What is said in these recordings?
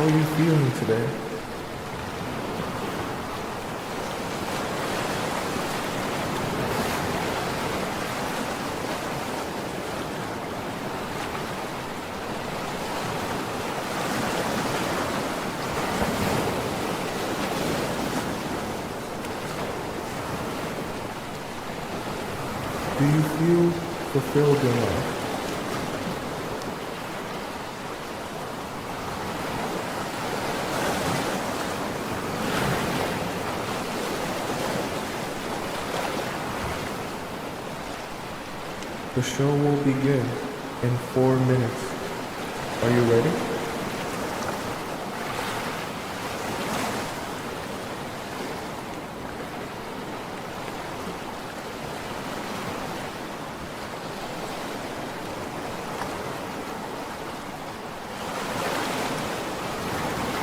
are you feeling today? Do you feel fulfilled in life? The show will begin in 4 minutes. Are you ready?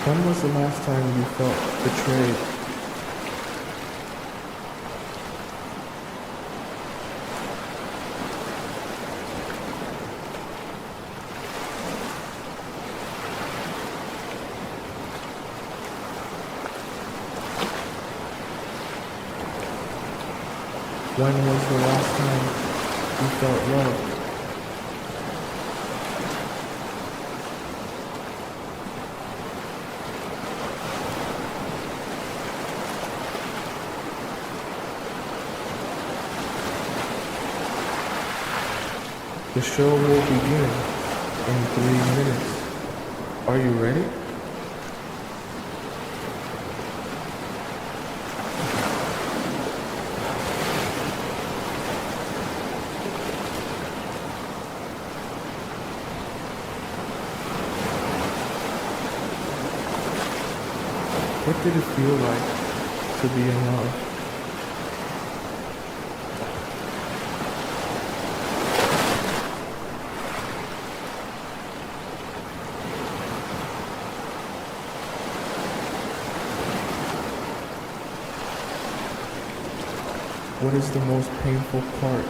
When was the last time you felt betrayed? When was the last time you felt loved? The show will begin in 3 minutes. Are you ready? What did it feel like to be in love? What is the most painful part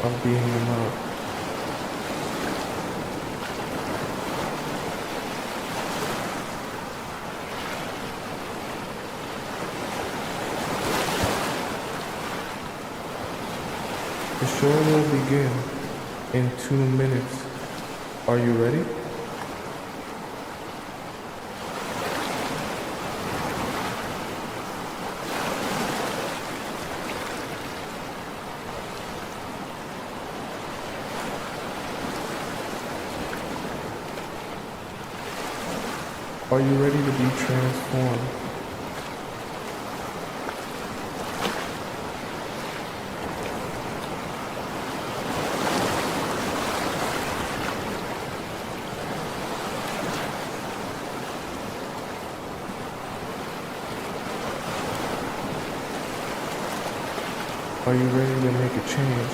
of being in love? The show will begin in 2 minutes. Are you ready? Are you ready to be transformed? Are you ready to make a change?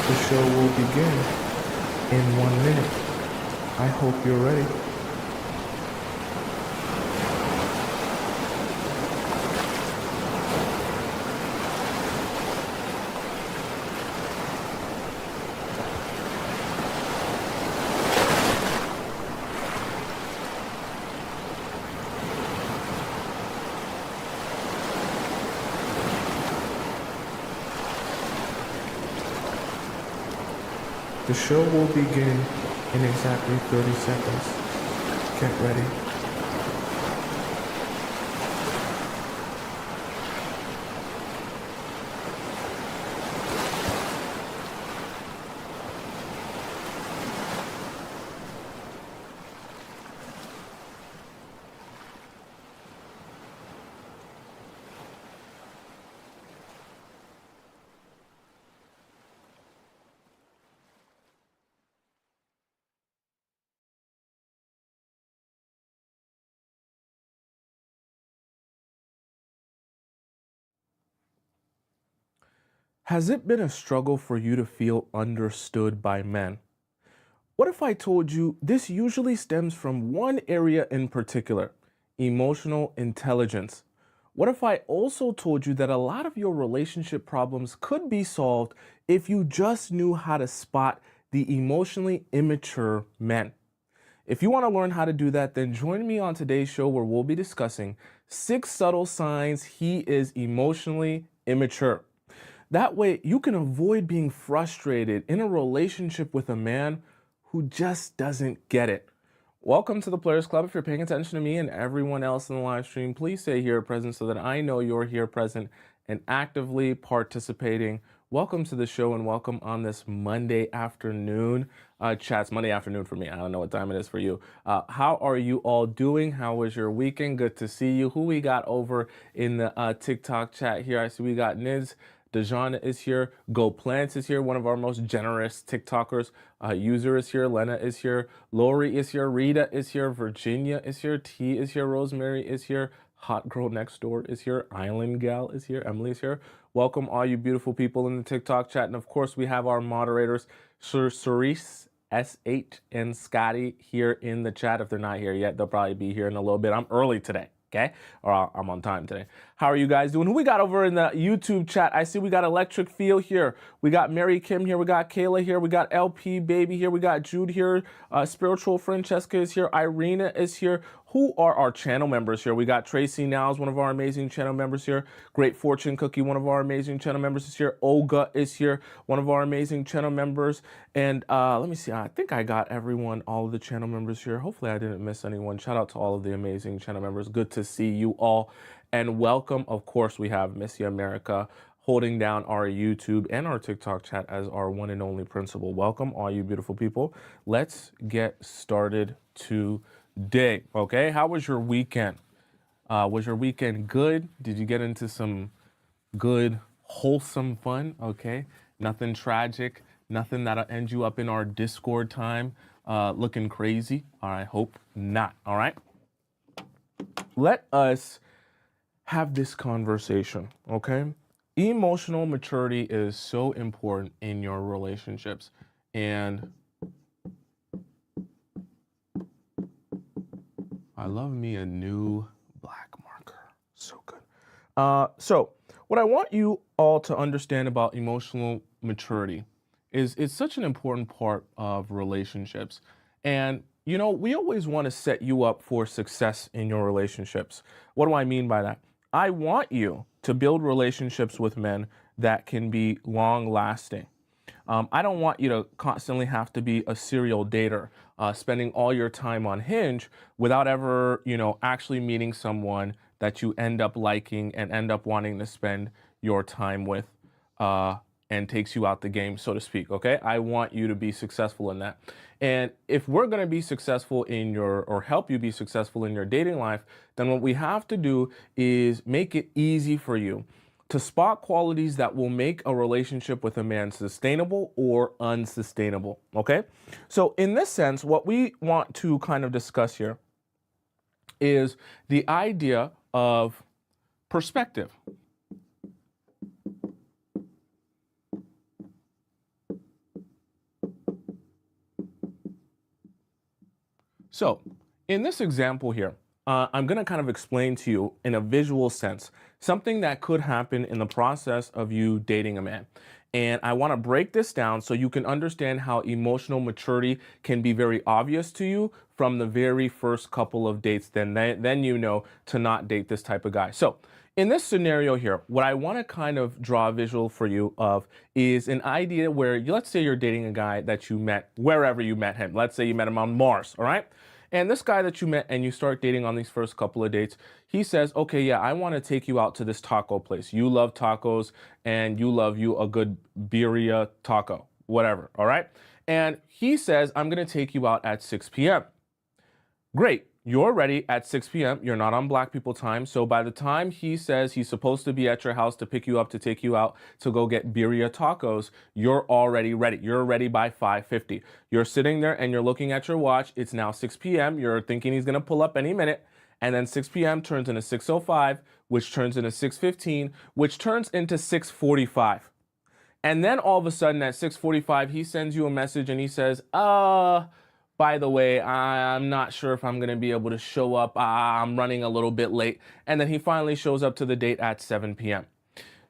The show will begin in 1 minute. I hope you're ready. The show will begin in exactly 30 seconds. Get ready. Has it been a struggle for you to feel understood by men? What if I told you this usually stems from one area in particular? emotional intelligence. What if I also told you that a lot of your relationship problems could be solved if you just knew how to spot the emotionally immature men? If you want to learn how to do that, then join me on today's show where we'll be discussing 6 subtle signs he is emotionally immature. That way, you can avoid being frustrated in a relationship with a man who just doesn't get it. Welcome to the Players Club. If you're paying attention to me and everyone else in the live stream, please say here present so that I know you're here present and actively participating. Welcome to the show and welcome on this Monday afternoon. Chat's Monday afternoon for me. I don't know what time it is for you. How are you all doing? How was your weekend? Good to see you. Who we got over in the TikTok chat here? I see we got Nids. Dejana is here. Go Plants is here. One of our most generous TikTokers. User is here. Lena is here. Lori is here. Rita is here. Virginia is here. T is here. Rosemary is here. Hot Girl Next Door is here. Island Gal is here. Emily is here. Welcome all you beautiful people in the TikTok chat. And of course, we have our moderators, Sir Cerise, SH, and Scotty here in the chat. If they're not here yet, they'll probably be here in a little bit. I'm early today. Okay, or I'm on time today. How are you guys doing? Who we got over in the YouTube chat? I see we got Electric Feel here. We got Mary Kim here. We got Kayla here. We got LP Baby here. We got Jude here. Spiritual Francesca is here. Irina is here. Who are our channel members here? We got Tracy Now is one of our amazing channel members here. Great Fortune Cookie, one of our amazing channel members is here. Olga is here, one of our amazing channel members. And let me see, I think I got everyone, all of the channel members here. Hopefully I didn't miss anyone. Shout out to all of the amazing channel members. Good to see you all. And welcome, of course, we have Missy America holding down our YouTube and our TikTok chat as our one and only principal. Welcome, all you beautiful people. Let's get started today, okay? How was your weekend? Was your weekend good? Did you get into some good, wholesome fun, okay? Nothing tragic, nothing that'll end you up in our Discord time looking crazy. All right, hope not, all right? Let us have this conversation, okay? Emotional maturity is so important in your relationships. And I love me a new black marker. So good. So what I want you all to understand about emotional maturity is it's such an important part of relationships. And, you know, we always want to set you up for success in your relationships. What do I mean by that? I want you to build relationships with men that can be long lasting. I don't want you to constantly have to be a serial dater, spending all your time on Hinge without ever, you know, actually meeting someone that you end up liking and end up wanting to spend your time with and takes you out the game, so to speak, okay? I want you to be successful in that. And if we're gonna be successful in your, or help you be successful in your dating life, then what we have to do is make it easy for you to spot qualities that will make a relationship with a man sustainable or unsustainable, okay? So in this sense, what we want to kind of discuss here is the idea of perspective. So in this example here, I'm going to kind of explain to you in a visual sense something that could happen in the process of you dating a man. And I want to break this down so you can understand how emotional maturity can be very obvious to you from the very first couple of dates. Then you know to not date this type of guy. So in this scenario here, what I want to kind of draw a visual for you of is an idea where let's say you're dating a guy that you met wherever you met him. Let's say you met him on Mars, all right? And this guy that you met and you start dating on these first couple of dates, he says, okay, yeah, I want to take you out to this taco place. You love tacos and you love you a good birria taco, whatever, all right? And he says, I'm going to take you out at 6 p.m. Great. You're ready at 6 p.m. You're not on black people time. So by the time he says he's supposed to be at your house to pick you up, to take you out to go get birria tacos, you're already ready. You're ready by 5:50. You're sitting there and you're looking at your watch. It's now 6 p.m. You're thinking he's going to pull up any minute. And then 6 p.m. turns into 6:05, which turns into 6:15, which turns into 6:45. And then all of a sudden at 6:45, he sends you a message and he says, by the way, I'm not sure if I'm going to be able to show up. I'm running a little bit late. And then he finally shows up to the date at 7 p.m.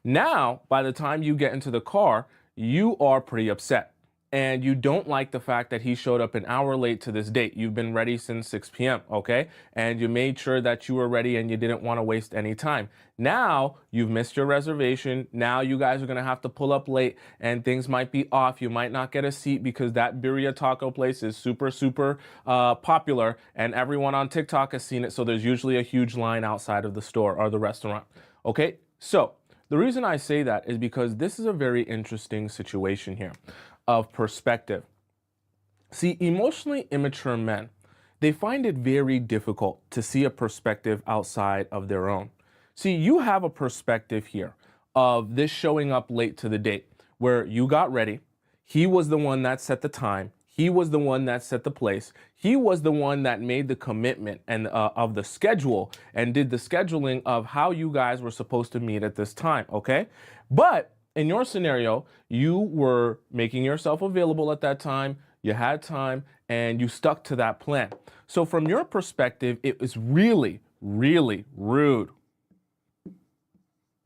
Now, by the time you get into the car, you are pretty upset. And you don't like the fact that he showed up an hour late to this date. You've been ready since 6 p.m., okay? And you made sure that you were ready and you didn't want to waste any time. Now, you've missed your reservation. Now you guys are going to have to pull up late and things might be off. You might not get a seat because that birria taco place is super popular and everyone on TikTok has seen it. So there's usually a huge line outside of the store or the restaurant, okay? So the reason I say that is because this is a very interesting situation here of perspective. See, emotionally immature men, they find it very difficult to see a perspective outside of their own. See, you have a perspective here of this showing up late to the date where you got ready. He was the one that set the time. He was the one that set the place. He was the one that made the commitment and of the schedule and did the scheduling of how you guys were supposed to meet at this time, okay? But in your scenario, you were making yourself available at that time, you had time, and you stuck to that plan. So from your perspective, it was really rude,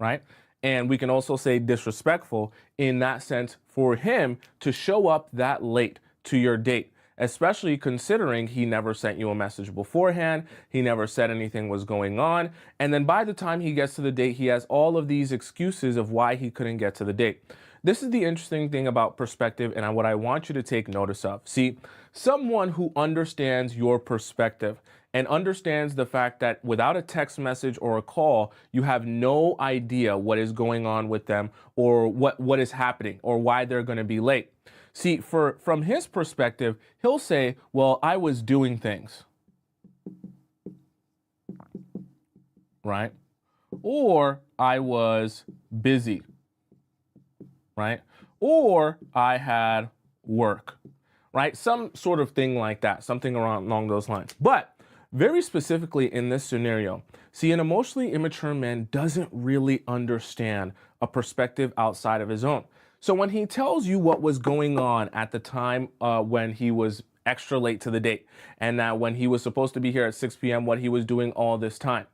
right? And we can also say disrespectful in that sense for him to show up that late to your date, especially considering he never sent you a message beforehand. He never said anything was going on. And then by the time he gets to the date, he has all of these excuses of why he couldn't get to the date. This is the interesting thing about perspective and what I want you to take notice of. See, someone who understands your perspective and understands the fact that without a text message or a call, you have no idea what is going on with them or what is happening or why they're going to be late. See, from his perspective, he'll say, well, I was doing things, right? Or I was busy, right? Or I had work, right? Some sort of thing like that, something along those lines. But very specifically in this scenario, see, an emotionally immature man doesn't really understand a perspective outside of his own. So when he tells you what was going on at the time when he was extra late to the date, and that when he was supposed to be here at 6 p.m., what he was doing all this time,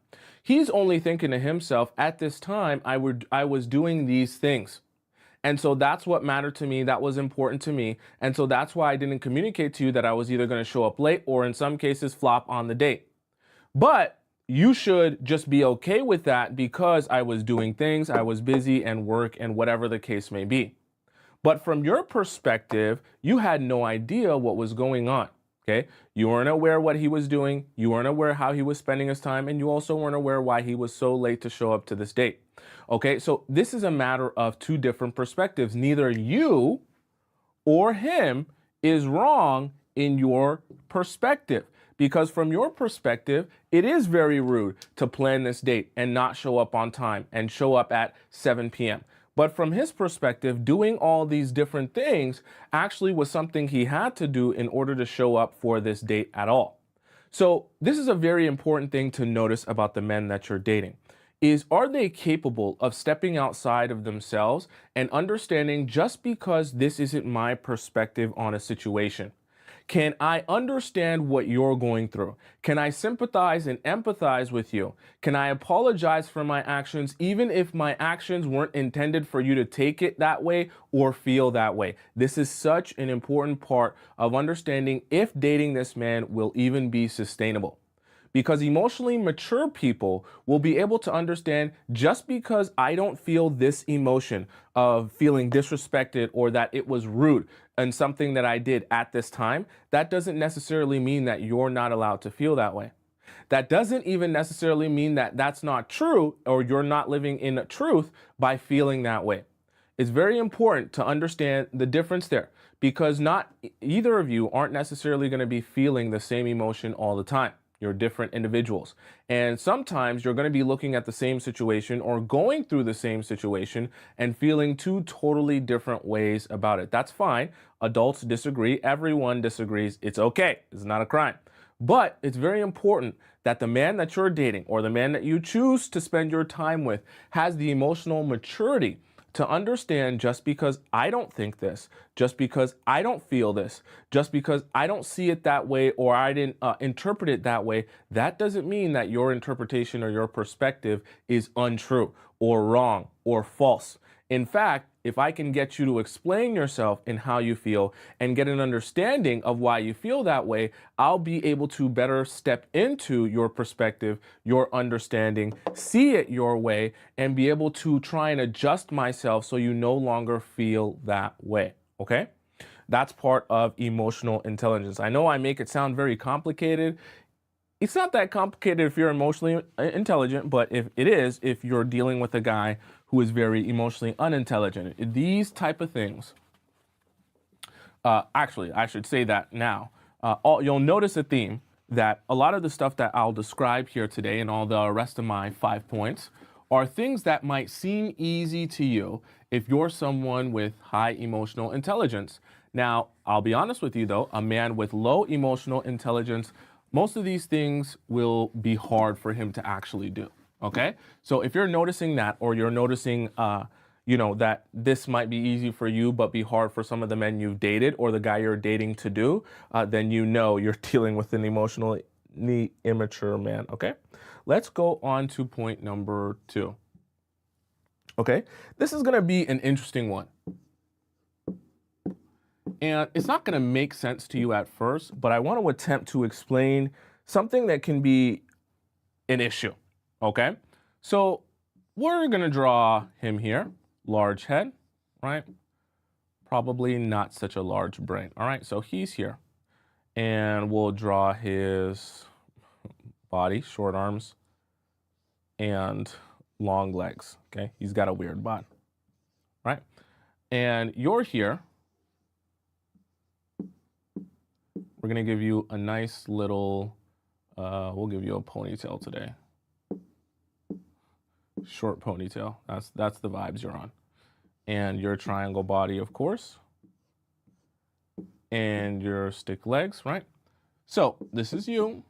he's only thinking to himself, at this time, I was doing these things. And so that's what mattered to me. That was important to me. And so that's why I didn't communicate to you that I was either going to show up late or in some cases flop on the date. But you should just be okay with that because I was doing things, I was busy and work and whatever the case may be. But from your perspective, you had no idea what was going on, okay? You weren't aware what he was doing, you weren't aware how he was spending his time, and you also weren't aware why he was so late to show up to this date, okay? So this is a matter of two different perspectives. Neither you or him is wrong in your perspective. Because from your perspective, it is very rude to plan this date and not show up on time and show up at 7 p.m. But from his perspective, doing all these different things actually was something he had to do in order to show up for this date at all. So this is a very important thing to notice about the men that you're dating. Are they capable of stepping outside of themselves and understanding just because this isn't my perspective on a situation? Can I understand what you're going through? Can I sympathize and empathize with you? Can I apologize for my actions, even if my actions weren't intended for you to take it that way or feel that way? This is such an important part of understanding if dating this man will even be sustainable. Because emotionally mature people will be able to understand just because I don't feel this emotion of feeling disrespected or that it was rude and something that I did at this time, that doesn't necessarily mean that you're not allowed to feel that way. That doesn't even necessarily mean that that's not true or you're not living in truth by feeling that way. It's very important to understand the difference there because not either of you aren't necessarily going to be feeling the same emotion all the time. You're different individuals. And sometimes you're going to be looking at the same situation or going through the same situation and feeling two totally different ways about it. That's fine. Adults disagree. Everyone disagrees. It's okay. It's not a crime. But it's very important that the man that you're dating or the man that you choose to spend your time with has the emotional maturity to understand just because I don't think this, just because I don't feel this, just because I don't see it that way or I didn't interpret it that way, that doesn't mean that your interpretation or your perspective is untrue or wrong or false. In fact, if I can get you to explain yourself and how you feel and get an understanding of why you feel that way, I'll be able to better step into your perspective, your understanding, see it your way, and be able to try and adjust myself so you no longer feel that way. Okay? That's part of emotional intelligence. I know I make it sound very complicated. It's not that complicated if you're emotionally intelligent, but if it is, if you're dealing with a guy who is very emotionally unintelligent, these type of things, actually, I should say that now, you'll notice a theme that a lot of the stuff that I'll describe here today and all the rest of my 5 points are things that might seem easy to you if you're someone with high emotional intelligence. Now, I'll be honest with you though, a man with low emotional intelligence, most of these things will be hard for him to actually do. Okay? So if you're noticing that, or you're noticing, that this might be easy for you, but be hard for some of the men you've dated or the guy you're dating to do, then you know you're dealing with an emotionally immature man. Okay? Let's go on to point number 2. Okay? This is going to be an interesting one. And it's not going to make sense to you at first, but I want to attempt to explain something that can be an issue. Okay? So we're going to draw him here. Large head, right? Probably not such a large brain. All right, so he's here. And we'll draw his body, short arms, and long legs. Okay, he's got a weird body, right? And you're here. We're going to give you a nice little, we'll give you a ponytail today. Short ponytail. That's the vibes you're on. And your triangle body, of course. And your stick legs, right? So this is you.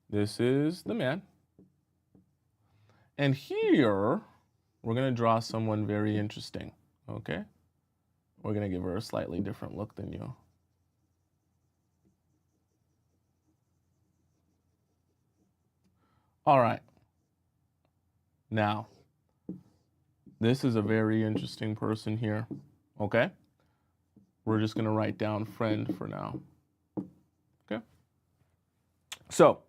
This is the man. And here, we're going to draw someone very interesting. Okay? We're going to give her a slightly different look than you. All right. Now, this is a very interesting person here, okay? We're just gonna write down friend for now, okay? So,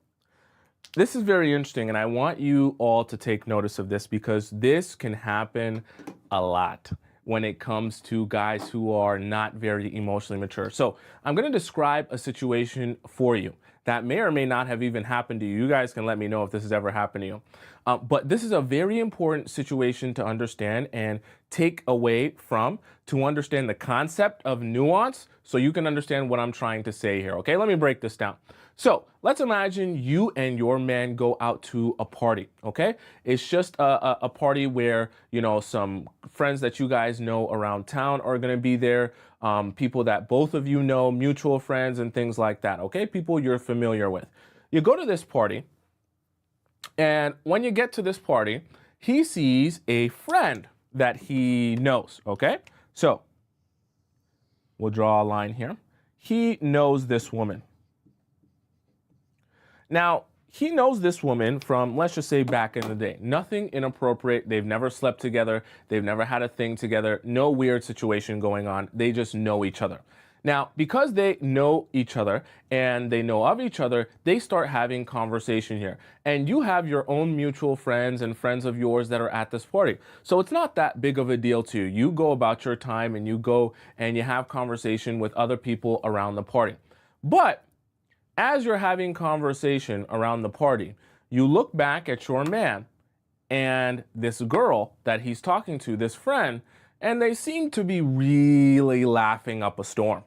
this is very interesting, and I want you all to take notice of this because this can happen a lot when it comes to guys who are not very emotionally mature. So, I'm gonna describe a situation for you that may or may not have even happened to you. You guys can let me know if this has ever happened to you. But this is a very important situation to understand and take away from to understand the concept of nuance so you can understand what I'm trying to say here. Okay, let me break this down. So let's imagine you and your man go out to a party, okay? It's just a party where, some friends that you guys know around town are gonna be there, people that both of you know, mutual friends and things like that, okay? People you're familiar with. You go to this party, and when you get to this party, he sees a friend that he knows, okay? So we'll draw a line here. He knows this woman. Now, he knows this woman from, let's just say, back in the day. Nothing inappropriate. They've never slept together. They've never had a thing together. No weird situation going on. They just know each other. Now, because they know each other and they know of each other, they start having conversation here. And you have your own mutual friends and friends of yours that are at this party. So it's not that big of a deal to you. You go about your time and you go and you have conversation with other people around the party. But as you're having conversation around the party, you look back at your man and this girl that he's talking to, this friend, and they seem to be really laughing up a storm,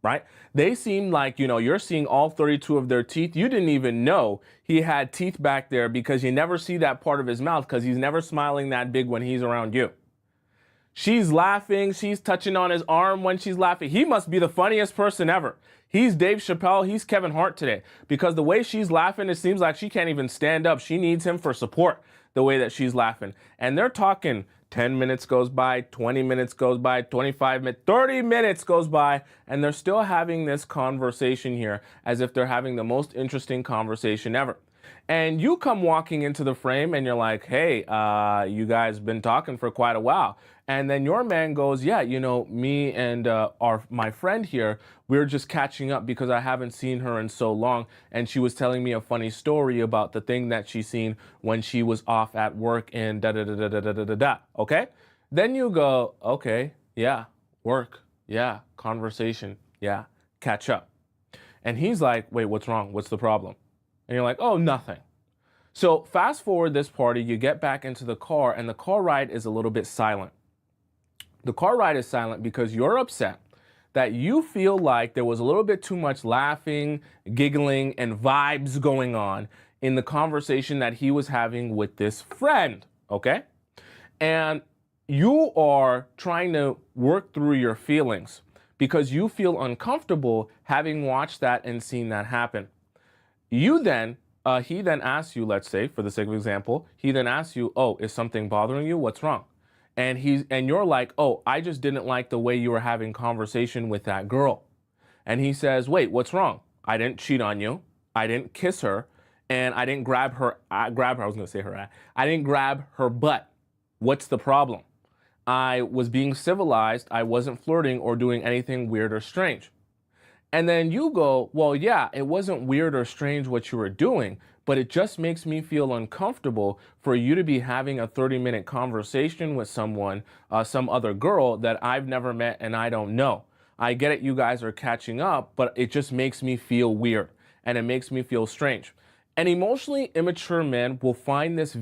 right? They seem like, you're seeing all 32 of their teeth. You didn't even know he had teeth back there because you never see that part of his mouth because he's never smiling that big when he's around you. She's laughing. She's touching on his arm when she's laughing. He must be the funniest person ever. He's Dave Chappelle. He's Kevin Hart today. Because the way she's laughing, it seems like she can't even stand up. She needs him for support the way that she's laughing. And they're talking 10 minutes goes by, 20 minutes goes by, 25 minutes, 30 minutes goes by, and they're still having this conversation here as if they're having the most interesting conversation ever. And you come walking into the frame and you're like, hey, you guys been talking for quite a while. And then your man goes, yeah, you know, me and my friend here, we're just catching up because I haven't seen her in so long. And she was telling me a funny story about the thing that she seen when she was off at work and da da da da da da da da da. Okay? Then you go, okay, yeah, work, yeah, conversation, yeah, catch up. And he's like, wait, what's wrong? What's the problem? And you're like, oh, nothing. So fast forward this party, you get back into the car, and the car ride is a little bit silent. The car ride is silent because you're upset that you feel like there was a little bit too much laughing, giggling, and vibes going on in the conversation that he was having with this friend, okay? And you are trying to work through your feelings because you feel uncomfortable having watched that and seen that happen. He then asks you, let's say, for the sake of example, he then asks you, oh, is something bothering you? What's wrong? And you're like, oh, I just didn't like the way you were having conversation with that girl. And he says, wait, what's wrong? I didn't cheat on you. I didn't kiss her. And I didn't grab her. I was going to say her. I didn't grab her butt. What's the problem? I was being civilized. I wasn't flirting or doing anything weird or strange. And then you go, well, yeah, it wasn't weird or strange what you were doing, but it just makes me feel uncomfortable for you to be having a 30-minute conversation with someone, some other girl that I've never met and I don't know. I get it, you guys are catching up, but it just makes me feel weird and it makes me feel strange. An emotionally immature man will find this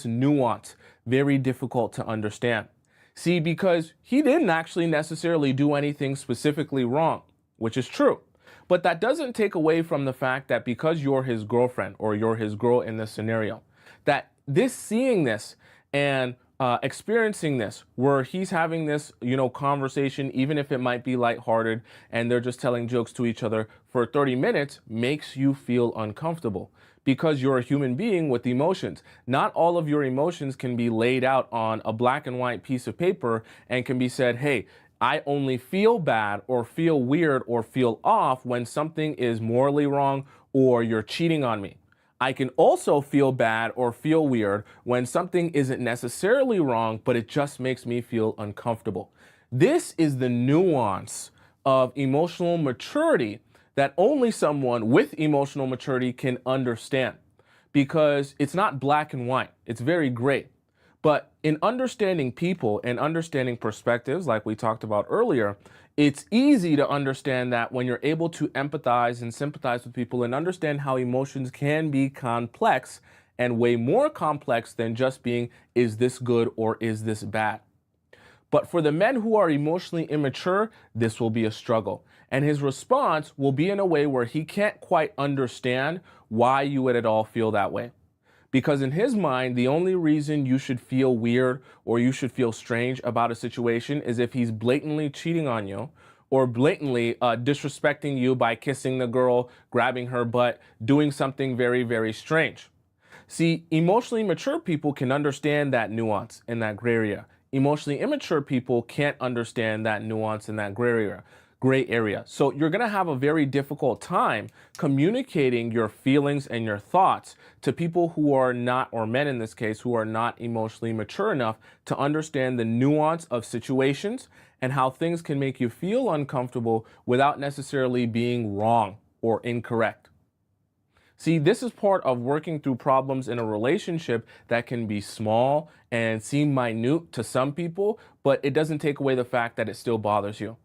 nuance very difficult to understand. See, because he didn't actually necessarily do anything specifically wrong, which is true. But that doesn't take away from the fact that because you're his girlfriend or you're his girl in this scenario, that seeing this and experiencing this, where he's having this, conversation, even if it might be lighthearted and they're just telling jokes to each other for 30 minutes, makes you feel uncomfortable because you're a human being with emotions. Not all of your emotions can be laid out on a black and white piece of paper and can be said, hey, I only feel bad or feel weird or feel off when something is morally wrong or you're cheating on me. I can also feel bad or feel weird when something isn't necessarily wrong, but it just makes me feel uncomfortable. This is the nuance of emotional maturity that only someone with emotional maturity can understand, because it's not black and white. It's very gray. But in understanding people and understanding perspectives, like we talked about earlier, it's easy to understand that when you're able to empathize and sympathize with people and understand how emotions can be complex and way more complex than just being, is this good or is this bad? But for the men who are emotionally immature, this will be a struggle. And his response will be in a way where he can't quite understand why you would at all feel that way. Because in his mind, the only reason you should feel weird or you should feel strange about a situation is if he's blatantly cheating on you or blatantly disrespecting you by kissing the girl, grabbing her butt, doing something very, very strange. See, emotionally mature people can understand that nuance in that gray area. Emotionally immature people can't understand that nuance in that gray area. So you're going to have a very difficult time communicating your feelings and your thoughts to people who are not, or men in this case, who are not emotionally mature enough to understand the nuance of situations and how things can make you feel uncomfortable without necessarily being wrong or incorrect. See, this is part of working through problems in a relationship that can be small and seem minute to some people, but it doesn't take away the fact that it still bothers you.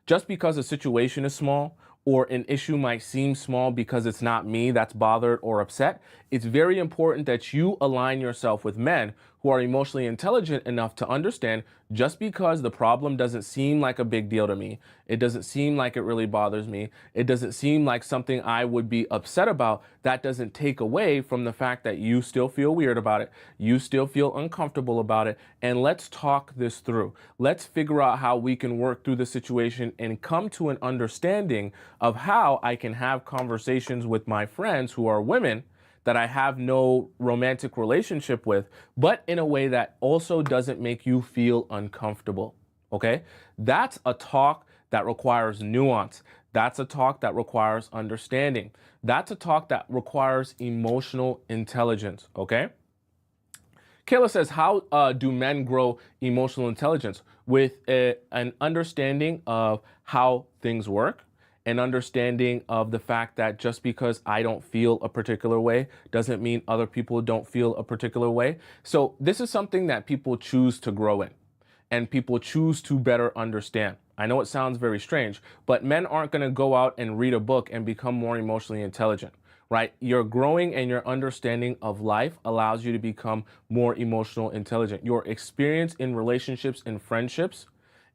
Just because a situation is small or an issue might seem small because it's not me that's bothered or upset, it's very important that you align yourself with men who are emotionally intelligent enough to understand just because the problem doesn't seem like a big deal to me, It doesn't seem like it really bothers me. It doesn't seem like something I would be upset about. That doesn't take away from the fact that you still feel weird about it. You still feel uncomfortable about it. And let's talk this through. Let's figure out how we can work through the situation and come to an understanding of how I can have conversations with my friends who are women that I have no romantic relationship with, but in a way that also doesn't make you feel uncomfortable. Okay? That's a talk that requires nuance. That's a talk that requires understanding. That's a talk that requires emotional intelligence. Okay? Kayla says, how do men grow emotional intelligence? With an understanding of how things work, an understanding of the fact that just because I don't feel a particular way doesn't mean other people don't feel a particular way. So this is something that people choose to grow in and people choose to better understand. I know it sounds very strange, but men aren't going to go out and read a book and become more emotionally intelligent, right? Your growing and your understanding of life allows you to become more emotional intelligent. Your experience in relationships and friendships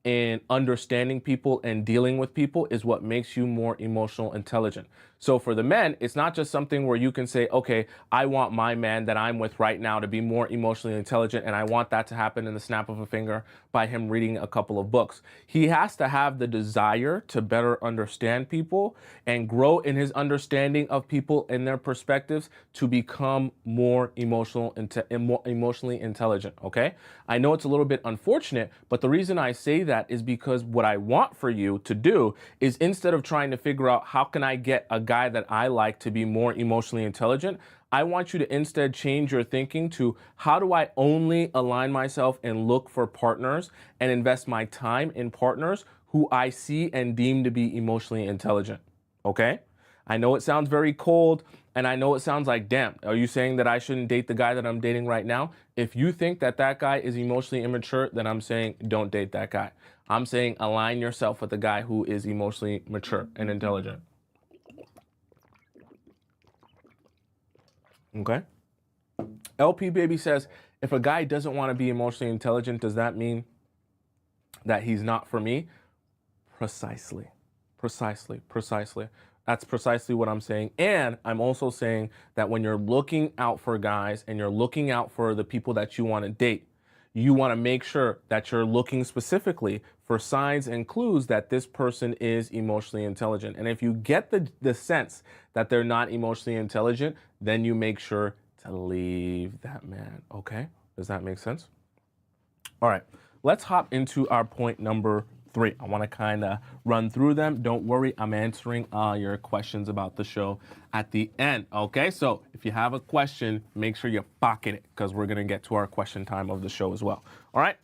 and understanding people and dealing with people is what makes you more emotional intelligent. So for the men, it's not just something where you can say, okay, I want my man that I'm with right now to be more emotionally intelligent, and I want that to happen in the snap of a finger by him reading a couple of books. He has to have the desire to better understand people and grow in his understanding of people and their perspectives to become more emotionally intelligent, okay? I know it's a little bit unfortunate, but the reason I say that is because what I want for you to do is, instead of trying to figure out how can I get a guy that I like to be more emotionally intelligent, I want you to instead change your thinking to, how do I only align myself and look for partners and invest my time in partners who I see and deem to be emotionally intelligent, okay? I know it sounds very cold, and I know it sounds like, damn, are you saying that I shouldn't date the guy that I'm dating right now? If you think that that guy is emotionally immature, then I'm saying don't date that guy. I'm saying align yourself with the guy who is emotionally mature and intelligent. Okay? LP Baby says, if a guy doesn't want to be emotionally intelligent, does that mean that he's not for me? Precisely. Precisely. Precisely. That's precisely what I'm saying. And I'm also saying that when you're looking out for guys and you're looking out for the people that you want to date, you want to make sure that you're looking specifically for signs and clues that this person is emotionally intelligent. And if you get the sense that they're not emotionally intelligent, then you make sure to leave that man. Okay? Does that make sense? All right. Let's hop into our point number 3. I want to kind of run through them. Don't worry, I'm answering your questions about the show at the end. Okay, so if you have a question, make sure you pocket it, because we're going to get to our question time of the show as well. All right,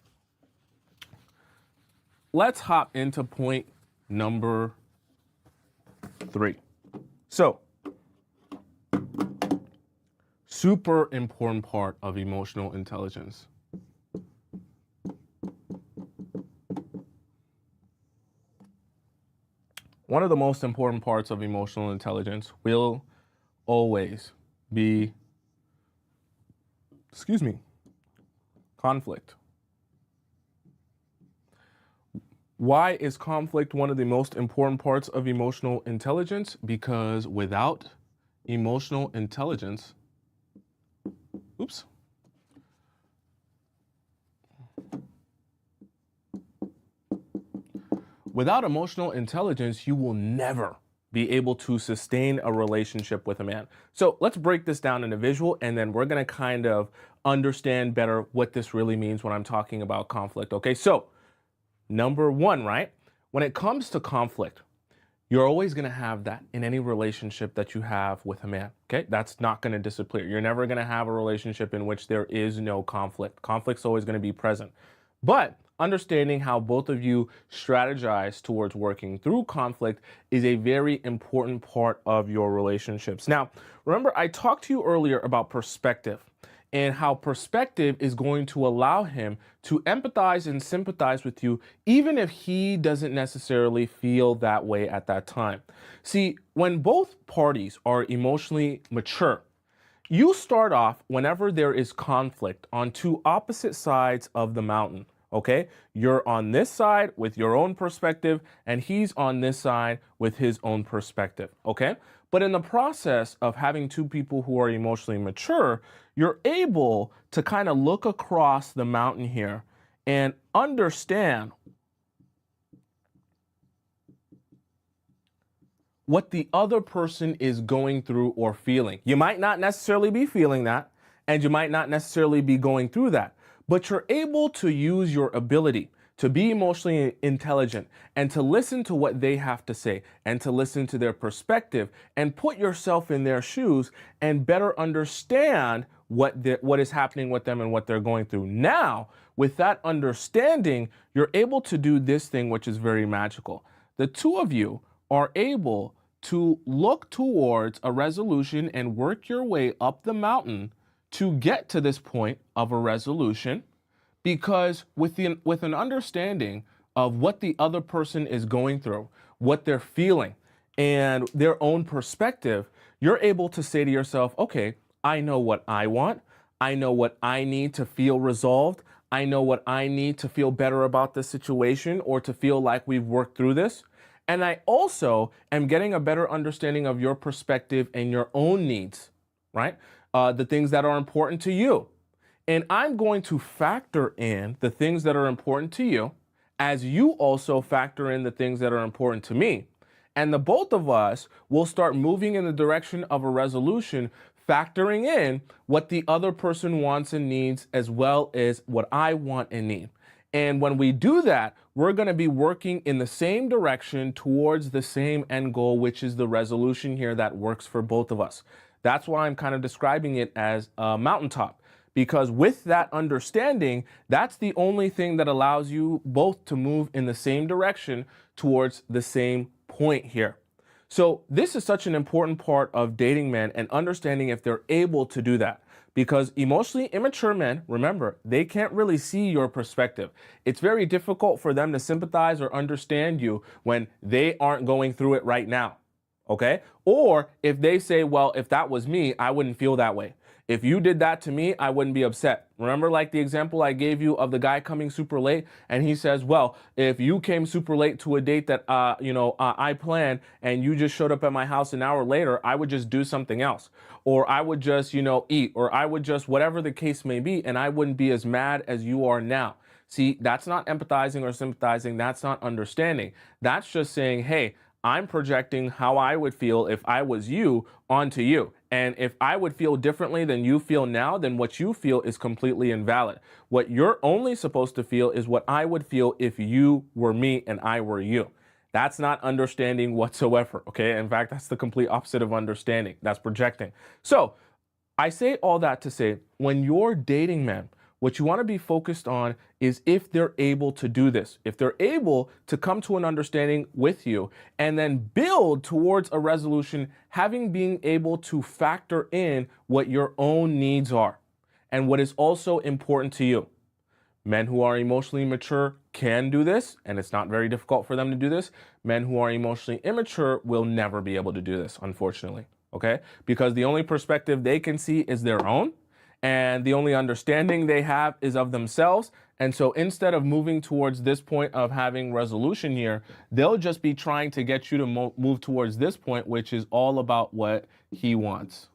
let's hop into point number 3. So, super important part of emotional intelligence. One of the most important parts of emotional intelligence will always be, conflict. Why is conflict one of the most important parts of emotional intelligence? Because without emotional intelligence, without emotional intelligence, you will never be able to sustain a relationship with a man. So let's break this down in a visual, and then we're going to kind of understand better what this really means when I'm talking about conflict. Okay, so number 1, right? When it comes to conflict, you're always going to have that in any relationship that you have with a man. Okay, that's not going to disappear. You're never going to have a relationship in which there is no conflict. Conflict's always going to be present. But understanding how both of you strategize towards working through conflict is a very important part of your relationships. Now, remember, I talked to you earlier about perspective and how perspective is going to allow him to empathize and sympathize with you, even if he doesn't necessarily feel that way at that time. See, when both parties are emotionally mature, you start off, whenever there is conflict, on two opposite sides of the mountain, Okay, you're on this side with your own perspective, and he's on this side with his own perspective. Okay, but in the process of having two people who are emotionally mature, you're able to kind of look across the mountain here and understand what the other person is going through or feeling. You might not necessarily be feeling that, and you might not necessarily be going through that, but you're able to use your ability to be emotionally intelligent and to listen to what they have to say and to listen to their perspective and put yourself in their shoes and better understand what is happening with them and what they're going through. Now, with that understanding, you're able to do this thing, which is very magical. The two of you are able to look towards a resolution and work your way up the mountain to get to this point of a resolution, because with an understanding of what the other person is going through, what they're feeling, and their own perspective, you're able to say to yourself, okay, I know what I want. I know what I need to feel resolved. I know what I need to feel better about the situation or to feel like we've worked through this. And I also am getting a better understanding of your perspective and your own needs, right? The things that are important to you. And I'm going to factor in the things that are important to you as you also factor in the things that are important to me. And the both of us will start moving in the direction of a resolution, factoring in what the other person wants and needs, as well as what I want and need. And when we do that, we're going to be working in the same direction towards the same end goal, which is the resolution here that works for both of us. That's why I'm kind of describing it as a mountaintop, because with that understanding, that's the only thing that allows you both to move in the same direction towards the same point here. So this is such an important part of dating men and understanding if they're able to do that. Because emotionally immature men, remember, they can't really see your perspective. It's very difficult for them to sympathize or understand you when they aren't going through it right now. Okay? Or if they say, well, if that was me, I wouldn't feel that way. If you did that to me, I wouldn't be upset. Remember, like the example I gave you of the guy coming super late, and he says, well, if you came super late to a date that, I planned and you just showed up at my house an hour later, I would just do something else. Or I would just, eat, or I would just, whatever the case may be, and I wouldn't be as mad as you are now. See, that's not empathizing or sympathizing. That's not understanding. That's just saying, hey, I'm projecting how I would feel if I was you onto you. And if I would feel differently than you feel now, then what you feel is completely invalid. What you're only supposed to feel is what I would feel if you were me and I were you. That's not understanding whatsoever, okay? In fact, that's the complete opposite of understanding. That's projecting. So I say all that to say, when you're dating men, what you want to be focused on is if they're able to do this, if they're able to come to an understanding with you and then build towards a resolution, being able to factor in what your own needs are and what is also important to you. Men who are emotionally mature can do this, and it's not very difficult for them to do this. Men who are emotionally immature will never be able to do this, unfortunately, okay? Because the only perspective they can see is their own, and the only understanding they have is of themselves. And so instead of moving towards this point of having resolution here, they'll just be trying to get you to move towards this point, which is all about what he wants.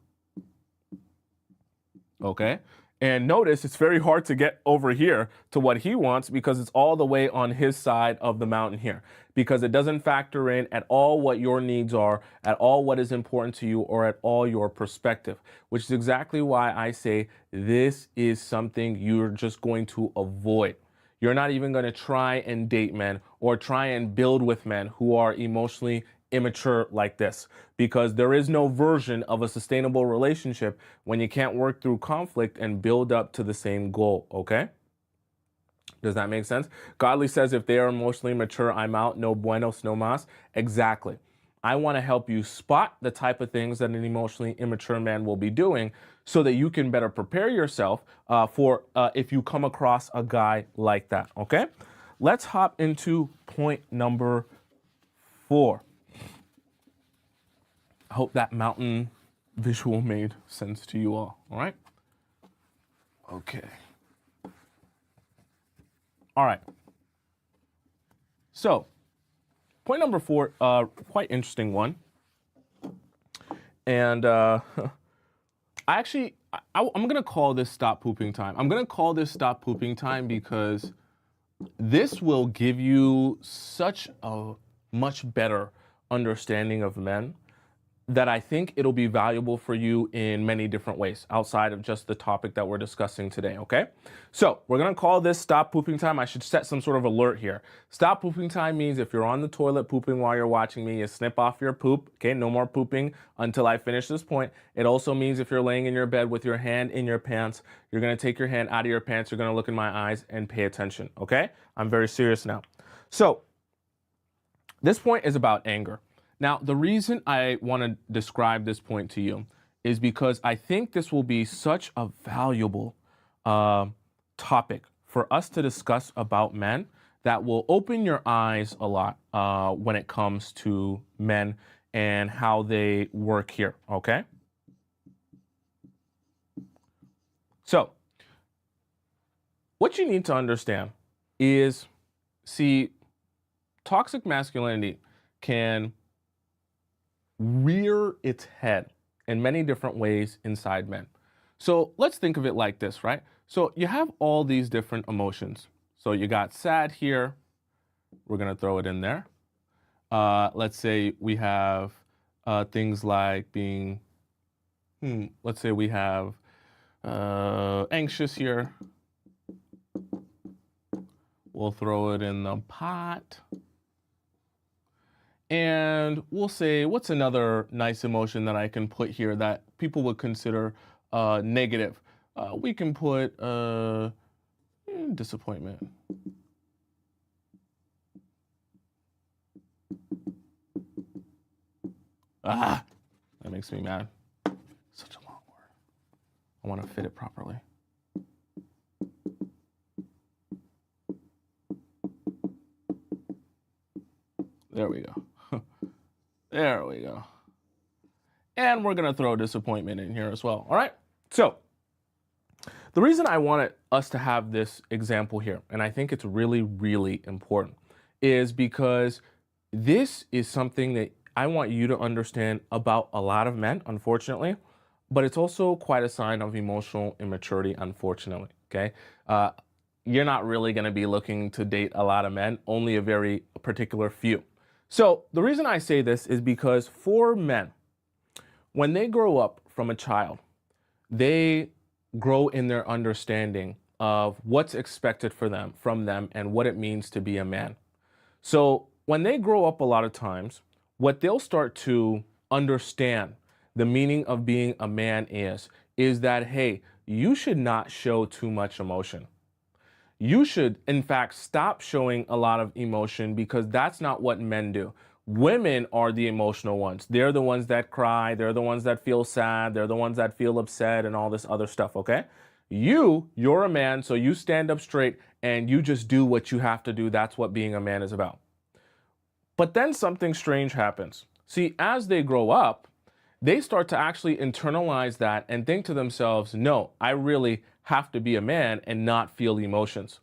Okay? And notice it's very hard to get over here to what he wants because it's all the way on his side of the mountain here, because it doesn't factor in at all what your needs are, at all what is important to you, or at all your perspective, which is exactly why I say this is something you're just going to avoid. You're not even going to try and date men or try and build with men who are emotionally immature like this, because there is no version of a sustainable relationship when you can't work through conflict and build up to the same goal, okay? Does that make sense? Godly says if they are emotionally mature, I'm out, no buenos, no mas. Exactly. I want to help you spot the type of things that an emotionally immature man will be doing so that you can better prepare yourself for if you come across a guy like that, okay? Let's hop into point number 4. I hope that mountain visual made sense to you all right? Okay. All right. So point number 4, quite interesting one. And I'm going to call this stop pooping time. I'm going to call this stop pooping time because this will give you such a much better understanding of men that I think it'll be valuable for you in many different ways outside of just the topic that we're discussing today, okay? So we're gonna call this stop pooping time. I should set some sort of alert here. Stop pooping time means if you're on the toilet pooping while you're watching me, you snip off your poop, okay? No more pooping until I finish this point. It also means if you're laying in your bed with your hand in your pants, you're gonna take your hand out of your pants, you're gonna look in my eyes and pay attention, okay? I'm very serious now. So this point is about anger. Now, the reason I want to describe this point to you is because I think this will be such a valuable topic for us to discuss about men that will open your eyes a lot when it comes to men and how they work here, okay? So, what you need to understand is, see, toxic masculinity can rear its head in many different ways inside men. So let's think of it like this, right? So you have all these different emotions. So you got sad here. We're going to throw it in there. Let's say we have things like being, let's say we have anxious here. We'll throw it in the pot. And we'll say, what's another nice emotion that I can put here that people would consider negative? We can put disappointment. That makes me mad. Such a long word. I want to fit it properly. There we go. There we go. And we're going to throw disappointment in here as well. All right. So the reason I wanted us to have this example here, and I think it's really, really important, is because this is something that I want you to understand about a lot of men, unfortunately, but it's also quite a sign of emotional immaturity, unfortunately. Okay. You're not really going to be looking to date a lot of men, only a very particular few. So the reason I say this is because for men, when they grow up from a child, they grow in their understanding of what's expected from them and what it means to be a man. So when they grow up a lot of times, what they'll start to understand the meaning of being a man is that, hey, you should not show too much emotion. You should, in fact, stop showing a lot of emotion because that's not what men do. Women are the emotional ones. They're the ones that cry. They're the ones that feel sad. They're the ones that feel upset and all this other stuff, okay? You're a man, so you stand up straight and you just do what you have to do. That's what being a man is about. But then something strange happens. See, as they grow up, they start to actually internalize that and think to themselves, no, I really have to be a man and not feel emotions.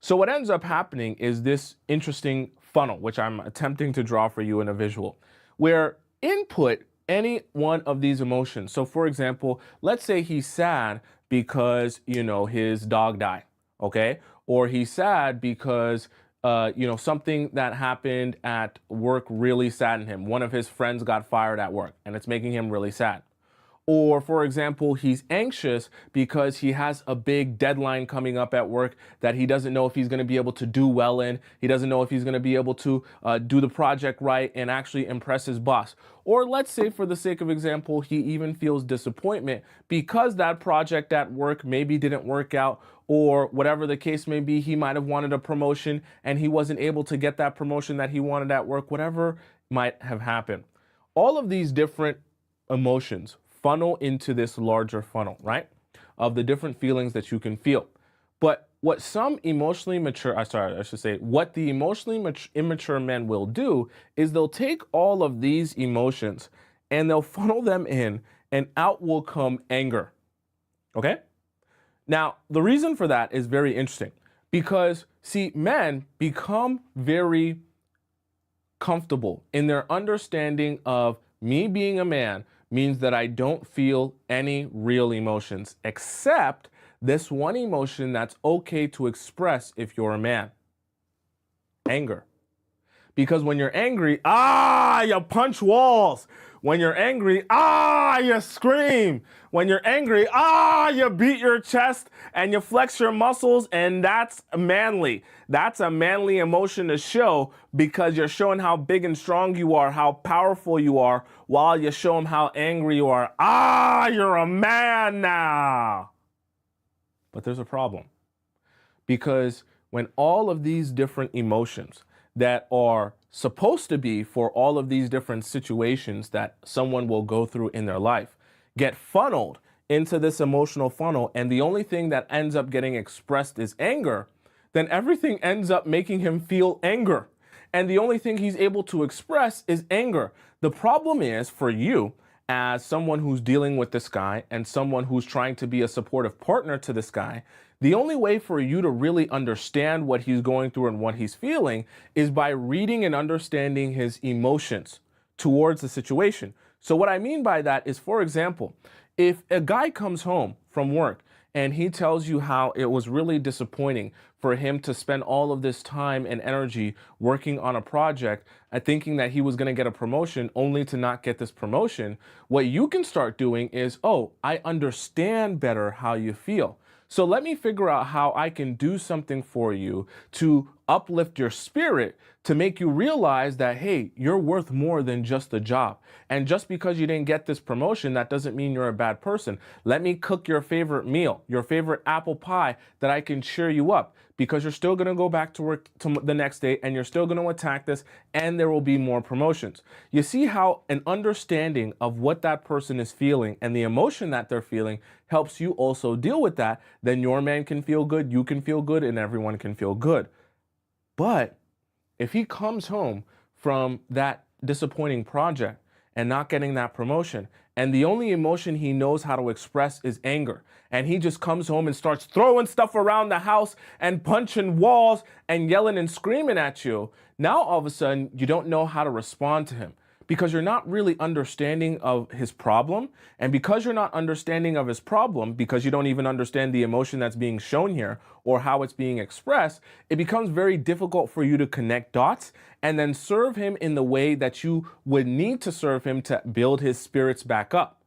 So what ends up happening is this interesting funnel, which I'm attempting to draw for you in a visual, where input any one of these emotions. So for example, let's say he's sad because, his dog died, okay? Or he's sad because something that happened at work really saddened him. One of his friends got fired at work and it's making him really sad. Or for example, he's anxious because he has a big deadline coming up at work that he doesn't know if he's going to be able to do well in. He doesn't know if he's going to be able to do the project right and actually impress his boss. Or let's say, for the sake of example, he even feels disappointment because that project at work maybe didn't work out, or whatever the case may be, he might have wanted a promotion and he wasn't able to get that promotion that he wanted at work, whatever might have happened. All of these different emotions funnel into this larger funnel, right? Of the different feelings that you can feel. But what the emotionally immature men will do is they'll take all of these emotions and they'll funnel them in, and out will come anger. Okay? Now, the reason for that is very interesting Because, see, men become very comfortable in their understanding of me being a man means that I don't feel any real emotions except this one emotion that's okay to express if you're a man: anger. Because when you're angry, you punch walls. When you're angry, you scream. When you're angry, you beat your chest and you flex your muscles, and that's manly. That's a manly emotion to show because you're showing how big and strong you are, how powerful you are, while you show them how angry you are. You're a man now. But there's a problem. Because when all of these different emotions that are supposed to be for all of these different situations that someone will go through in their life get funneled into this emotional funnel, and the only thing that ends up getting expressed is anger, then everything ends up making him feel anger. And the only thing he's able to express is anger. The problem is for you, as someone who's dealing with this guy and someone who's trying to be a supportive partner to this guy, the only way for you to really understand what he's going through and what he's feeling is by reading and understanding his emotions towards the situation. So what I mean by that is, for example, if a guy comes home from work and he tells you how it was really disappointing for him to spend all of this time and energy working on a project and thinking that he was going to get a promotion only to not get this promotion, what you can start doing is, I understand better how you feel. So let me figure out how I can do something for you to uplift your spirit, to make you realize that, hey, you're worth more than just a job. And just because you didn't get this promotion, that doesn't mean you're a bad person. Let me cook your favorite meal, your favorite apple pie, that I can cheer you up, because you're still going to go back to work the next day and you're still going to attack this, and there will be more promotions. You see how an understanding of what that person is feeling and the emotion that they're feeling helps you also deal with that. Then your man can feel good, you can feel good, and everyone can feel good. But if he comes home from that disappointing project and not getting that promotion, and the only emotion he knows how to express is anger, and he just comes home and starts throwing stuff around the house and punching walls and yelling and screaming at you, now all of a sudden you don't know how to respond to him, because you're not really understanding of his problem. And because you're not understanding of his problem, because you don't even understand the emotion that's being shown here or how it's being expressed, it becomes very difficult for you to connect dots and then serve him in the way that you would need to serve him to build his spirits back up.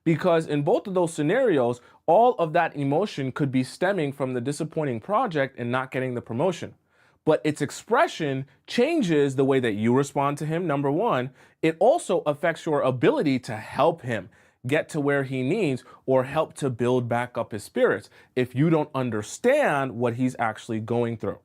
Because in both of those scenarios, all of that emotion could be stemming from the disappointing project and not getting the promotion. But its expression changes the way that you respond to him, number one. It also affects your ability to help him get to where he needs or help to build back up his spirits if you don't understand what he's actually going through.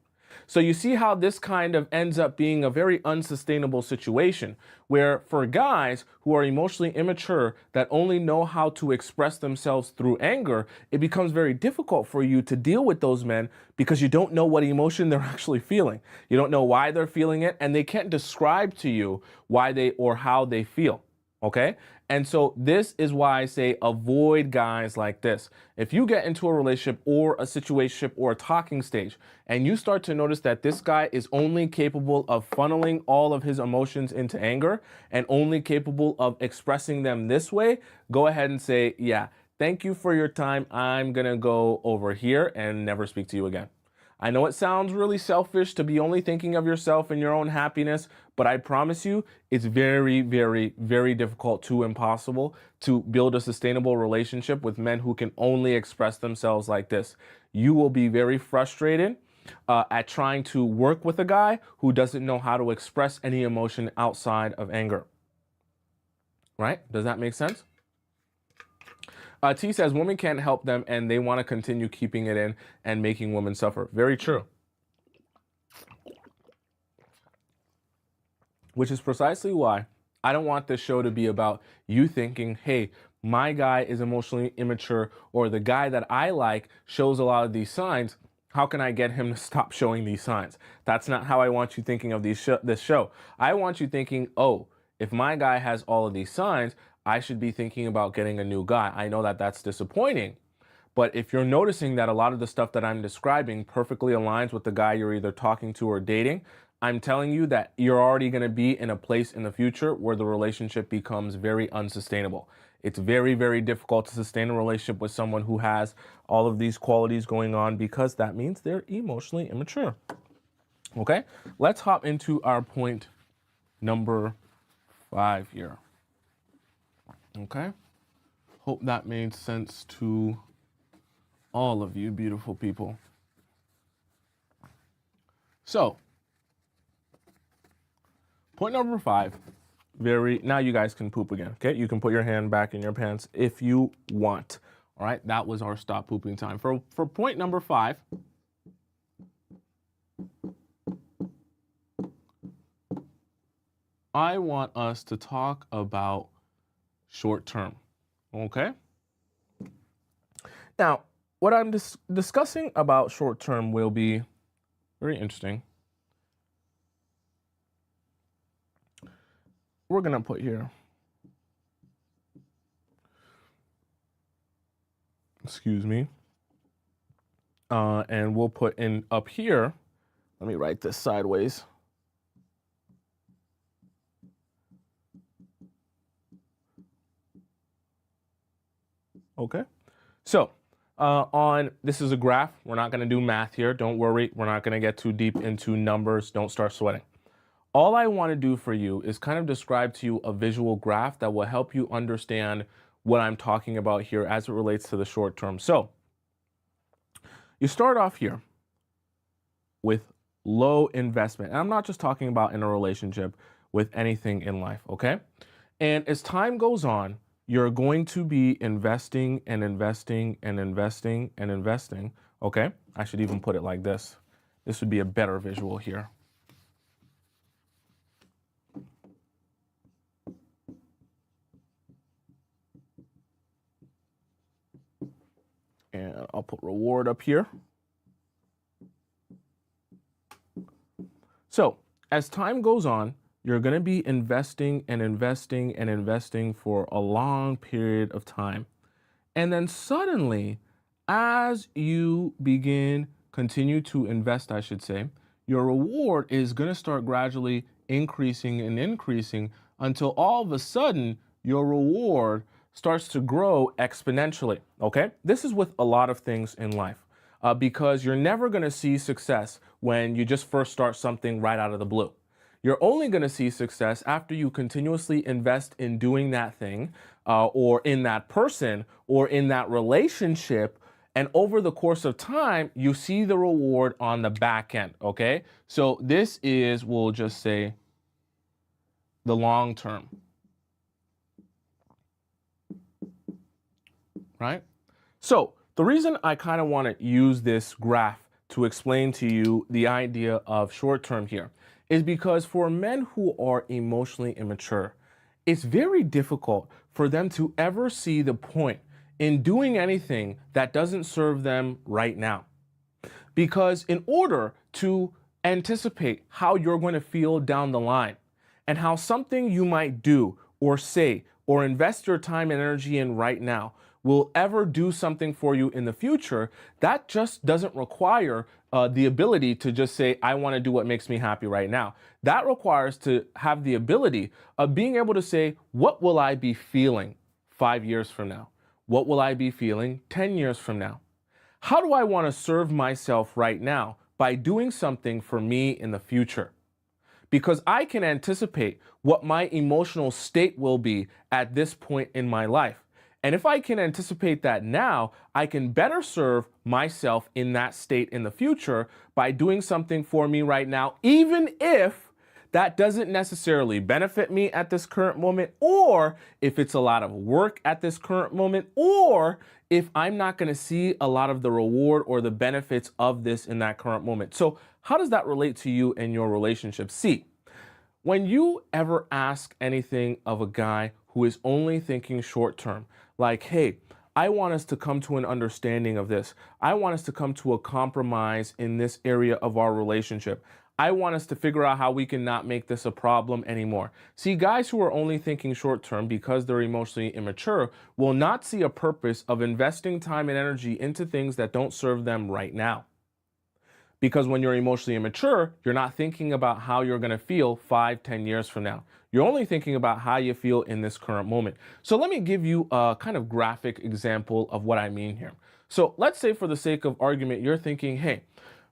So you see how this kind of ends up being a very unsustainable situation where, for guys who are emotionally immature that only know how to express themselves through anger, it becomes very difficult for you to deal with those men because you don't know what emotion they're actually feeling. You don't know why they're feeling it, and they can't describe to you why they or how they feel. Okay? And so this is why I say avoid guys like this. If you get into a relationship or a situationship or a talking stage and you start to notice that this guy is only capable of funneling all of his emotions into anger and only capable of expressing them this way, go ahead and say, yeah, thank you for your time. I'm going to go over here and never speak to you again. I know it sounds really selfish to be only thinking of yourself and your own happiness, but I promise you it's very, very, very difficult to impossible to build a sustainable relationship with men who can only express themselves like this. You will be very frustrated at trying to work with a guy who doesn't know how to express any emotion outside of anger. Right? Does that make sense? T says women can't help them and they want to continue keeping it in and making women suffer. Very true. Which is precisely why I don't want this show to be about you thinking, hey, my guy is emotionally immature, or the guy that I like shows a lot of these signs. How can I get him to stop showing these signs? That's not how I want you thinking of this show. I want you thinking, oh, if my guy has all of these signs, I should be thinking about getting a new guy. I know that that's disappointing, But if you're noticing that a lot of the stuff that I'm describing perfectly aligns with the guy you're either talking to or dating, I'm telling you that you're already going to be in a place in the future where the relationship becomes very unsustainable. It's very, very difficult to sustain a relationship with someone who has all of these qualities going on, because that means they're emotionally immature. Okay, let's hop into our point number 5 here. Okay, hope that made sense to all of you beautiful people. So, point number 5, now you guys can poop again, okay? You can put your hand back in your pants if you want. All right, that was our stop pooping time. For point number 5, I want us to talk about short term, okay? Now, what I'm discussing about short term will be very interesting. We're gonna put here, excuse me, and we'll put in up here, let me write this sideways. Okay, so this is a graph. We're not gonna do math here, don't worry. We're not gonna get too deep into numbers, don't start sweating. All I wanna do for you is kind of describe to you a visual graph that will help you understand what I'm talking about here as it relates to the short term. So, you start off here with low investment. And I'm not just talking about in a relationship, with anything in life, okay? And as time goes on, you're going to be investing and investing and investing and investing, okay? I should even put it like this. This would be a better visual here. And I'll put reward up here. So as time goes on, you're going to be investing and investing and investing for a long period of time. And then suddenly, as you continue to invest, I should say, your reward is going to start gradually increasing and increasing until all of a sudden your reward starts to grow exponentially. Okay? This is with a lot of things in life, because you're never going to see success when you just first start something right out of the blue. You're only going to see success after you continuously invest in doing that thing, or in that person, or in that relationship. And over the course of time, you see the reward on the back end, okay? So this is, we'll just say, the long term, right? So the reason I kind of want to use this graph to explain to you the idea of short term here is because for men who are emotionally immature, it's very difficult for them to ever see the point in doing anything that doesn't serve them right now. Because in order to anticipate how you're going to feel down the line and how something you might do or say or invest your time and energy in right now will ever do something for you in the future, that just doesn't require the ability to just say, I want to do what makes me happy right now. That requires to have the ability of being able to say, what will I be feeling 5 years from now? What will I be feeling 10 years from now? How do I want to serve myself right now by doing something for me in the future? Because I can anticipate what my emotional state will be at this point in my life. And if I can anticipate that now, I can better serve myself in that state in the future by doing something for me right now, even if that doesn't necessarily benefit me at this current moment, or if it's a lot of work at this current moment, or if I'm not going to see a lot of the reward or the benefits of this in that current moment. So how does that relate to you and your relationship? See, when you ever ask anything of a guy who is only thinking short term, like, hey, I want us to come to an understanding of this. I want us to come to a compromise in this area of our relationship. I want us to figure out how we can not make this a problem anymore. See, guys who are only thinking short term because they're emotionally immature will not see a purpose of investing time and energy into things that don't serve them right now. Because when you're emotionally immature, you're not thinking about how you're going to feel 5, 10 years from now. You're only thinking about how you feel in this current moment. So let me give you a kind of graphic example of what I mean here. So let's say, for the sake of argument, you're thinking, hey,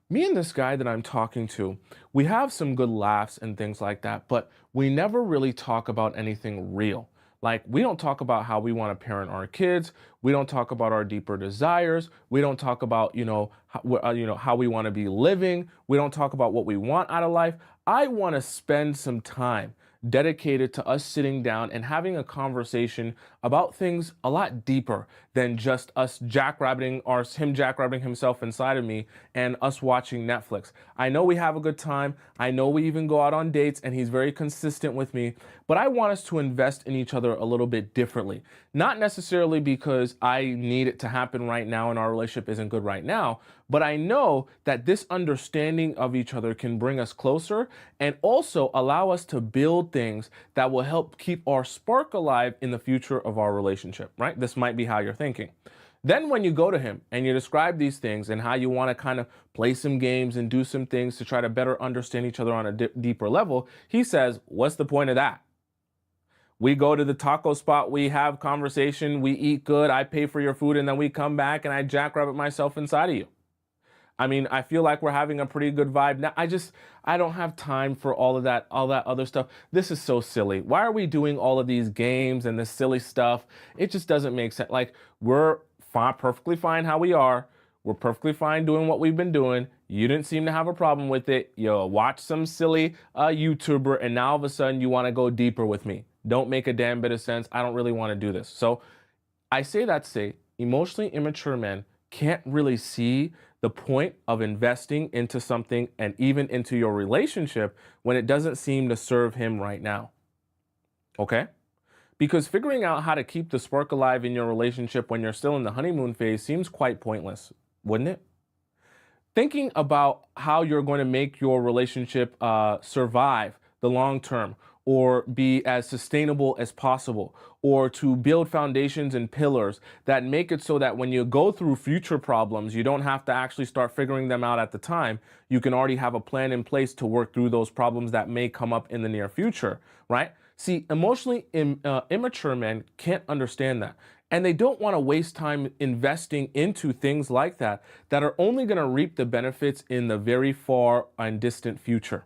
me and this guy that I'm talking to, we have some good laughs and things like that, but we never really talk about anything real. Like, we don't talk about how we want to parent our kids. We don't talk about our deeper desires. We don't talk about, how we want to be living. We don't talk about what we want out of life. I want to spend some time dedicated to us sitting down and having a conversation about things a lot deeper than just us jackrabbiting, or him jackrabbing himself inside of me and us watching Netflix. I know we have a good time. I know we even go out on dates and he's very consistent with me, but I want us to invest in each other a little bit differently. Not necessarily because I need it to happen right now and our relationship isn't good right now, but I know that this understanding of each other can bring us closer and also allow us to build things that will help keep our spark alive in the future of our relationship, right? This might be how you're thinking. Then when you go to him and you describe these things and how you want to kind of play some games and do some things to try to better understand each other on a deeper level, he says, what's the point of that? We go to the taco spot, we have conversation, we eat good, I pay for your food, and then we come back and I jackrabbit myself inside of you. I mean, I feel like we're having a pretty good vibe. Now, I don't have time for all of that other stuff. This is so silly. Why are we doing all of these games and this silly stuff? It just doesn't make sense. Like, we're perfectly fine how we are. We're perfectly fine doing what we've been doing. You didn't seem to have a problem with it. You watch some silly YouTuber, and now all of a sudden you want to go deeper with me. Don't make a damn bit of sense. I don't really want to do this. So I say that to say emotionally immature men can't really see the point of investing into something and even into your relationship when it doesn't seem to serve him right now. Okay? Because figuring out how to keep the spark alive in your relationship when you're still in the honeymoon phase seems quite pointless, wouldn't it? Thinking about how you're going to make your relationship survive the long term, or be as sustainable as possible, or to build foundations and pillars that make it so that when you go through future problems, you don't have to actually start figuring them out at the time. You can already have a plan in place to work through those problems that may come up in the near future, right? See, emotionally immature men can't understand that. And they don't want to waste time investing into things like that are only going to reap the benefits in the very far and distant future,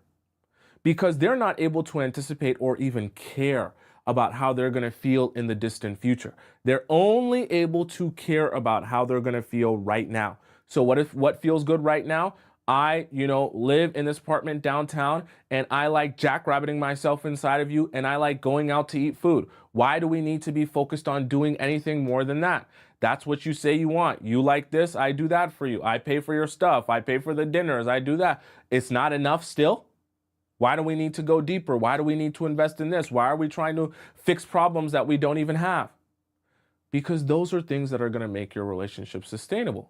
because they're not able to anticipate or even care about how they're going to feel in the distant future. They're only able to care about how they're going to feel right now. So what feels good right now? I, live in this apartment downtown and I like jackrabbiting myself inside of you and I like going out to eat food. Why do we need to be focused on doing anything more than that? That's what you say you want. You like this, I do that for you. I pay for your stuff. I pay for the dinners. I do that. It's not enough still? Why do we need to go deeper? Why do we need to invest in this? Why are we trying to fix problems that we don't even have? Because those are things that are going to make your relationship sustainable.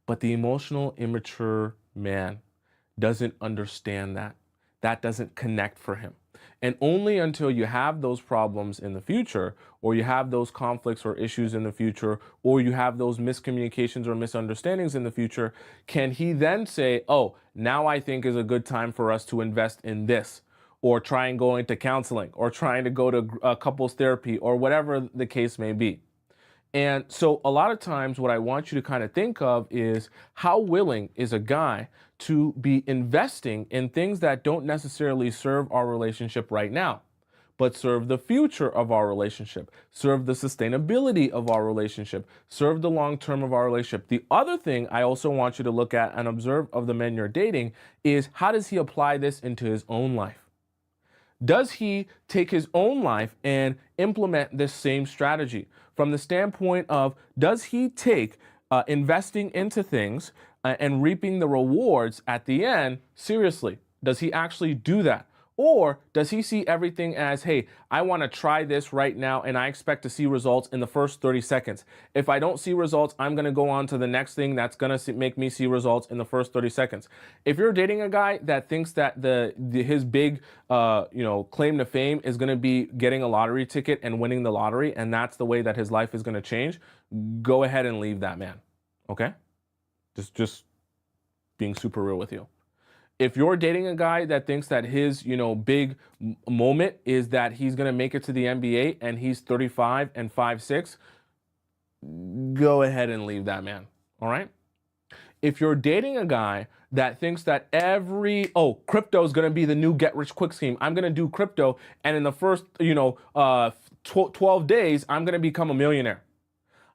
But the emotional, immature man doesn't understand that. That doesn't connect for him. And only until you have those problems in the future, or you have those conflicts or issues in the future, or you have those miscommunications or misunderstandings in the future, can he then say, oh, now I think is a good time for us to invest in this, or try and go into counseling, or trying to go to couples therapy, or whatever the case may be. And so a lot of times what I want you to kind of think of is, how willing is a guy to be investing in things that don't necessarily serve our relationship right now, but serve the future of our relationship, serve the sustainability of our relationship, serve the long term of our relationship. The other thing I also want you to look at and observe of the men you're dating is, how does he apply this into his own life? Does he take his own life and implement this same strategy? From the standpoint of, does he take investing into things and reaping the rewards at the end seriously? Does he actually do that? Or does he see everything as, hey, I want to try this right now and I expect to see results in the first 30 seconds. If I don't see results, I'm going to go on to the next thing that's going to make me see results in the first 30 seconds. If you're dating a guy that thinks that his big claim to fame is going to be getting a lottery ticket and winning the lottery, and that's the way that his life is going to change, go ahead and leave that man. Okay? Just being super real with you. If you're dating a guy that thinks that his, big moment is that he's going to make it to the NBA and he's 35 and 5'6", go ahead and leave that man. All right? If you're dating a guy that thinks that crypto is going to be the new get rich quick scheme. I'm going to do crypto and in the first, 12 days, I'm going to become a millionaire.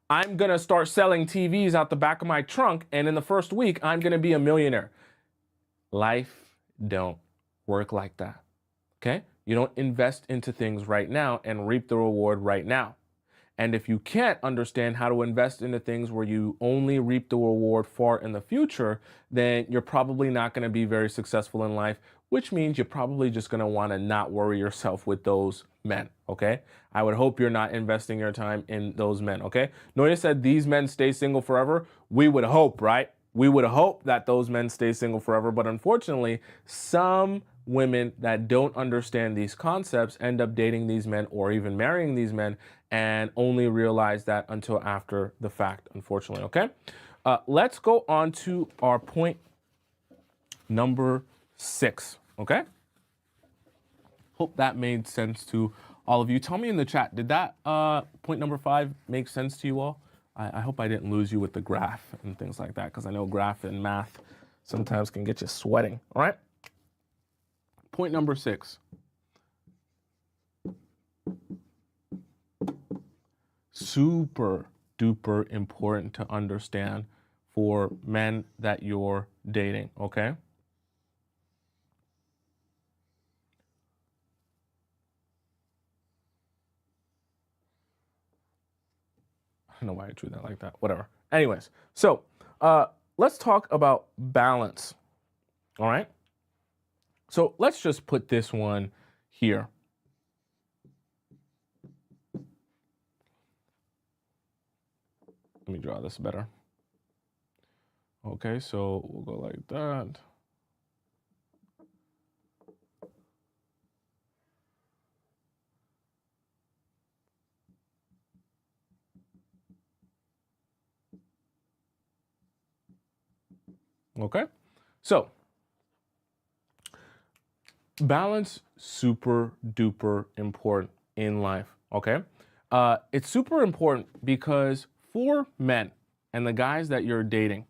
I'm going to start selling TVs out the back of my trunk and in the first week, I'm going to be a millionaire. Life don't work like that, okay? You don't invest into things right now and reap the reward right now. And if you can't understand how to invest into things where you only reap the reward far in the future, then you're probably not going to be very successful in life, which means you're probably just going to want to not worry yourself with those men, okay? I would hope you're not investing your time in those men, okay? Notice that these men stay single forever. We would hope, right? We would hope that those men stay single forever, but unfortunately, some women that don't understand these concepts end up dating these men or even marrying these men and only realize that until after the fact, unfortunately, okay? Let's go on to our point number 6, okay? Hope that made sense to all of you. Tell me in the chat, did that point number 5 make sense to you all? I hope I didn't lose you with the graph and things like that, because I know graph and math sometimes can get you sweating, all right? Point number 6. Super duper important to understand for men that you're dating, okay? I don't know why I drew that like that. Whatever. Anyways, so let's talk about balance. All right. So let's just put this one here. Let me draw this better. Okay, so we'll go like that. Okay, so balance, super duper important in life, okay? It's super important because for men and the guys that you're dating,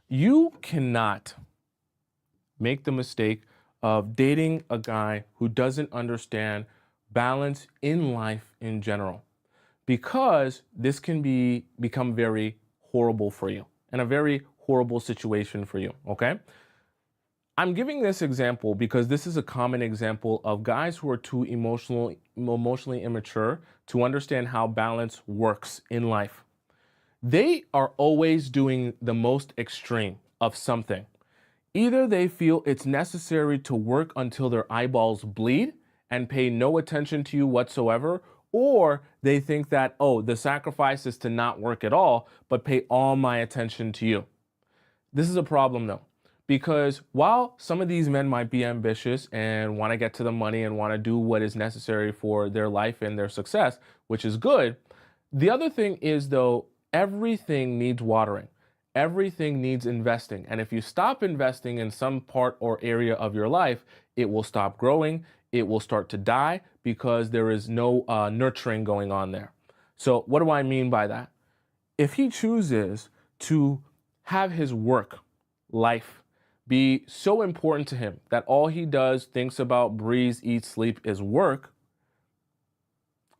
you cannot make the mistake of dating a guy who doesn't understand balance in life in general, because this can become very horrible for you and a very horrible situation for you, okay? I'm giving this example because this is a common example of guys who are too emotionally immature to understand how balance works in life. They are always doing the most extreme of something. Either they feel it's necessary to work until their eyeballs bleed and pay no attention to you whatsoever, or they think that, oh, the sacrifice is to not work at all, but pay all my attention to you. This is a problem though, because while some of these men might be ambitious and want to get to the money and want to do what is necessary for their life and their success, which is good, the other thing is though, everything needs watering. Everything needs investing. And if you stop investing in some part or area of your life, it will stop growing. It will start to die because there is no nurturing going on there. So what do I mean by that? If he chooses to have his work life be so important to him that all he does, thinks about, breathes, eats, sleep is work,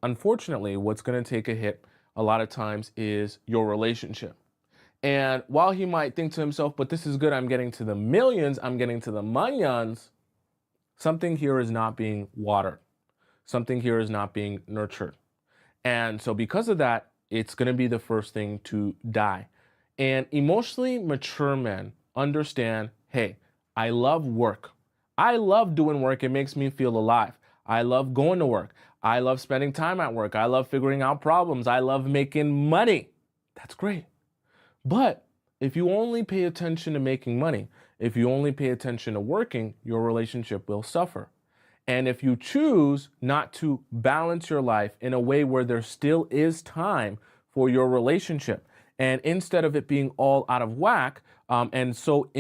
unfortunately, what's going to take a hit a lot of times is your relationship. And while he might think to himself, but this is good, I'm getting to the millions, I'm getting to the millions, something here is not being watered. Something here is not being nurtured. And so because of that, it's going to be the first thing to die. And emotionally mature men understand, hey, I love work. I love doing work. It makes me feel alive. I love going to work. I love spending time at work. I love figuring out problems. I love making money. That's great. But if you only pay attention to making money, if you only pay attention to working, your relationship will suffer. And if you choose not to balance your life in a way where there still is time for your relationship, and instead of it being all out of whack and so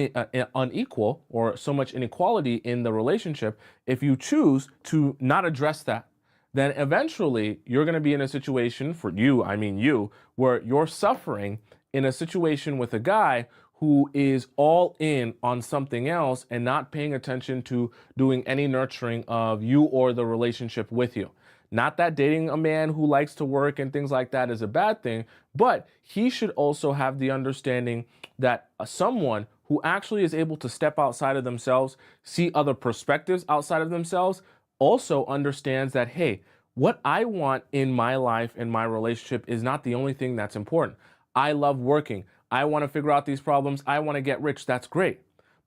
unequal or so much inequality in the relationship, if you choose to not address that, then eventually you're going to be in a situation for you, I mean you, where you're suffering in a situation with a guy who is all in on something else and not paying attention to doing any nurturing of you or the relationship with you. Not that dating a man who likes to work and things like that is a bad thing, but he should also have the understanding that someone who actually is able to step outside of themselves, see other perspectives outside of themselves, also understands that, hey, what I want in my life and my relationship is not the only thing that's important. I love working. I want to figure out these problems. I want to get rich. That's great.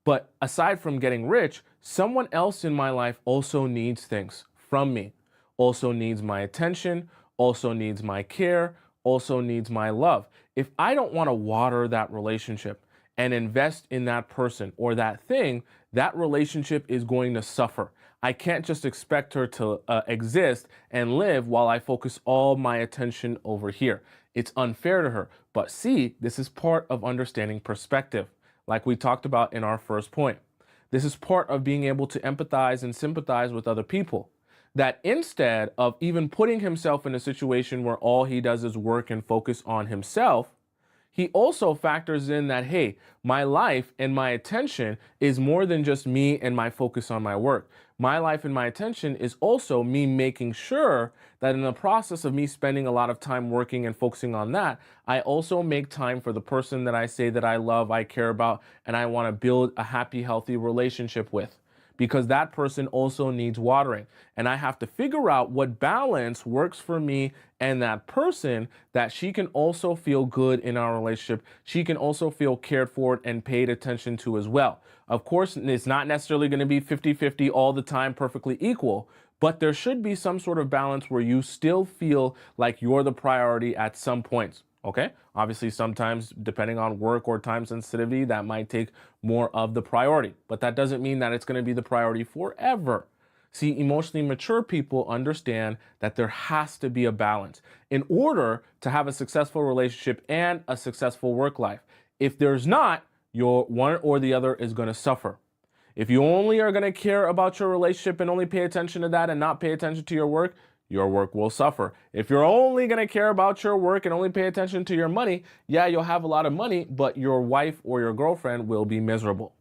But aside from getting rich, someone else in my life also needs things from me, also needs my attention, also needs my care, also needs my love. If I don't want to water that relationship and invest in that person or that thing, that relationship is going to suffer. I can't just expect her to exist and live while I focus all my attention over here. It's unfair to her. But see, this is part of understanding perspective, like we talked about in our first point. This is part of being able to empathize and sympathize with other people. That instead of even putting himself in a situation where all he does is work and focus on himself, he also factors in that, hey, my life and my attention is more than just me and my focus on my work. My life and my attention is also me making sure that in the process of me spending a lot of time working and focusing on that, I also make time for the person that I say that I love, I care about, and I want to build a happy, healthy relationship with, because that person also needs watering. And I have to figure out what balance works for me and that person, that she can also feel good in our relationship. She can also feel cared for and paid attention to as well. Of course, it's not necessarily going to be 50-50 all the time, perfectly equal, but there should be some sort of balance where you still feel like you're the priority at some points. Okay. Obviously, sometimes depending on work or time sensitivity, that might take more of the priority, but that doesn't mean that it's going to be the priority forever. See, emotionally mature people understand that there has to be a balance in order to have a successful relationship and a successful work life. If there's not, your one or the other is going to suffer. If you only are going to care about your relationship and only pay attention to that and not pay attention to your work will suffer. If you're only going to care about your work and only pay attention to your money, yeah, you'll have a lot of money, but your wife or your girlfriend will be miserable.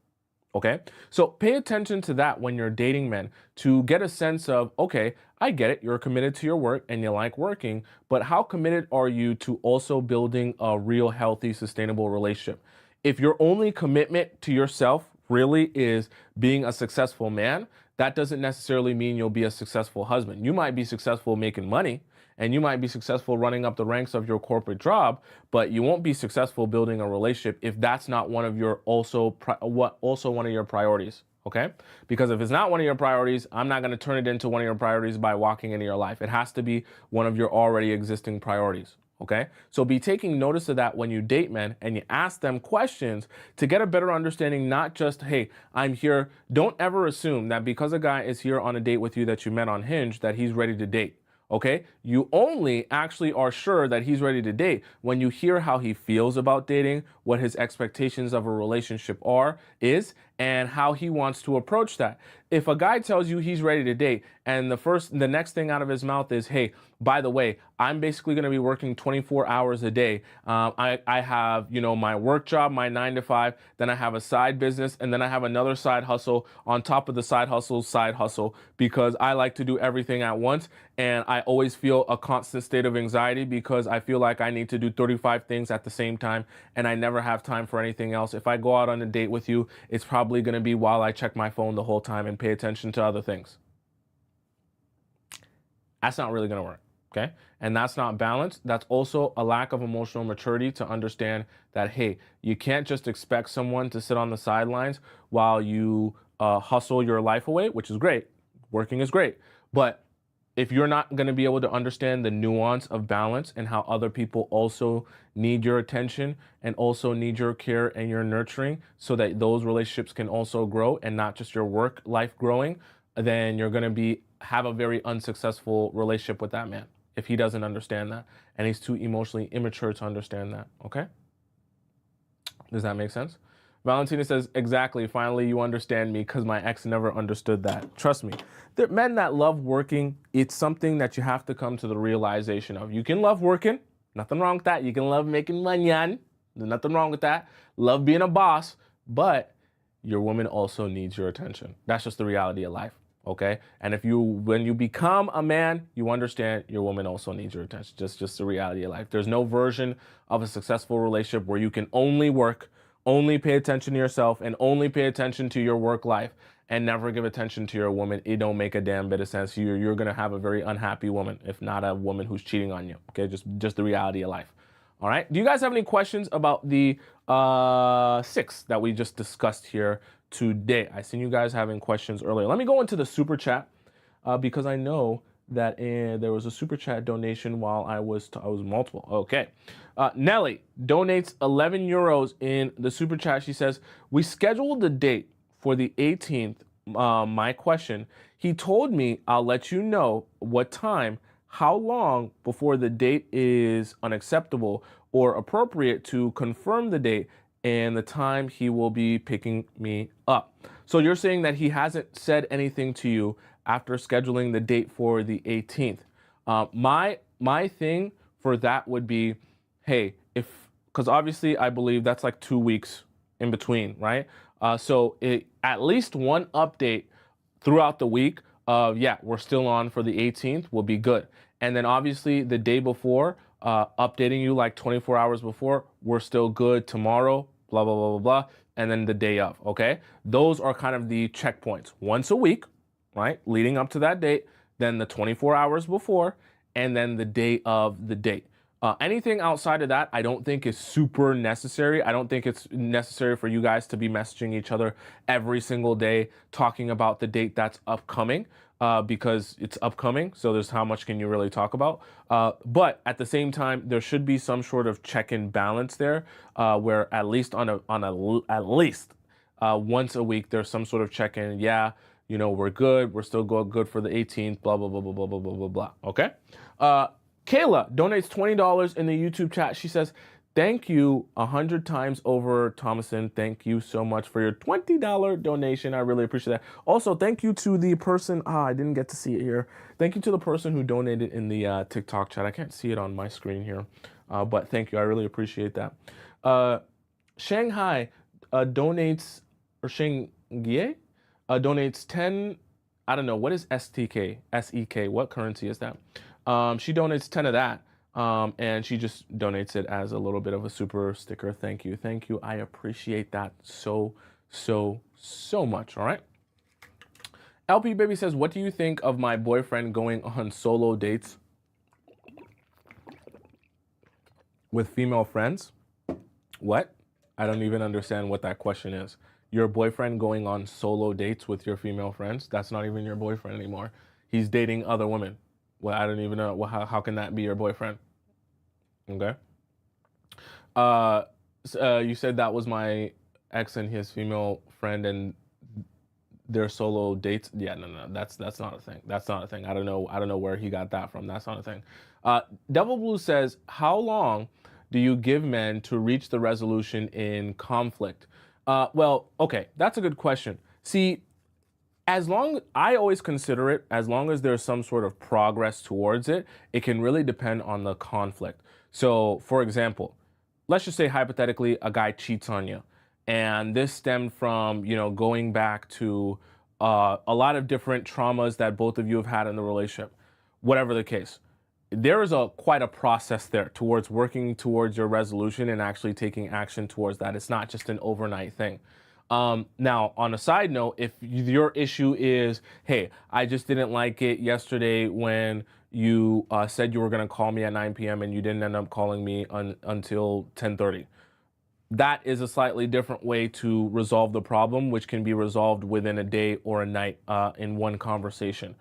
Okay. So pay attention to that when you're dating men, to get a sense of, okay, I get it. You're committed to your work and you like working, but how committed are you to also building a real, healthy, sustainable relationship? If your only commitment to yourself really is being a successful man, that doesn't necessarily mean you'll be a successful husband. You might be successful making money and you might be successful running up the ranks of your corporate job, but you won't be successful building a relationship if that's not one of your also one of your priorities. Okay? Because if it's not one of your priorities, I'm not going to turn it into one of your priorities by walking into your life. It has to be one of your already existing priorities. Okay. So be taking notice of that when you date men and you ask them questions to get a better understanding, not just, hey, I'm here. Don't ever assume that because a guy is here on a date with you that you met on Hinge, that he's ready to date. Okay. You only actually are sure that he's ready to date when you hear how he feels about dating, what his expectations of a relationship is, and how he wants to approach that. If a guy tells you he's ready to date and the next thing out of his mouth is, hey, by the way, I'm basically going to be working 24 hours a day. I have, my work job, my 9 to 5, then I have a side business, and then I have another side hustle on top of the side hustle, because I like to do everything at once. And I always feel a constant state of anxiety because I feel like I need to do 35 things at the same time and I never have time for anything else. If I go out on a date with you, it's probably going to be while I check my phone the whole time and pay attention to other things. That's not really going to work. Okay. And that's not balanced. That's also a lack of emotional maturity to understand that, hey, you can't just expect someone to sit on the sidelines while you hustle your life away, which is great. Working is great. But if you're not going to be able to understand the nuance of balance and how other people also need your attention and also need your care and your nurturing so that those relationships can also grow and not just your work life growing, then you're going to have a very unsuccessful relationship with that man if he doesn't understand that and he's too emotionally immature to understand that. Okay? Does that make sense? Valentina says, exactly. Finally, you understand me because my ex never understood that. Trust me. The men that love working, it's something that you have to come to the realization of. You can love working. Nothing wrong with that. You can love making money. There's nothing wrong with that. Love being a boss. But your woman also needs your attention. That's just the reality of life. Okay? And when you become a man, you understand your woman also needs your attention. Just the reality of life. There's no version of a successful relationship where you can only work, only pay attention to yourself, and only pay attention to your work life and never give attention to your woman. It don't make a damn bit of sense. You're gonna have a very unhappy woman, if not a woman who's cheating on you. Okay, just the reality of life. All right. Do you guys have any questions about the 6 that we just discussed here today? I seen you guys having questions earlier. Let me go into the super chat because I know that there was a super chat donation while I was multiple. Okay. Nelly donates 11 euros in the super chat. She says, we scheduled the date for the 18th. My question, he told me I'll let you know what time, how long before the date is unacceptable or appropriate to confirm the date and the time he will be picking me up. So you're saying that he hasn't said anything to you after scheduling the date for the 18th. My thing for that would be, hey, because obviously I believe that's like 2 weeks in between, right? So at least one update throughout the week of, yeah, we're still on for the 18th will be good. And then obviously the day before, updating you like 24 hours before, we're still good tomorrow, blah, blah, blah, blah, blah. And then the day of, okay? Those are kind of the checkpoints. Once a week, right? Leading up to that date, then the 24 hours before, and then the day of the date. Anything outside of that, I don't think is super necessary. I don't think it's necessary for you guys to be messaging each other every single day, talking about the date that's upcoming, because it's upcoming. So there's how much can you really talk about? But at the same time, there should be some sort of check and balance there, where at least at least once a week, there's some sort of check-in. Yeah, you know, we're good. We're still good for the 18th, blah, blah, blah, blah, blah, blah, blah, blah, blah. Okay? Kayla donates $20 in the YouTube chat. She says, thank you 100 times over, Tomisin. Thank you so much for your $20 donation. I really appreciate that. Also, thank you to the person, I didn't get to see it here. Thank you to the person who donated in the TikTok chat. I can't see it on my screen here, but thank you. I really appreciate that. Shanghai donates, or Shengye donates 10, I don't know, what is STK, SEK, what currency is that? She donates 10 of that, and she just donates it as a little bit of a super sticker. Thank you. Thank you. I appreciate that so much. All right. LP Baby says, what do you think of my boyfriend going on solo dates with female friends? What? I don't even understand what that question is. Your boyfriend going on solo dates with your female friends? That's not even your boyfriend anymore. He's dating other women. Well, I don't even know. Well, how can that be your boyfriend? Okay. You said that was my ex and his female friend and their solo dates. Yeah, no, that's not a thing. That's not a thing. I don't know where he got that from. That's not a thing. Devil Blue says, how long do you give men to reach the resolution in conflict? Well, okay, that's a good question. See, I always consider it, as long as there's some sort of progress towards it, it can really depend on the conflict. So, for example, let's just say hypothetically a guy cheats on you. And this stemmed from, going back to a lot of different traumas that both of you have had in the relationship, whatever the case. There is quite a process there towards working towards your resolution and actually taking action towards that. It's not just an overnight thing. Now, on a side note, if your issue is, hey, I just didn't like it yesterday when you said you were going to call me at 9 p.m. and you didn't end up calling me until 10:30. that is a slightly different way to resolve the problem, which can be resolved within a day or a night in one conversation.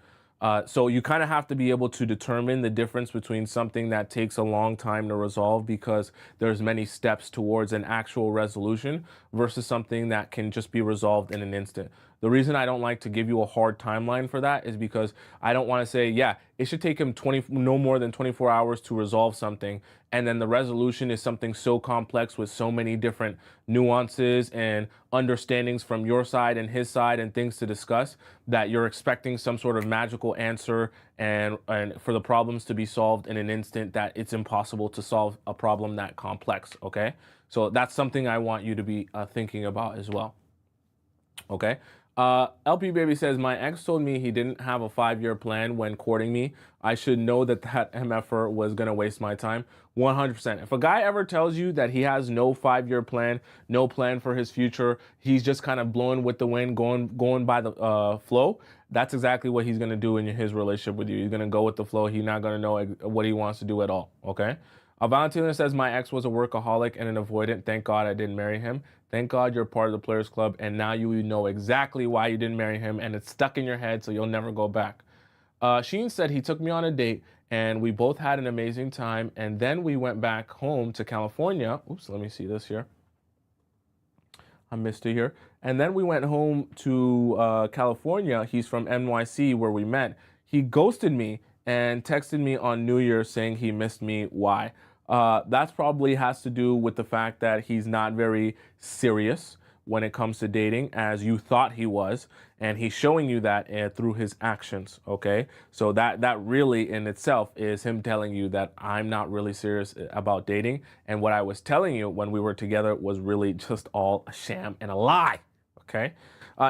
So you kind of have to be able to determine the difference between something that takes a long time to resolve because there's many steps towards an actual resolution versus something that can just be resolved in an instant. The reason I don't like to give you a hard timeline for that is because I don't want to say, yeah, it should take him no more than 24 hours to resolve something. And then the resolution is something so complex with so many different nuances and understandings from your side and his side and things to discuss that you're expecting some sort of magical answer and for the problems to be solved in an instant, that it's impossible to solve a problem that complex. Okay. So that's something I want you to be thinking about as well. Okay. LP Baby says, my ex told me he didn't have a 5-year plan when courting me. I should know that that MFR was going to waste my time. 100%. If a guy ever tells you that he has no 5-year plan, no plan for his future, he's just kind of blowing with the wind, going by the flow, that's exactly what he's going to do in his relationship with you. He's going to go with the flow. He's not going to know what he wants to do at all. Okay. Valentina says, my ex was a workaholic and an avoidant. Thank God I didn't marry him. Thank God you're part of the Players Club, and now you know exactly why you didn't marry him, and it's stuck in your head, so you'll never go back. Sheen said he took me on a date, and we both had an amazing time, and then we went back home to California. Oops, let me see this here. I missed it here. And then we went home to California. He's from NYC, where we met. He ghosted me and texted me on New Year's saying he missed me. Why? That's probably has to do with the fact that he's not very serious when it comes to dating as you thought he was, and he's showing you that through his actions. Okay, so that really in itself is him telling you that I'm not really serious about dating, and what I was telling you when we were together was really just all a sham and a lie. Okay.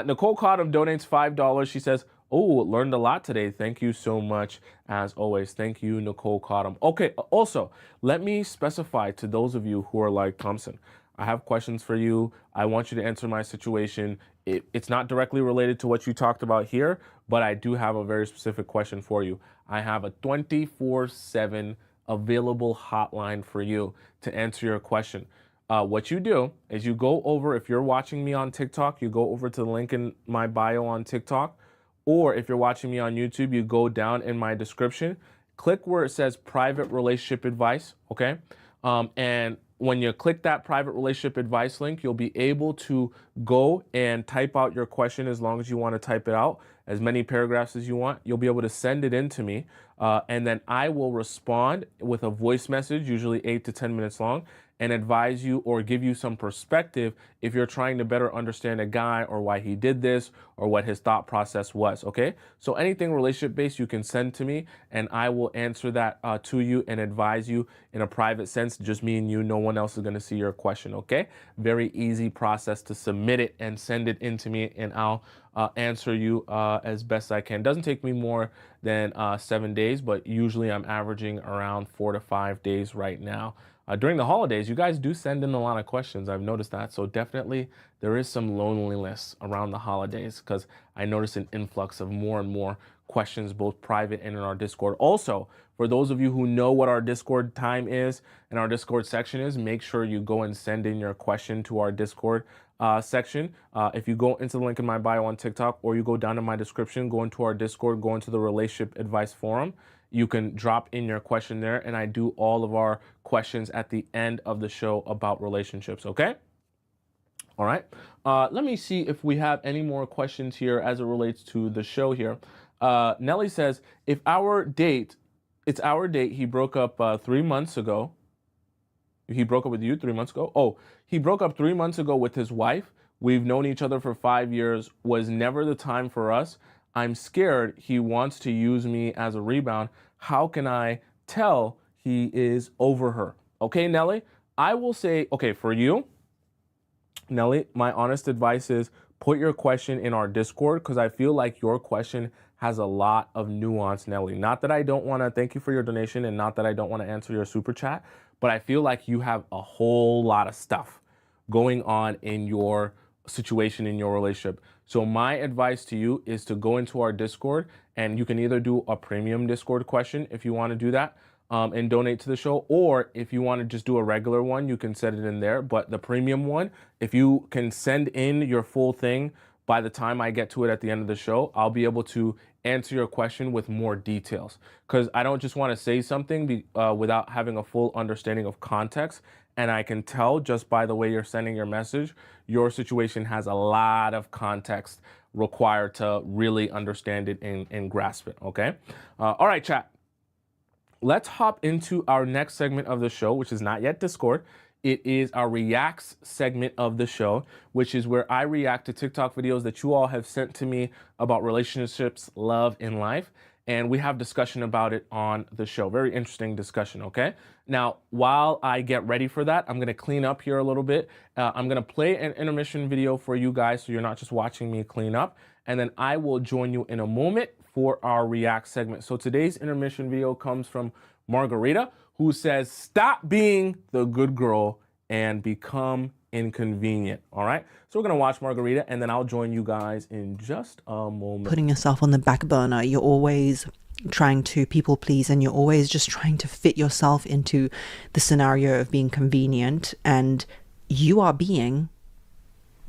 Nicole Cottom donates $5. She says, oh, learned a lot today. Thank you so much, as always. Thank you, Nicole Cottom. Okay, also, let me specify to those of you who are like, Thompson, I have questions for you. I want you to answer my situation. It's not directly related to what you talked about here, but I do have a very specific question for you. I have a 24/7 available hotline for you to answer your question. What you do is you go over, if you're watching me on TikTok, you go over to the link in my bio on TikTok, or if you're watching me on YouTube, you go down in my description, click where it says private relationship advice, okay? And when you click that private relationship advice link, you'll be able to go and type out your question as long as you want to type it out, as many paragraphs as you want. You'll be able to send it in to me, and then I will respond with a voice message, usually 8 to 10 minutes long, and advise you or give you some perspective if you're trying to better understand a guy or why he did this or what his thought process was, okay? So anything relationship based you can send to me, and I will answer that to you and advise you in a private sense, just me and you. No one else is going to see your question, okay? Very easy process to submit it and send it in to me, and I'll answer you as best I can. Doesn't take me more than 7 days, but usually I'm averaging around 4 to 5 days right now. During the holidays, you guys do send in a lot of questions. I've noticed that. So definitely there is some loneliness around the holidays because I notice an influx of more and more questions, both private and in our Discord. Also, for those of you who know what our Discord time is and our Discord section is, make sure you go and send in your question to our Discord section. If you go into the link in my bio on TikTok, or you go down in my description, go into our Discord, go into the relationship advice forum, you can drop in your question there, and I do all of our questions at the end of the show about relationships, okay? All right. Let me see if we have any more questions here as it relates to the show here. Nelly says, it's our date, he broke up 3 months ago. He broke up with you 3 months ago? Oh, he broke up 3 months ago with his wife. We've known each other for 5 years. Was never the time for us. I'm scared he wants to use me as a rebound. How can I tell he is over her? Okay, Nelly, I will say, okay, for you, Nelly, my honest advice is put your question in our Discord, because I feel like your question has a lot of nuance, Nelly. Not that I don't want to thank you for your donation, and not that I don't want to answer your super chat, but I feel like you have a whole lot of stuff going on in your situation, in your relationship. So my advice to you is to go into our Discord, and you can either do a premium Discord question if you want to do that, and donate to the show. Or if you want to just do a regular one, you can set it in there. But the premium one, if you can send in your full thing by the time I get to it at the end of the show, I'll be able to answer your question with more details. Because I don't just want to say something without having a full understanding of context. And I can tell just by the way you're sending your message, your situation has a lot of context required to really understand it and grasp it, okay? All right, chat. Let's hop into our next segment of the show, which is not yet Discord. It is our reacts segment of the show, which is where I react to TikTok videos that you all have sent to me about relationships, love, and life. And we have discussion about it on the show. Very interesting discussion, okay? Now, while I get ready for that, I'm gonna clean up here a little bit. I'm gonna play an intermission video for you guys so you're not just watching me clean up. And then I will join you in a moment for our react segment. So today's intermission video comes from Margarita, who says, stop being the good girl and become inconvenient. All right. So we're going to watch Margarita and then I'll join you guys in just a moment. Putting yourself on the back burner. You're always trying to people please and you're always just trying to fit yourself into the scenario of being convenient, and you are being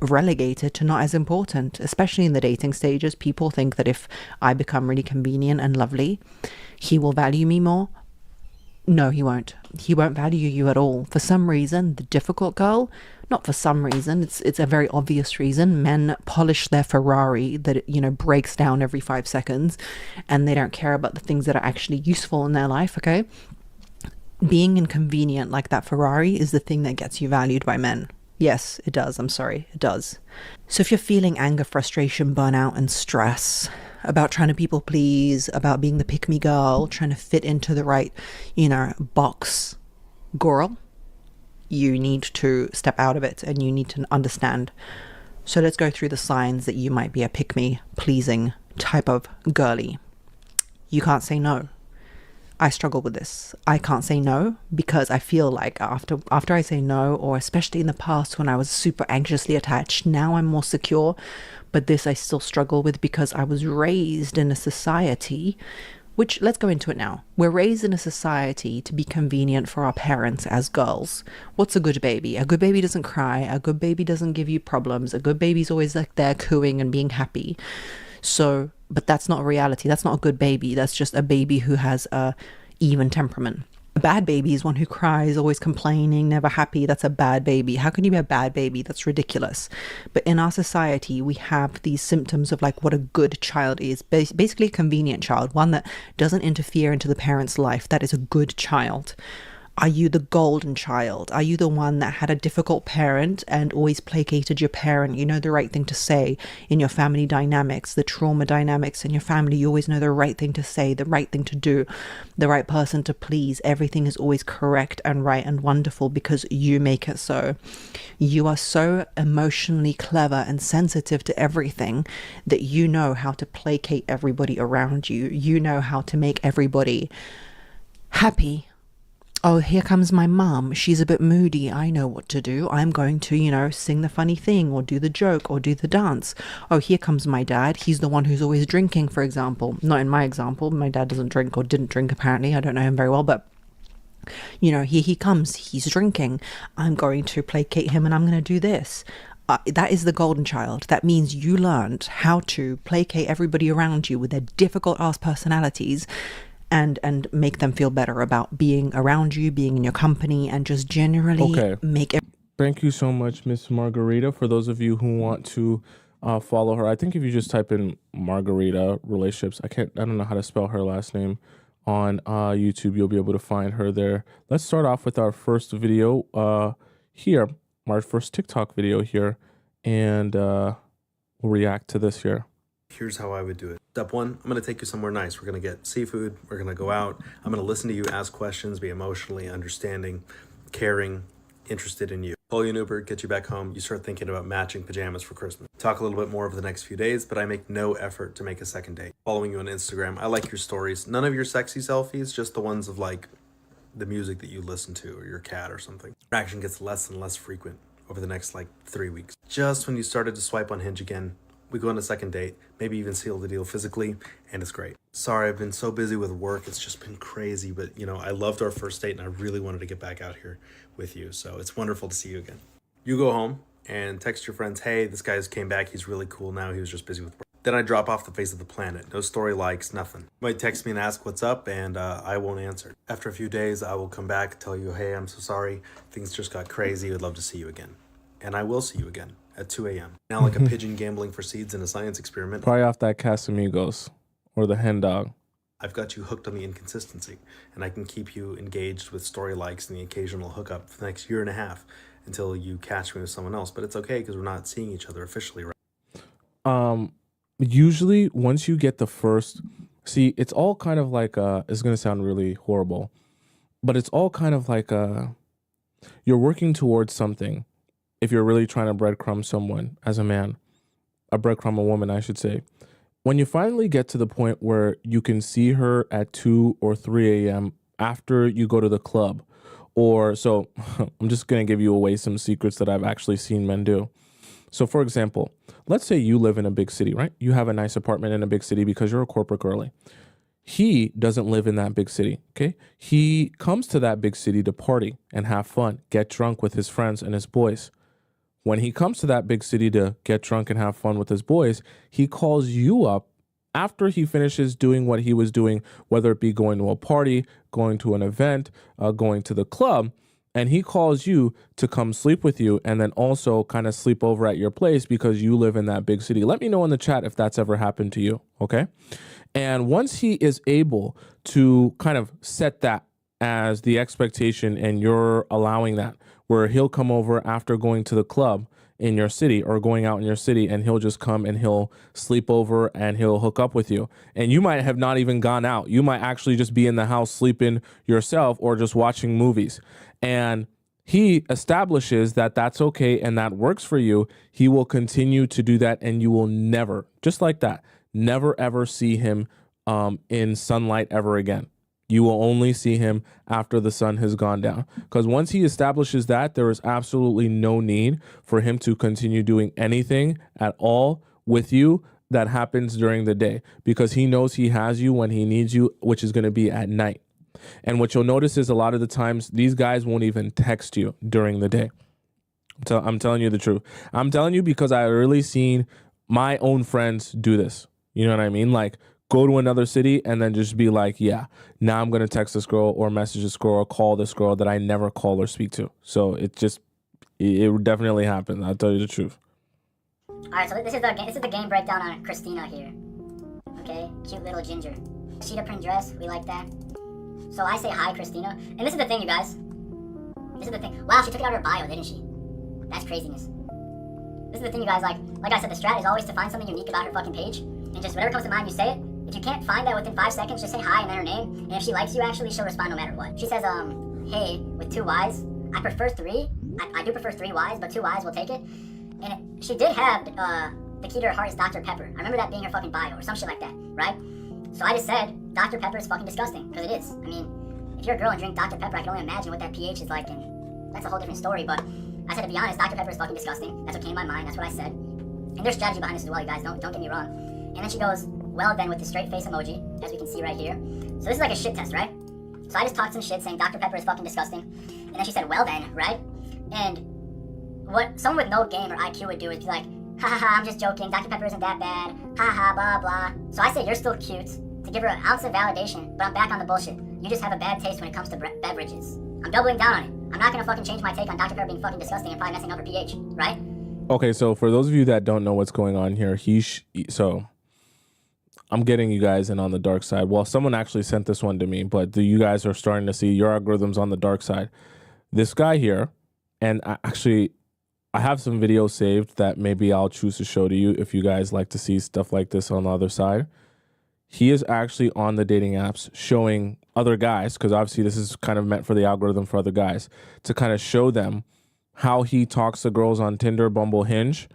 relegated to not as important, especially in the dating stages. People think that if I become really convenient and lovely, he will value me more. No, he won't. He won't value you at all. For some reason, the difficult girl, not for some reason, it's a very obvious reason. Men polish their Ferrari that, you know, breaks down every 5 seconds, and they don't care about the things that are actually useful in their life, okay? Being inconvenient like that Ferrari is the thing that gets you valued by men. Yes, it does. I'm sorry, it does. So if you're feeling anger, frustration, burnout, and stress about trying to people please, about being the pick-me girl, trying to fit into the right, you know, box, girl, you need to step out of it and you need to understand. So let's go through the signs that you might be a pick-me pleasing type of girly. You can't say no. I struggle with this. I can't say no because I feel like after I say no, or especially in the past when I was super anxiously attached, now I'm more secure. But this I still struggle with because I was raised in a society, which, let's go into it now. We're raised in a society to be convenient for our parents as girls. What's a good baby? A good baby doesn't cry. A good baby doesn't give you problems. A good baby's always like there cooing and being happy. So, but that's not a reality. That's not a good baby. That's just a baby who has a even temperament. A bad baby is one who cries, always complaining, never happy. That's a bad baby. How can you be a bad baby? That's ridiculous. But in our society, we have these symptoms of like what a good child is. Basically a convenient child, one that doesn't interfere into the parent's life. That is a good child. Are you the golden child? Are you the one that had a difficult parent and always placated your parent? You know the right thing to say in your family dynamics, the trauma dynamics in your family. You always know the right thing to say, the right thing to do, the right person to please. Everything is always correct and right and wonderful because you make it so. You are so emotionally clever and sensitive to everything that you know how to placate everybody around you. You know how to make everybody happy. Oh, here comes my mum. She's a bit moody. I know what to do. I'm going to, you know, sing the funny thing or do the joke or do the dance. Oh, here comes my dad. He's the one who's always drinking, for example. Not in my example. My dad doesn't drink or didn't drink, apparently. I don't know him very well, but you know, here he comes. He's drinking. I'm going to placate him and I'm going to do this. That is the golden child. That means you learned how to placate everybody around you with their difficult ass personalities and make them feel better about being around you, being in your company, and just generally make it. Thank you so much, Miss Margarita. For those of you who want to follow her, I think if you just type in Margarita relationships, I don't know how to spell her last name on YouTube, you'll be able to find her there. Let's start off with our first video here, our first TikTok video here, and we'll react to this here. Here's how I would do it. Step one, I'm going to take you somewhere nice. We're going to get seafood. We're going to go out. I'm going to listen to you, ask questions, be emotionally understanding, caring, interested in you. Call you an Uber, get you back home. You start thinking about matching pajamas for Christmas. Talk a little bit more over the next few days, but I make no effort to make a second date. Following you on Instagram. I like your stories. None of your sexy selfies, just the ones of like the music that you listen to or your cat or something. Interaction gets less and less frequent over the next like 3 weeks. Just when you started to swipe on Hinge again, we go on a second date, maybe even seal the deal physically, and it's great. Sorry, I've been so busy with work. It's just been crazy. But, you know, I loved our first date and I really wanted to get back out here with you. So it's wonderful to see you again. You go home and text your friends, hey, this guy just came back. He's really cool now. He was just busy with work. Then I drop off the face of the planet. No story likes, nothing. You might text me and ask what's up, and I won't answer. After a few days, I will come back, tell you, hey, I'm so sorry. Things just got crazy. I'd love to see you again. And I will see you again at 2 a.m. Now like a pigeon gambling for seeds in a science experiment. Probably off that Casamigos or the hen dog. I've got you hooked on the inconsistency, and I can keep you engaged with story likes and the occasional hookup for the next year and a half until you catch me with someone else. But it's okay because we're not seeing each other officially, right? Usually once you get the first, see, it's all kind of like, it's going to sound really horrible, but it's all kind of like, you're working towards something. If you're really trying to breadcrumb someone as a man, a breadcrumb a woman, I should say. When you finally get to the point where you can see her at 2 or 3 a.m. after you go to the club, or so I'm just going to give you away some secrets that I've actually seen men do. So for example, let's say you live in a big city, right? You have a nice apartment in a big city because you're a corporate girly. He doesn't live in that big city, okay? He comes to that big city to party and have fun, get drunk with his friends and his boys. When he comes to that big city to get drunk and have fun with his boys, he calls you up after he finishes doing what he was doing, whether it be going to a party, going to an event, going to the club, and he calls you to come sleep with you and then also kind of sleep over at your place because you live in that big city. Let me know in the chat if that's ever happened to you, okay? And once he is able to kind of set that as the expectation and you're allowing that, where he'll come over after going to the club in your city or going out in your city and he'll just come and he'll sleep over and he'll hook up with you. And you might have not even gone out. You might actually just be in the house sleeping yourself or just watching movies. And he establishes that that's okay and that works for you. He will continue to do that and you will never, just like that, never ever see him in sunlight ever again. You will only see him after the sun has gone down. Because once he establishes that, there is absolutely no need for him to continue doing anything at all with you that happens during the day. Because he knows he has you when he needs you, which is going to be at night. And what you'll notice is a lot of the times, these guys won't even text you during the day. I'm telling you the truth. I'm telling you because I've really seen my own friends do this. You know what I mean? Like, go to another city and then just be like, yeah, now I'm going to text this girl or message this girl or call this girl that I never call or speak to. So it definitely happens. I'll tell you the truth. All right, so this is the game breakdown on Christina here. Okay, cute little ginger. Cheetah print dress, we like that. So I say hi, Christina. And this is the thing, you guys. This is the thing. Wow, she took it out of her bio, didn't she? That's craziness. This is the thing, you guys. Like I said, the strat is always to find something unique about her fucking page. And just whatever comes to mind, you say it. If you can't find that within 5 seconds, just say hi and then her name. And if she likes you, actually, she'll respond no matter what. She says, hey, with 2 Ys. I prefer 3. I do prefer 3 Ys, but 2 Ys will take it. And she did have, the key to her heart is Dr. Pepper. I remember that being her fucking bio or some shit like that, right? So I just said, Dr. Pepper is fucking disgusting, because it is. I mean, if you're a girl and drink Dr. Pepper, I can only imagine what that pH is like, and that's a whole different story, but I said, to be honest, Dr. Pepper is fucking disgusting. That's what came to my mind, that's what I said. And there's strategy behind this as well, you guys, don't get me wrong. And then she goes, well then, with the straight face emoji, as we can see right here. So this is like a shit test, right? So I just talked some shit saying Dr. Pepper is fucking disgusting. And then she said, well then, right? And what someone with no game or IQ would do is be like, ha ha ha, I'm just joking, Dr. Pepper isn't that bad, ha ha, blah blah. So I say you're still cute, to give her an ounce of validation, but I'm back on the bullshit. You just have a bad taste when it comes to beverages. I'm doubling down on it. I'm not gonna fucking change my take on Dr. Pepper being fucking disgusting and probably messing up her pH, right? Okay, so for those of you that don't know what's going on here, so I'm getting you guys in on the dark side. Well, someone actually sent this one to me, but you guys are starting to see your algorithms on the dark side. This guy here, and I have some videos saved that maybe I'll choose to show to you if you guys like to see stuff like this on the other side. He is actually on the dating apps showing other guys, because obviously this is kind of meant for the algorithm for other guys, to kind of show them how he talks to girls on Tinder, Bumble, Hinge,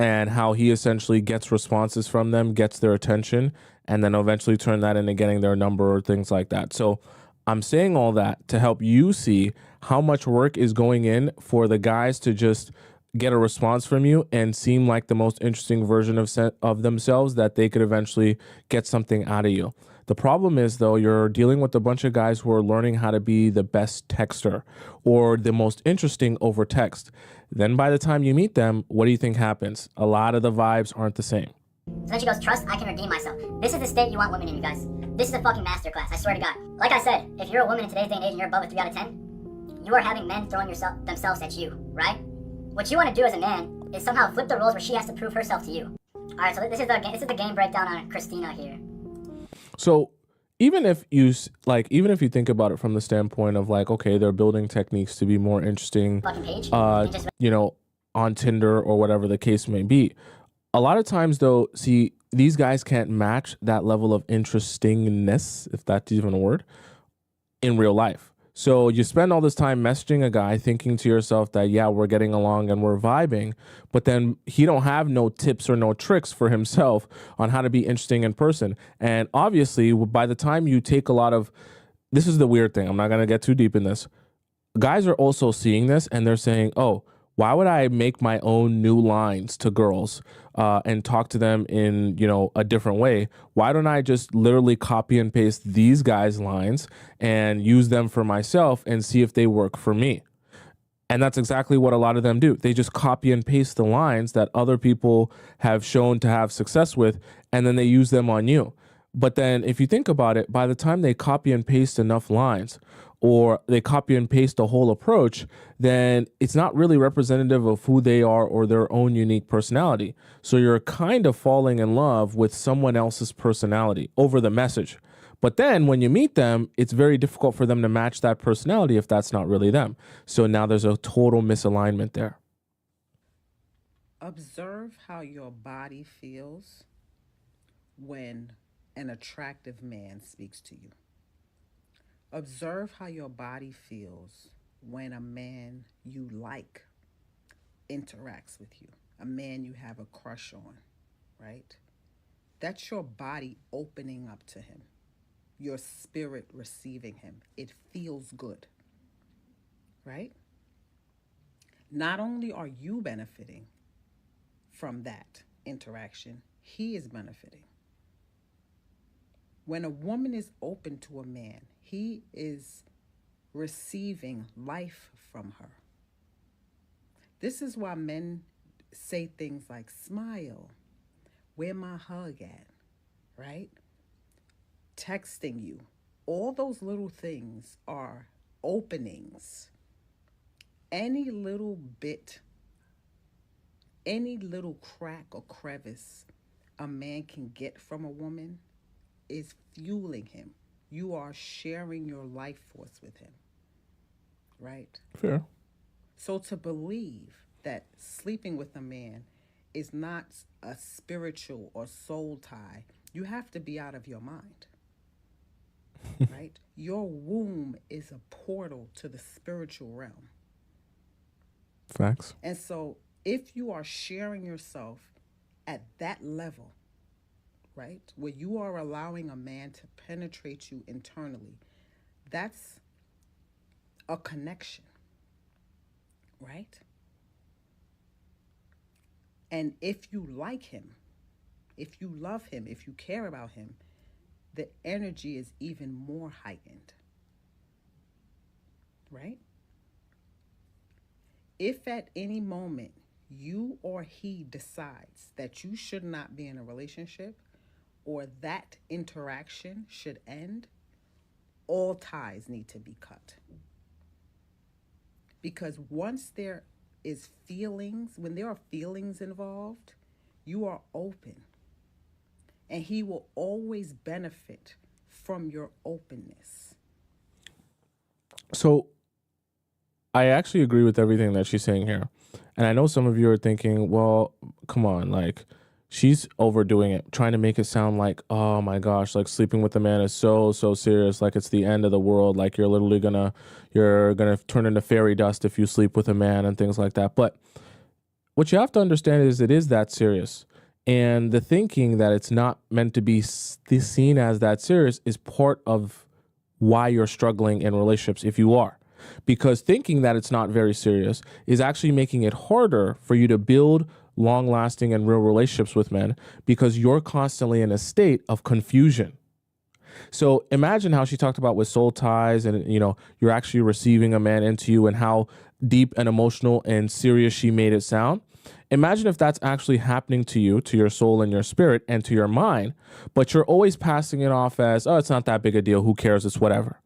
and how he essentially gets responses from them, gets their attention, and then eventually turn that into getting their number or things like that. So I'm saying all that to help you see how much work is going in for the guys to just get a response from you and seem like the most interesting version of themselves that they could eventually get something out of you. The problem is, though, you're dealing with a bunch of guys who are learning how to be the best texter or the most interesting over text. Then by the time you meet them, what do you think happens? A lot of the vibes aren't the same. So then she goes, trust, I can redeem myself. This is the state you want women in, you guys. This is a fucking masterclass, I swear to God. Like I said, if you're a woman in today's day and age and you're above a 3 out of 10, you are having men throwing themselves at you, right? What you want to do as a man is somehow flip the roles where she has to prove herself to you. Alright, so this is the game breakdown on Christina here. So even if you think about it from the standpoint of like, okay, they're building techniques to be more interesting, Fucking page. On Tinder or whatever the case may be. A lot of times though, see, these guys can't match that level of interestingness, if that's even a word, in real life. So you spend all this time messaging a guy thinking to yourself that, yeah, we're getting along and we're vibing, but then he don't have no tips or no tricks for himself on how to be interesting in person. And obviously, by the time you take this is the weird thing. I'm not going to get too deep in this. Guys are also seeing this and they're saying, oh, why would I make my own new lines to girls and talk to them in, a different way? Why don't I just literally copy and paste these guys' lines and use them for myself and see if they work for me? And that's exactly what a lot of them do. They just copy and paste the lines that other people have shown to have success with, and then they use them on you. But then if you think about it, by the time they copy and paste enough lines, or they copy and paste the whole approach, then it's not really representative of who they are or their own unique personality. So you're kind of falling in love with someone else's personality over the message. But then when you meet them, it's very difficult for them to match that personality if that's not really them. So now there's a total misalignment there. Observe how your body feels when an attractive man speaks to you. Observe how your body feels when a man you like interacts with you, a man you have a crush on, right? That's your body opening up to him, your spirit receiving him. It feels good, right? Not only are you benefiting from that interaction, he is benefiting. When a woman is open to a man, he is receiving life from her. This is why men say things like, smile, where my hug at, right? Texting you. All those little things are openings. Any little bit, any little crack or crevice a man can get from a woman is fueling him. You are sharing your life force with him, right? Fair. So to believe that sleeping with a man is not a spiritual or soul tie, you have to be out of your mind, right? Your womb is a portal to the spiritual realm. Facts. And so if you are sharing yourself at that level, right, where you are allowing a man to penetrate you internally, that's a connection, right? And if you like him, if you love him, if you care about him, the energy is even more heightened, right? If at any moment you or he decides that you should not be in a relationship or that interaction should end, all ties need to be cut. Because once there is feelings, when there are feelings involved, you are open. And he will always benefit from your openness. So I actually agree with everything that she's saying here. And I know some of you are thinking, well, come on, like, she's overdoing it, trying to make it sound like, oh my gosh, like sleeping with a man is so serious, like it's the end of the world, like you're literally gonna turn into fairy dust if you sleep with a man and things like that. But what you have to understand is it is that serious. And the thinking that it's not meant to be seen as that serious is part of why you're struggling in relationships if you are. Because thinking that it's not very serious is actually making it harder for you to build long-lasting and real relationships with men because you're constantly in a state of confusion. So imagine how she talked about with soul ties and, you're actually receiving a man into you and how deep and emotional and serious she made it sound. Imagine if that's actually happening to you, to your soul and your spirit and to your mind, but you're always passing it off as, oh, it's not that big a deal. Who cares? It's whatever.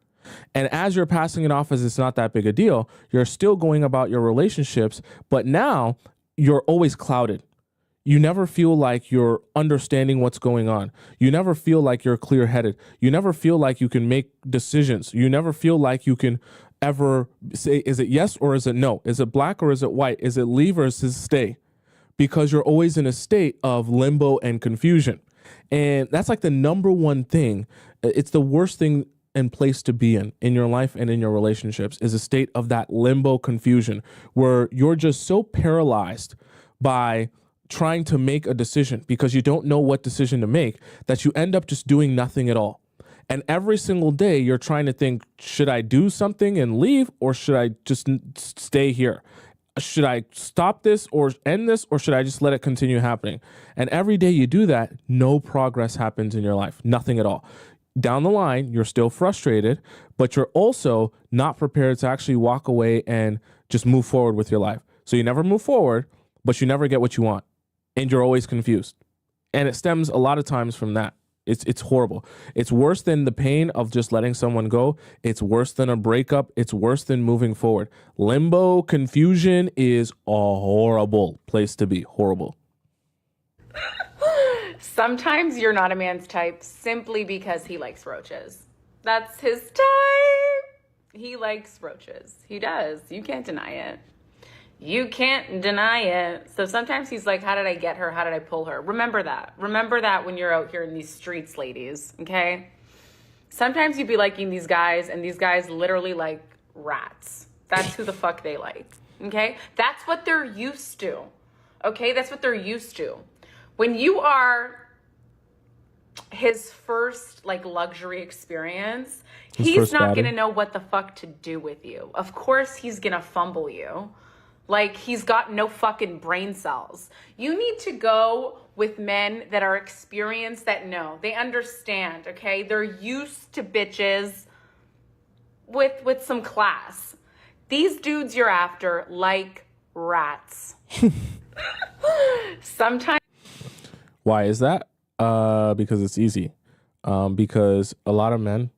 And as you're passing it off as it's not that big a deal, you're still going about your relationships, but now you're always clouded. You never feel like you're understanding what's going on. You never feel like you're clear headed. You never feel like you can make decisions. You never feel like you can ever say, is it yes or is it no? Is it black or is it white? Is it leave or is it stay? Because you're always in a state of limbo and confusion. And that's like the number one thing. It's the worst thing and place to be in your life and in your relationships, is a state of that limbo confusion where you're just so paralyzed by trying to make a decision because you don't know what decision to make that you end up just doing nothing at all. And every single day you're trying to think, should I do something and leave or should I just stay here? Should I stop this or end this or should I just let it continue happening? And every day you do that, no progress happens in your life, nothing at all. Down the line, you're still frustrated, but you're also not prepared to actually walk away and just move forward with your life. So you never move forward, but you never get what you want. And you're always confused. And it stems a lot of times from that. It's horrible. It's worse than the pain of just letting someone go. It's worse than a breakup. It's worse than moving forward. Limbo confusion is a horrible place to be. Horrible. Sometimes you're not a man's type simply because he likes roaches. That's his type. He likes roaches. He does. You can't deny it. You can't deny it. So sometimes he's like, how did I get her? How did I pull her? Remember that. Remember that when you're out here in these streets, ladies, okay? Sometimes you'd be liking these guys, and these guys literally like rats. That's who the fuck they like, okay? That's what they're used to, okay? That's what they're used to. When you are his first like luxury experience, he's not going to know what the fuck to do with you. Of course he's going to fumble you. Like he's got no fucking brain cells. You need to go with men that are experienced, that know, they understand, okay? They're used to bitches with some class. These dudes you're after like rats. Sometimes. Why is that? Because it's easy. Because a lot of men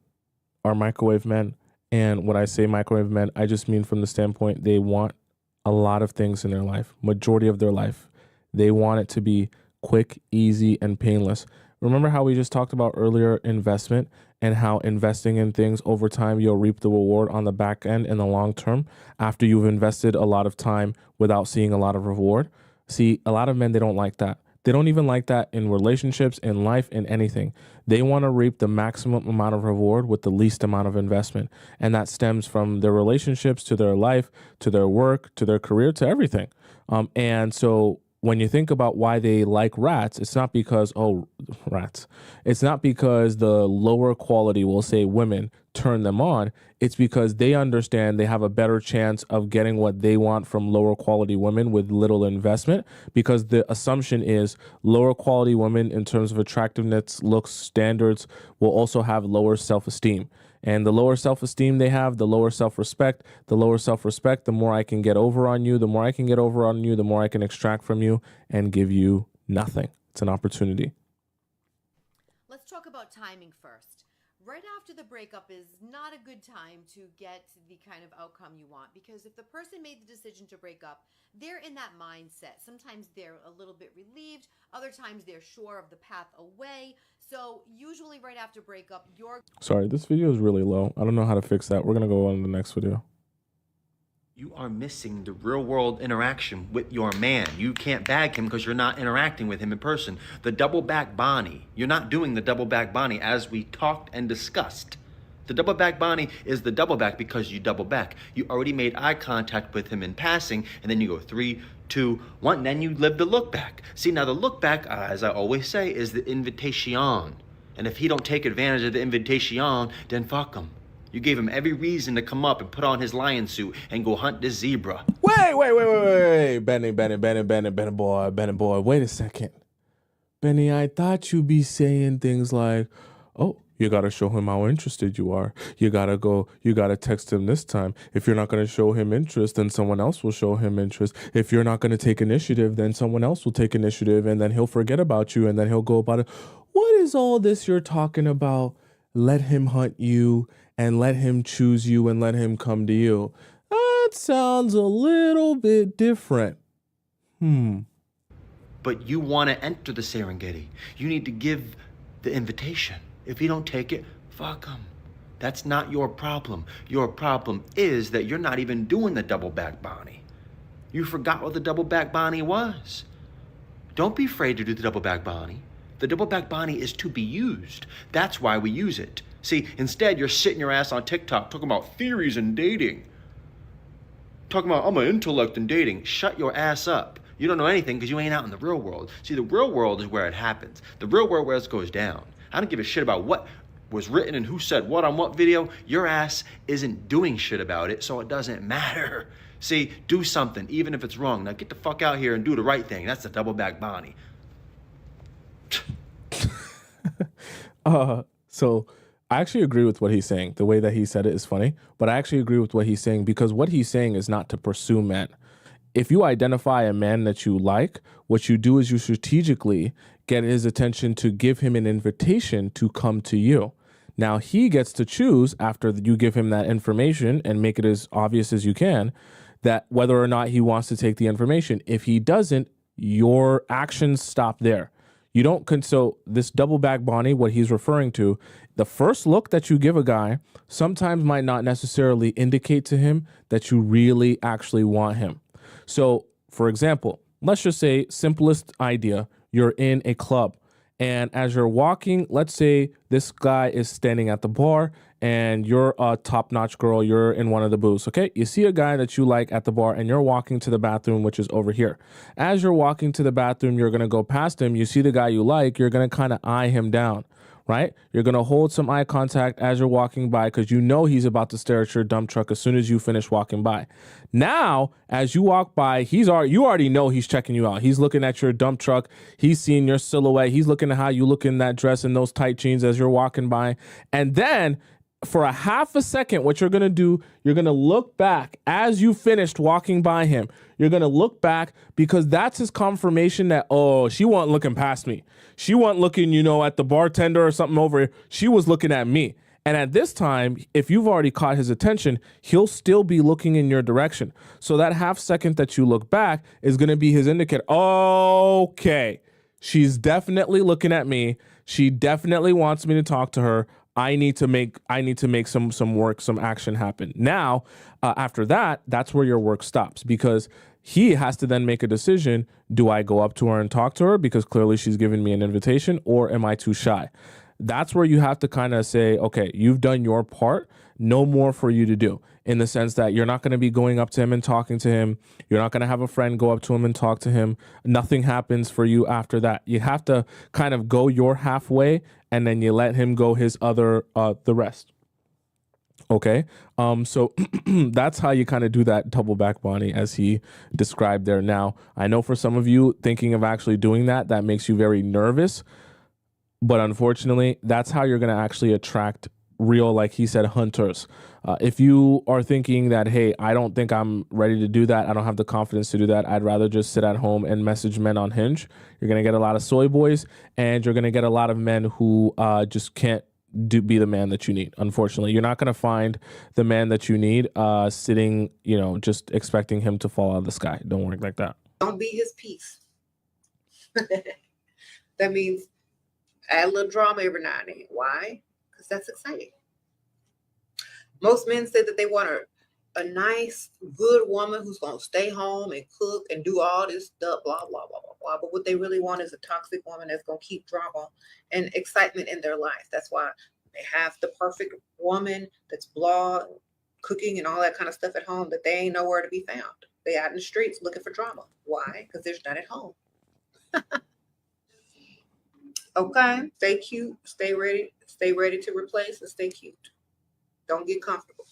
are microwave men. And when I say microwave men, I just mean from the standpoint they want a lot of things in their life, majority of their life. They want it to be quick, easy, and painless. Remember how we just talked about earlier investment and how investing in things over time, you'll reap the reward on the back end in the long term after you've invested a lot of time without seeing a lot of reward. See, a lot of men, they don't like that. They don't even like that in relationships, in life, in anything. They want to reap the maximum amount of reward with the least amount of investment. And that stems from their relationships to their life, to their work, to their career, to everything. And so when you think about why they like rats, it's not because, rats. It's not because the lower quality, we'll say women, turn them on. It's because they understand they have a better chance of getting what they want from lower quality women with little investment, because the assumption is lower quality women in terms of attractiveness, looks, standards will also have lower self-esteem. And the lower self-esteem they have, the lower self-respect, the more I can get over on you, the more I can extract from you and give you nothing. It's an opportunity. Let's talk about timing first. Right after the breakup is not a good time to get the kind of outcome you want, because if the person made the decision to break up, they're in that mindset. Sometimes they're a little bit relieved, other times they're sure of the path away. So usually right after breakup, Sorry, this video is really low. I don't know how to fix that. We're going to go on to the next video. You are missing the real world interaction with your man. You can't bag him because you're not interacting with him in person. The double back Bonnie, you're not doing the double back Bonnie as we talked and discussed. The double back Bonnie is the double back because you double back. You already made eye contact with him in passing, and then you go 3, 2, 1, and then you live the look back. See, now the look back, as I always say, is the invitation. And if he don't take advantage of the invitation, then fuck him. You gave him every reason to come up and put on his lion suit and go hunt this zebra. Wait. Benny boy. Wait a second. Benny, I thought you'd be saying things like, oh, You got to show him how interested you are. You got to text him this time. If you're not going to show him interest, then someone else will show him interest. If you're not going to take initiative, then someone else will take initiative, and then he'll forget about you, and then he'll go about it. What is all this you're talking about? Let him hunt you, and let him choose you, and let him come to you. That sounds a little bit different. But you want to enter the Serengeti. You need to give the invitation. If you don't take it, fuck him. That's not your problem. Your problem is that you're not even doing the double back Bonnie. You forgot what the double back Bonnie was. Don't be afraid to do the double back Bonnie. The double back Bonnie is to be used. That's why we use it. See, instead you're sitting your ass on TikTok talking about theories and dating. Talking about, I'm an intellect in dating. Shut your ass up. You don't know anything because you ain't out in the real world. See, the real world is where it happens. The real world where it goes down. I don't give a shit about what was written and who said what on what video. Your ass isn't doing shit about it, so it doesn't matter. See, do something, even if it's wrong. Now get the fuck out here and do the right thing. That's the double back Bonnie. So I actually agree with what he's saying. The way that he said it is funny, but I actually agree with what he's saying because what he's saying is not to pursue men. If you identify a man that you like, what you do is you strategically get his attention to give him an invitation to come to you. Now he gets to choose after you give him that information and make it as obvious as you can that whether or not he wants to take the information. If he doesn't, your actions stop there. You don't, so this double back Bonnie, what he's referring to, the first look that you give a guy sometimes might not necessarily indicate to him that you really actually want him. So, for example, let's just say, simplest idea, you're in a club, and as you're walking, let's say this guy is standing at the bar, and you're a top-notch girl, you're in one of the booths, okay? You see a guy that you like at the bar, and you're walking to the bathroom, which is over here. As you're walking to the bathroom, you're going to go past him, you see the guy you like, you're going to kind of eye him down. Right? You're going to hold some eye contact as you're walking by because you know he's about to stare at your dump truck as soon as you finish walking by. Now, as you walk by, you already know he's checking you out. He's looking at your dump truck. He's seeing your silhouette. He's looking at how you look in that dress and those tight jeans as you're walking by. And then for a half a second, what you're going to do, you're going to look back as you finished walking by him. You're going to look back because that's his confirmation that, oh, she wasn't looking past me. She wasn't looking, at the bartender or something over here. She was looking at me. And at this time, if you've already caught his attention, he'll still be looking in your direction. So that half second that you look back is going to be his indicator. Okay, she's definitely looking at me. She definitely wants me to talk to her. I need to make some work, some action happen. Now, after that, that's where your work stops because he has to then make a decision. Do I go up to her and talk to her because clearly she's giving me an invitation, or am I too shy? That's where you have to kind of say, okay, you've done your part. No more for you to do, in the sense that you're not going to be going up to him and talking to him. You're not going to have a friend go up to him and talk to him. Nothing happens for you after that. You have to kind of go your halfway and then you let him go his other, the rest. Okay. So that's how you kind of do that double back Bonnie as he described there. Now, I know for some of you thinking of actually doing that makes you very nervous. But unfortunately, that's how you're going to actually attract real, like he said, hunters. If you are thinking that, hey, I don't think I'm ready to do that, I don't have the confidence to do that, I'd rather just sit at home and message men on Hinge, you're going to get a lot of soy boys, and you're going to get a lot of men who just can't be the man that you need. Unfortunately, you're not going to find the man that you need sitting, just expecting him to fall out of the sky. Don't work like that. Don't be his piece. That means add a little drama every now and then. Why? Because that's exciting. Most men say that they want a nice, good woman who's going to stay home and cook and do all this stuff, blah, blah, blah, blah, blah. But what they really want is a toxic woman that's going to keep drama and excitement in their life. That's why they have the perfect woman that's blah, cooking and all that kind of stuff at home, that they ain't nowhere to be found. They out in the streets looking for drama. Why? Because they're not at home. Okay, stay cute, stay ready to replace, and stay cute. Don't get comfortable.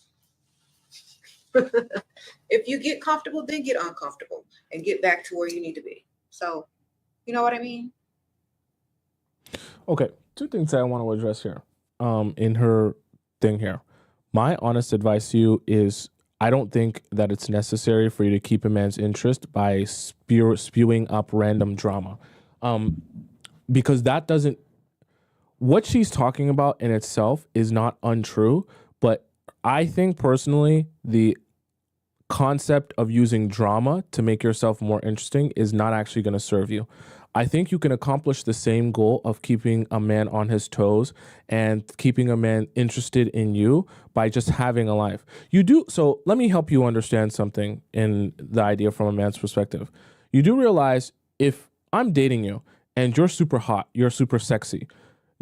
If you get comfortable, then get uncomfortable and get back to where you need to be. So, you know what I mean? Okay, two things I want to address here. in her thing here. My honest advice to you is I don't think that it's necessary for you to keep a man's interest by spewing up random drama. Because that doesn't, what she's talking about in itself is not untrue, but I think personally the concept of using drama to make yourself more interesting is not actually going to serve you. I think you can accomplish the same goal of keeping a man on his toes and keeping a man interested in you by just having a life. You do. So let me help you understand something in the idea from a man's perspective. You do realize if I'm dating you and you're super hot, you're super sexy,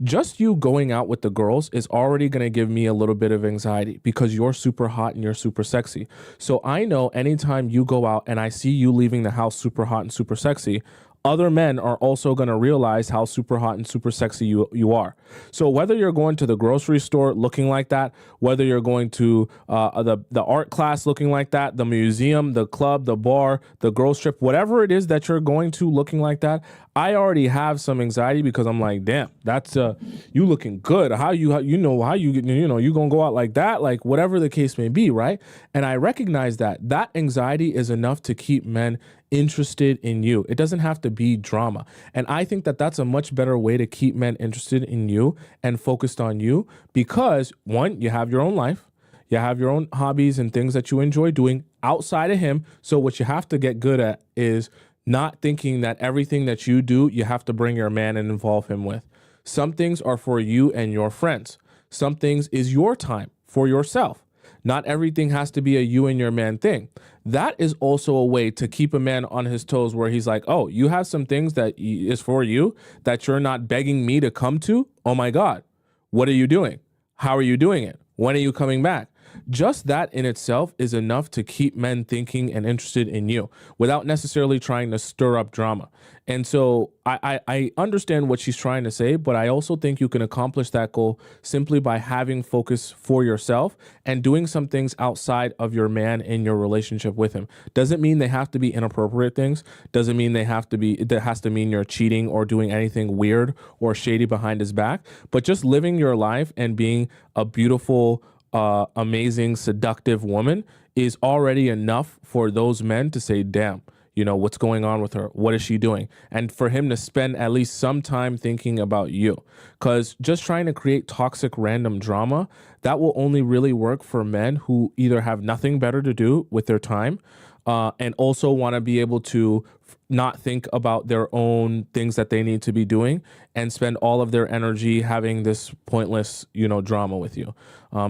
just you going out with the girls is already going to give me a little bit of anxiety because you're super hot and you're super sexy. So I know anytime you go out and I see you leaving the house super hot and super sexy, other men are also going to realize how super hot and super sexy you are. So whether you're going to the grocery store looking like that, whether you're going to the art class looking like that, the museum, the club, the bar, the girls trip, whatever it is that you're going to looking like that, I already have some anxiety because I'm like, damn, that's you looking good. How you gonna go out like that, like whatever the case may be, right? And I recognize that anxiety is enough to keep men interested in you. It doesn't have to be drama. And I think that that's a much better way to keep men interested in you and focused on you because one, you have your own life. You have your own hobbies and things that you enjoy doing outside of him. So what you have to get good at is not thinking that everything that you do, you have to bring your man and involve him with. Some things are for you and your friends. Some things is your time for yourself. Not everything has to be a you and your man thing. That is also a way to keep a man on his toes where he's like, oh, you have some things that is for you that you're not begging me to come to. Oh my God, what are you doing? How are you doing it? When are you coming back? Just that in itself is enough to keep men thinking and interested in you without necessarily trying to stir up drama. And so I understand what she's trying to say, but I also think you can accomplish that goal simply by having focus for yourself and doing some things outside of your man in your relationship with him. Doesn't mean they have to be inappropriate things. Doesn't mean that has to mean you're cheating or doing anything weird or shady behind his back, but just living your life and being a beautiful, amazing, seductive woman is already enough for those men to say, damn, what's going on with her? What is she doing? And for him to spend at least some time thinking about you. Because just trying to create toxic random drama, that will only really work for men who either have nothing better to do with their time and also want to be able to not think about their own things that they need to be doing and spend all of their energy having this pointless, drama with you.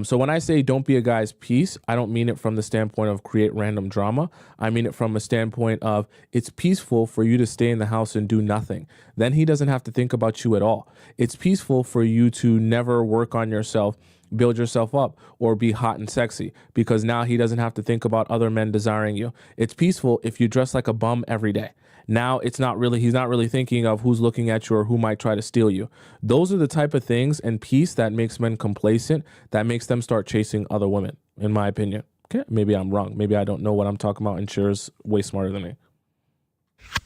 So when I say don't be a guy's piece, I don't mean it from the standpoint of create random drama. I mean it from a standpoint of it's peaceful for you to stay in the house and do nothing. Then he doesn't have to think about you at all. It's peaceful for you to never work on yourself, build yourself up, or be hot and sexy because now he doesn't have to think about other men desiring you. It's peaceful if you dress like a bum every day. Now he's not really thinking of who's looking at you or who might try to steal you. Those are the type of things and peace that makes men complacent, that makes them start chasing other women, in my opinion. Okay, maybe I'm wrong. Maybe I don't know what I'm talking about and Cher's way smarter than me.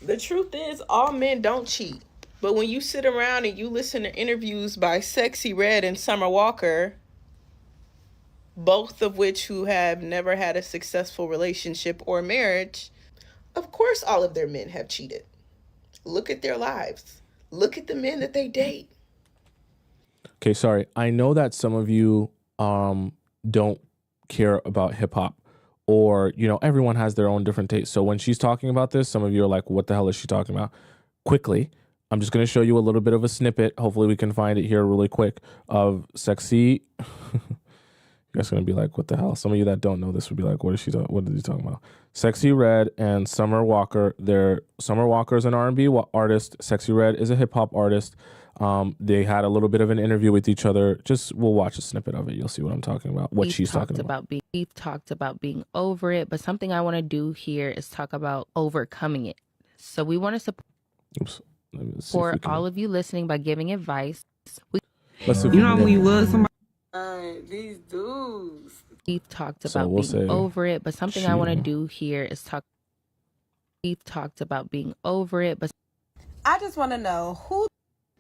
The truth is, all men don't cheat. But when you sit around and you listen to interviews by Sexy Red and Summer Walker, both of which who have never had a successful relationship or marriage, of course all of their men have cheated. Look at their lives. Look at the men that they date. Okay, sorry. I know that some of you don't care about hip hop or, everyone has their own different tastes. So when she's talking about this, some of you are like, what the hell is she talking about? Quickly, I'm just going to show you a little bit of a snippet. Hopefully we can find it here really quick of Sexy. You guys are going to be like, what the hell? Some of you that don't know this would be like, what is he talking about? Sexy Red and Summer Walker. Summer Walker is an R&B artist. Sexy Red is a hip hop artist. They had a little bit of an interview with each other. We'll watch a snippet of it. You'll see what I'm talking about, what she's talking about. We've talked about being over it, but something I want to do here is talk about overcoming it. So we want to support all of you listening by giving advice. When you was somebody. These dudes. We've talked about being over it, but something I want to do here is talk. We've talked about being over it, but I just want to know who.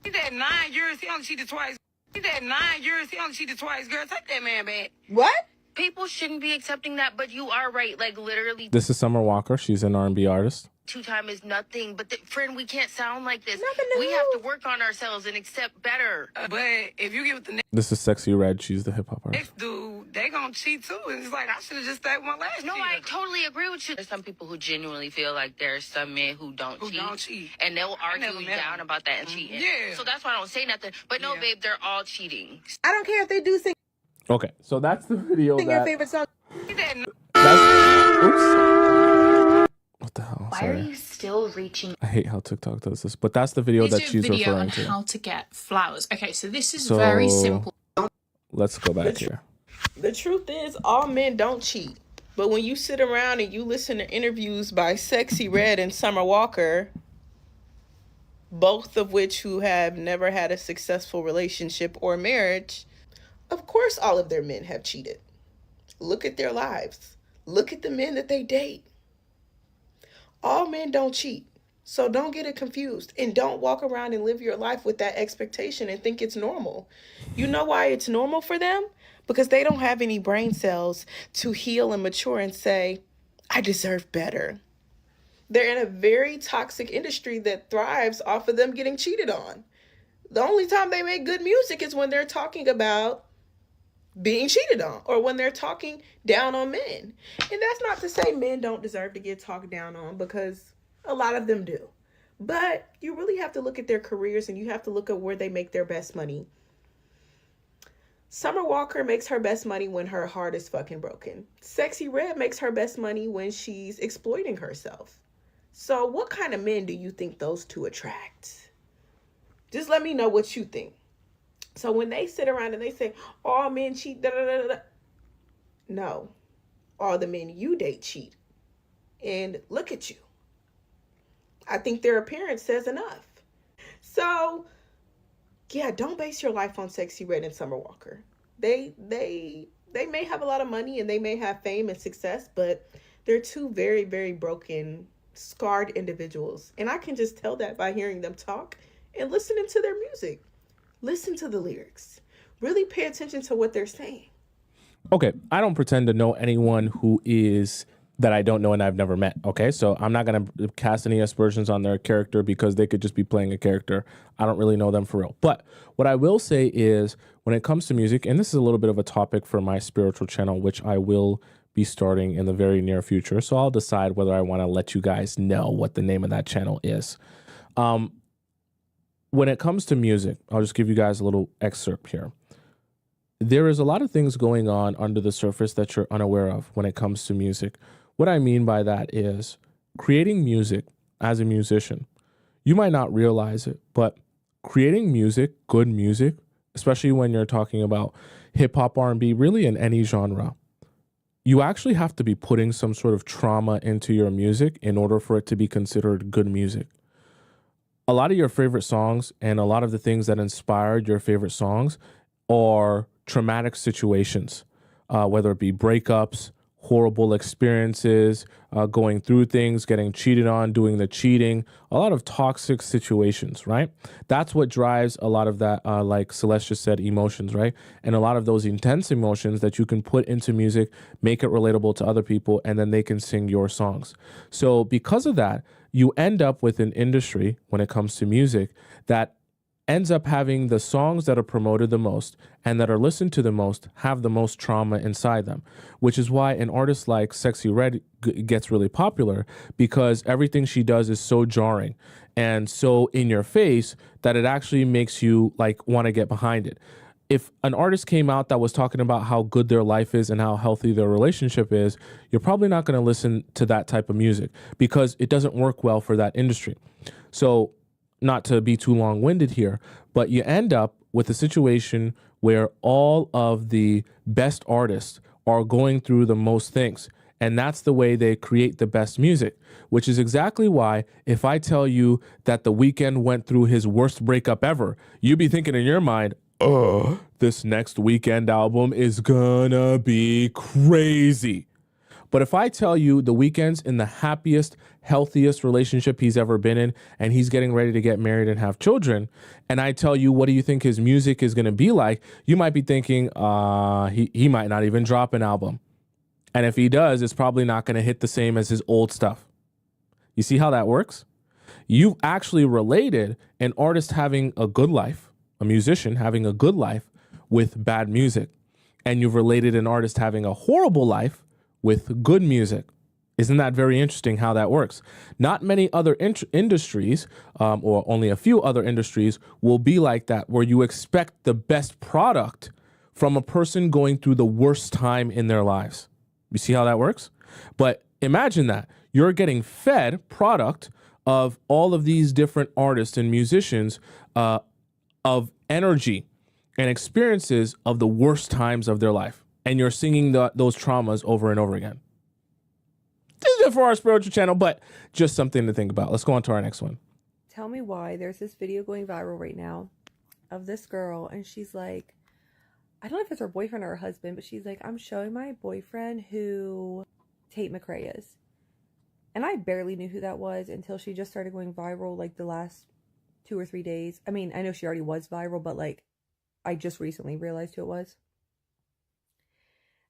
He did 9 years. He only cheated twice. He did 9 years. He only cheated twice. Girl, take that man back. What? People shouldn't be accepting that, but you are right. Like, literally, This is Summer Walker. She's an R&B artist. 2 time is nothing. But, friend, we can't sound like this. Nothing We new. have to work on ourselves and accept better. But if you get with the This is Sexy Red. She's the hip hop artist. next dude, they gonna cheat too. And it's like, I should have just stayed with my last No, I cheater. totally agree with you. There's some people who genuinely feel like there's some men who don't cheat. And they'll argue never you met down them. about that and cheating. Yeah. So that's why I don't say nothing. But no, Yeah. babe, they're all cheating. I don't care if they do sing Okay, so that's the video your that... favorite song. Oops. What the hell? Why Sorry. are you still reaching? I hate how TikTok does this, but that's the video that she's video referring on to. how to get flowers. Okay, so this is So very simple. let's go back here. The truth is, all men don't cheat. But when you sit around and you listen to interviews by Sexy Red and Summer Walker, both of which who have never had a successful relationship or marriage, of course all of their men have cheated. Look at their lives. Look at the men that they date. All men don't cheat. So don't get it confused. And don't walk around and live your life with that expectation and think it's normal. You know why it's normal for them? Because they don't have any brain cells to heal and mature and say, I deserve better. They're in a very toxic industry that thrives off of them getting cheated on. The only time they make good music is when they're talking about being cheated on or when they're talking down on men. And that's not to say men don't deserve to get talked down on, because a lot of them do. But you really have to look at their careers and you have to look at where they make their best money. Summer Walker makes her best money when her heart is fucking broken. Sexy Red makes her best money when she's exploiting herself. So what kind of men do you think those two attract? Just let me know what you think. So when they sit around and they say, all men cheat, da, da, da, da. No, all the men you date cheat. And look at you. I think their appearance says enough. So, yeah, don't base your life on Sexy Red and Summer Walker. They may have a lot of money and they may have fame and success, but they're two very, very broken, scarred individuals. And I can just tell that by hearing them talk and listening to their music. Listen to the lyrics. Really pay attention to what they're saying. Okay, I don't pretend to know anyone who is that I don't know and I've never met. Okay, so I'm not going to cast any aspersions on their character because they could just be playing a character. I don't really know them for real. But what I will say is when it comes to music, and this is a little bit of a topic for my spiritual channel, which I will be starting in the very near future. So I'll decide whether I want to let you guys know what the name of that channel is. When it comes to music, I'll just give you guys a little excerpt here. There is a lot of things going on under the surface that you're unaware of when it comes to music. What I mean by that is creating music as a musician. You might not realize it, but creating music, good music, especially when you're talking about hip hop, R&B, really in any genre, you actually have to be putting some sort of trauma into your music in order for it to be considered good music. A lot of your favorite songs and a lot of the things that inspired your favorite songs are traumatic situations, whether it be breakups, horrible experiences, going through things, getting cheated on, doing the cheating, a lot of toxic situations, right? That's what drives a lot of that, like Celeste just said, emotions, right? And a lot of those intense emotions that you can put into music, make it relatable to other people, and then they can sing your songs. So because of that, you end up with an industry when it comes to music that ends up having the songs that are promoted the most and that are listened to the most have the most trauma inside them, which is why an artist like Sexy Red gets really popular, because everything she does is so jarring and so in your face that it actually makes you like want to get behind it. If an artist came out that was talking about how good their life is and how healthy their relationship is, you're probably not going to listen to that type of music because it doesn't work well for that industry. So not to be too long-winded here, but you end up with a situation where all of the best artists are going through the most things. And that's the way they create the best music, which is exactly why if I tell you that The Weeknd went through his worst breakup ever, you'd be thinking in your mind, this next Weeknd album is gonna be crazy. But if I tell you The Weeknd's in the happiest, healthiest relationship he's ever been in, and he's getting ready to get married and have children, and I tell you, what do you think his music is going to be like? You might be thinking, he might not even drop an album. And if he does, it's probably not going to hit the same as his old stuff. You see how that works? You've actually related an artist having a good life, a musician having a good life, with bad music. And you've related an artist having a horrible life with good music. Isn't that very interesting how that works? Not many other industries, or only a few other industries, will be like that, where you expect the best product from a person going through the worst time in their lives. You see how that works? But imagine that. You're getting fed product of all of these different artists and musicians, of energy and experiences of the worst times of their life. And you're singing those traumas over and over again. This is it for our spiritual channel, but just something to think about. Let's go on to our next one. Tell me why there's this video going viral right now of this girl, and she's like, I don't know if it's her boyfriend or her husband, but she's like, I'm showing my boyfriend who Tate McRae is. And I barely knew who that was until she just started going viral like the last 2 or 3 days. I mean, I know she already was viral, but like I just recently realized who it was.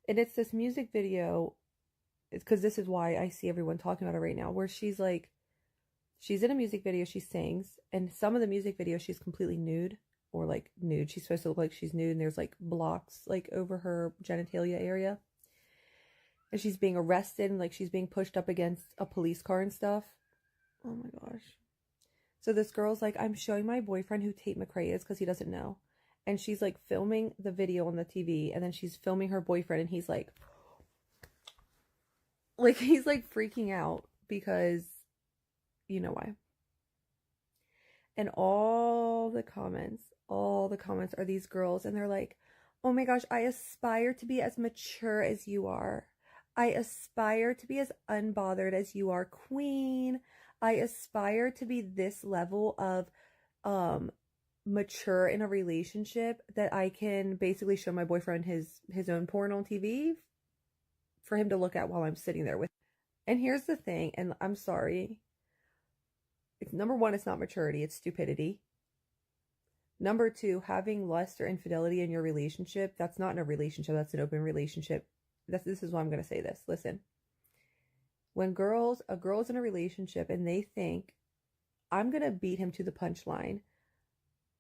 And it's this music video. It's because this is why I see everyone talking about it right now, where she's like, she's in a music video, she sings, and some of the music video she's completely nude, or like nude. She's supposed to look like she's nude, and there's like blocks like over her genitalia area. And she's being arrested, and like she's being pushed up against a police car and stuff. Oh my gosh. So this girl's like, I'm showing my boyfriend who Tate McRae is because he doesn't know. And she's like filming the video on the TV, and then she's filming her boyfriend, and he's like he's like freaking out because you know why. And all the comments are these girls, and they're like, oh my gosh, I aspire to be as mature as you are. I aspire to be as unbothered as you are, queen. I aspire to be this level of mature in a relationship that I can basically show my boyfriend his own porn on TV for him to look at while I'm sitting there with him. And here's the thing, and I'm sorry. It's number one, it's not maturity, it's stupidity. Number two, having lust or infidelity in your relationship, that's not in a relationship, that's an open relationship. This is why I'm going to say this. Listen, when a girl's in a relationship and they think, I'm going to beat him to the punchline,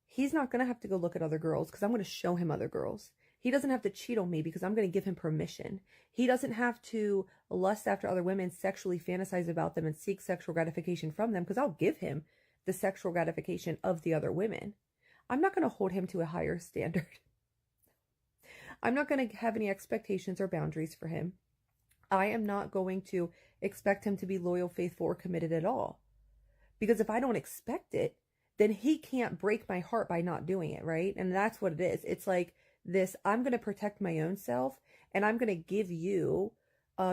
he's not going to have to go look at other girls because I'm going to show him other girls. He doesn't have to cheat on me because I'm going to give him permission. He doesn't have to lust after other women, sexually fantasize about them, and seek sexual gratification from them because I'll give him the sexual gratification of the other women. I'm not going to hold him to a higher standard. I'm not going to have any expectations or boundaries for him. I am not going to expect him to be loyal, faithful, or committed at all. Because if I don't expect it, then he can't break my heart by not doing it, right? And that's what it is. It's like this, I'm going to protect my own self, and I'm going to give you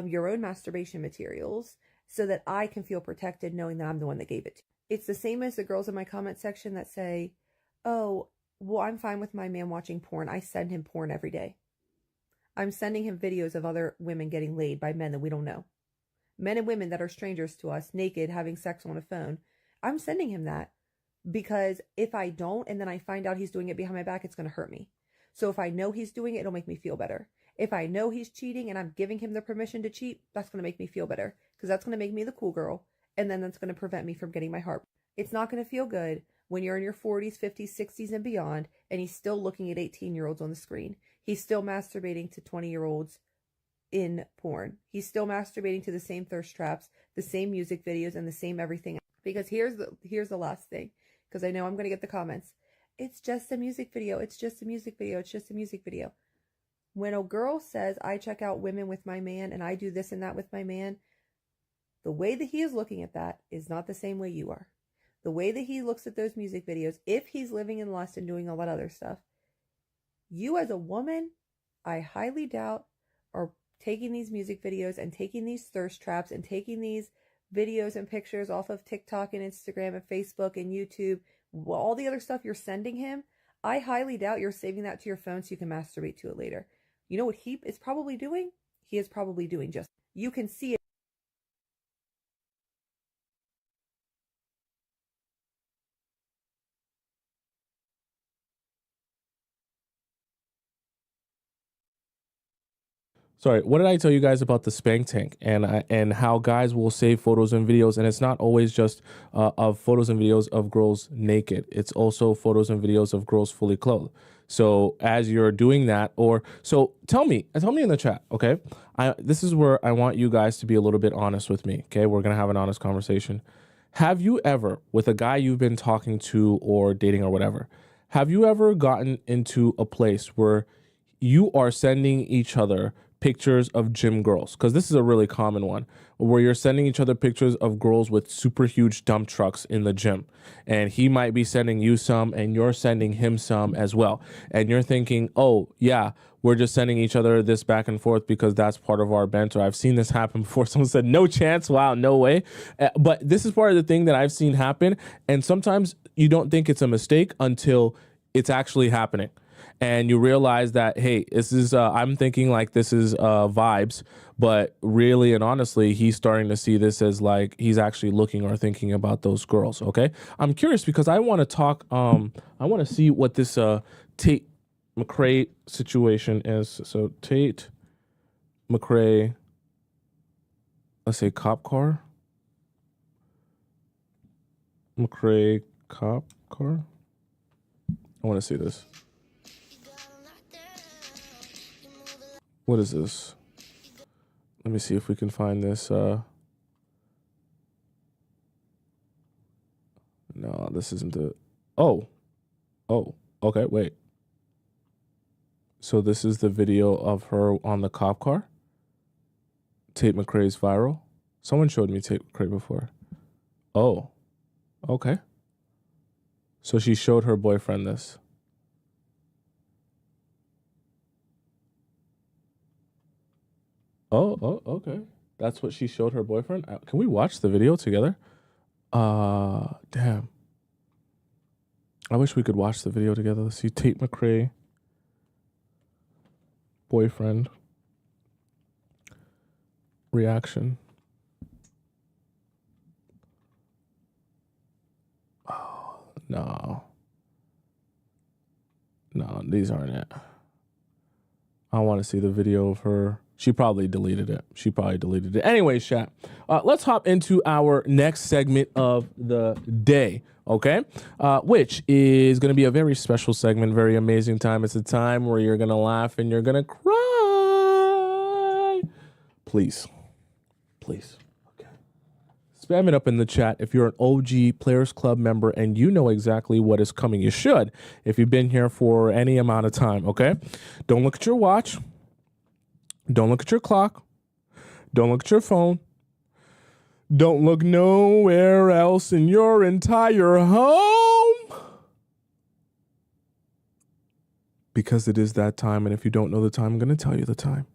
your own masturbation materials so that I can feel protected knowing that I'm the one that gave it to you. It's the same as the girls in my comment section that say, oh, well, I'm fine with my man watching porn. I send him porn every day. I'm sending him videos of other women getting laid by men that we don't know. Men and women that are strangers to us, naked, having sex on a phone. I'm sending him that because if I don't, and then I find out he's doing it behind my back, it's going to hurt me. So if I know he's doing it, it'll make me feel better. If I know he's cheating and I'm giving him the permission to cheat, that's going to make me feel better because that's going to make me the cool girl. And then that's going to prevent me from getting my heart. It's not going to feel good when you're in your 40s, 50s, 60s, and beyond, and he's still looking at 18-year-olds on the screen. He's still masturbating to 20-year-olds in porn. He's still masturbating to the same thirst traps, the same music videos, and the same everything. Because here's the last thing, because I know I'm going to get the comments. It's just a music video. It's just a music video. It's just a music video. When a girl says, I check out women with my man and I do this and that with my man, the way that he is looking at that is not the same way you are. The way that he looks at those music videos, if he's living in lust and doing all that other stuff, you as a woman, I highly doubt, are taking these music videos and taking these thirst traps and taking these videos and pictures off of TikTok and Instagram and Facebook and YouTube, all the other stuff you're sending him. I highly doubt you're saving that to your phone so you can masturbate to it later. You know what he is probably doing? He is probably doing just, you can see it. Sorry, what did I tell you guys about the spank tank and how guys will save photos and videos, and it's not always just of photos and videos of girls naked. It's also photos and videos of girls fully clothed. So as you're doing that, tell me in the chat, okay? This is where I want you guys to be a little bit honest with me, okay? We're gonna have an honest conversation. Have you ever, with a guy you've been talking to or dating or whatever, have you ever gotten into a place where you are sending each other pictures of gym girls? Because this is a really common one, where you're sending each other pictures of girls with super huge dump trucks in the gym. And he might be sending you some and you're sending him some as well. And you're thinking, oh, yeah, we're just sending each other this back and forth because that's part of our banter. I've seen this happen before. Someone said, no chance. Wow, no way. But this is part of the thing that I've seen happen. And sometimes you don't think it's a mistake until it's actually happening. And you realize that, hey, this is, I'm thinking like this is vibes, but really and honestly, he's starting to see this as like he's actually looking or thinking about those girls, okay? I'm curious because I want to talk, I want to see what this Tate McRae situation is. So Tate McRae, let's say cop car. McRae cop car. I want to see this. What is this? Let me see if we can find this. No, this isn't the. Oh, okay, wait. So this is the video of her on the cop car. Tate McRae's viral. Someone showed me Tate McRae before. Oh, okay. So she showed her boyfriend this. Oh, okay. That's what she showed her boyfriend. Can we watch the video together? Damn. I wish we could watch the video together. Let's see. Tate McRae, boyfriend, reaction. Oh, no. No, these aren't it. I want to see the video of her. She probably deleted it. Anyway, chat, let's hop into our next segment of the day, okay? Which is going to be a very special segment, very amazing time. It's a time where you're going to laugh and you're going to cry. Please. Okay. Spam it up in the chat if you're an OG Players Club member and you know exactly what is coming. You should if you've been here for any amount of time, okay? Don't look at your watch. Don't look at your clock. Don't look at your phone. Don't look nowhere else in your entire home. Because it is that time, and if you don't know the time, I'm going to tell you the time.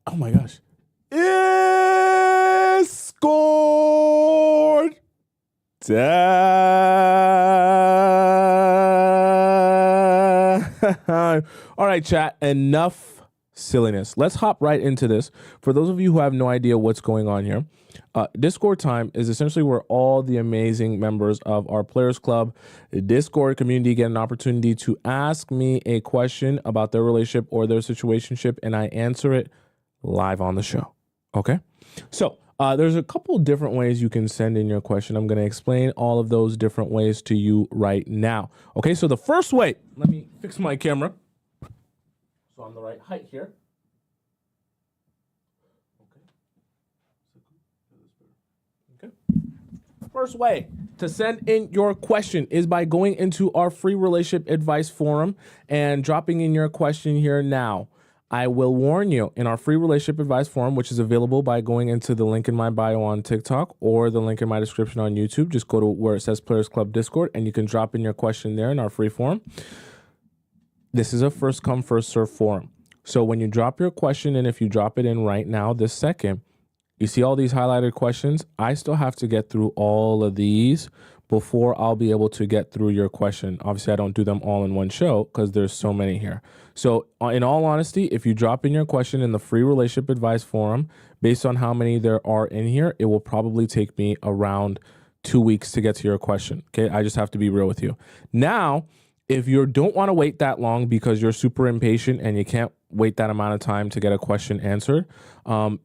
Oh my gosh. Is scored time. All right, chat, enough silliness. Let's hop right into this. For those of you who have no idea what's going on here, Discord time is essentially where all the amazing members of our Players Club Discord community get an opportunity to ask me a question about their relationship or their situationship, and I answer it live on the show. Okay? So there's a couple different ways you can send in your question. I'm going to explain all of those different ways to you right now. Okay, so the first way, let me fix my camera so I'm the right height here. Okay. First way to send in your question is by going into our free relationship advice forum and dropping in your question here now. I will warn you, in our free relationship advice forum, which is available by going into the link in my bio on TikTok or the link in my description on YouTube, just go to where it says Players Club Discord and you can drop in your question there in our free forum. This is a first come, first serve forum. So when you drop your question in, if you drop it in right now, this second, You see all these highlighted questions? I still have to get through all of these before I'll be able to get through your question. Obviously, I don't do them all in one show because there's so many here. So in all honesty, if you drop in your question in the free relationship advice forum, based on how many there are in here, it will probably take me around 2 weeks to get to your question. Okay. I just have to be real with you. Now, if you don't want to wait that long because you're super impatient and you can't wait that amount of time to get a question answered,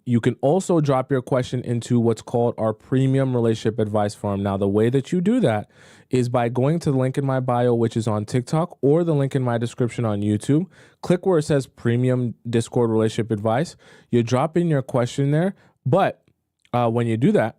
you can also drop your question into what's called our premium relationship advice forum. Now, the way that you do that is by going to the link in my bio, which is on TikTok, or the link in my description on YouTube. Click where it says premium Discord relationship advice. You drop in your question there. But when you do that,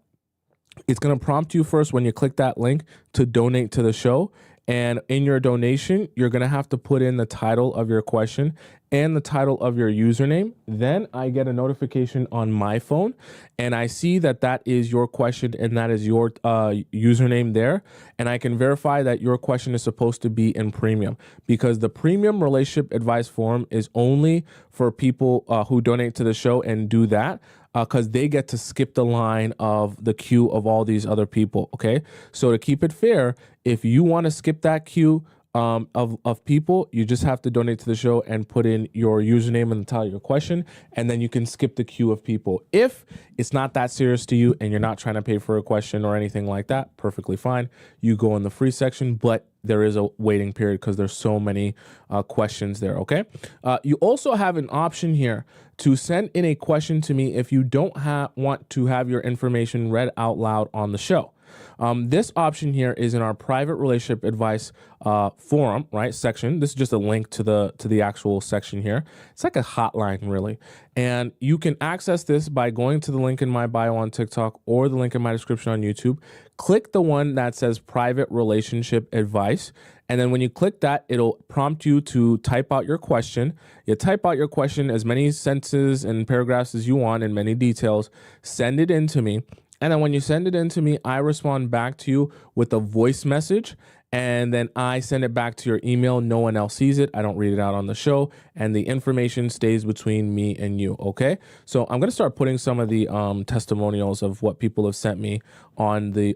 it's going to prompt you first when you click that link to donate to the show. And in your donation, you're going to have to put in the title of your question and the title of your username. Then I get a notification on my phone and I see that that is your question and that is your username there. And I can verify that your question is supposed to be in premium, because the premium relationship advice forum is only for people who donate to the show and do that, because they get to skip the line of the queue of all these other people. Okay. So to keep it fair, if you want to skip that queue of people, you just have to donate to the show and put in your username and the title of your question, and then you can skip the queue of people. If it's not that serious to you and you're not trying to pay for a question or anything like that, perfectly fine. You go in the free section, but there is a waiting period because there's so many questions there, okay? You also have an option here to send in a question to me if you don't want to have your information read out loud on the show. This option here is in our private relationship advice forum, right, section. This is just a link to the actual section here. It's like a hotline, really. And you can access this by going to the link in my bio on TikTok or the link in my description on YouTube. Click the one that says private relationship advice. And then when you click that, it'll prompt you to type out your question. You type out your question, as many sentences and paragraphs as you want and many details, send it in to me. And then when you send it in to me, I respond back to you with a voice message, and then I send it back to your email. No one else sees it. I don't read it out on the show, and the information stays between me and you, okay? So I'm going to start putting some of the testimonials of what people have sent me on the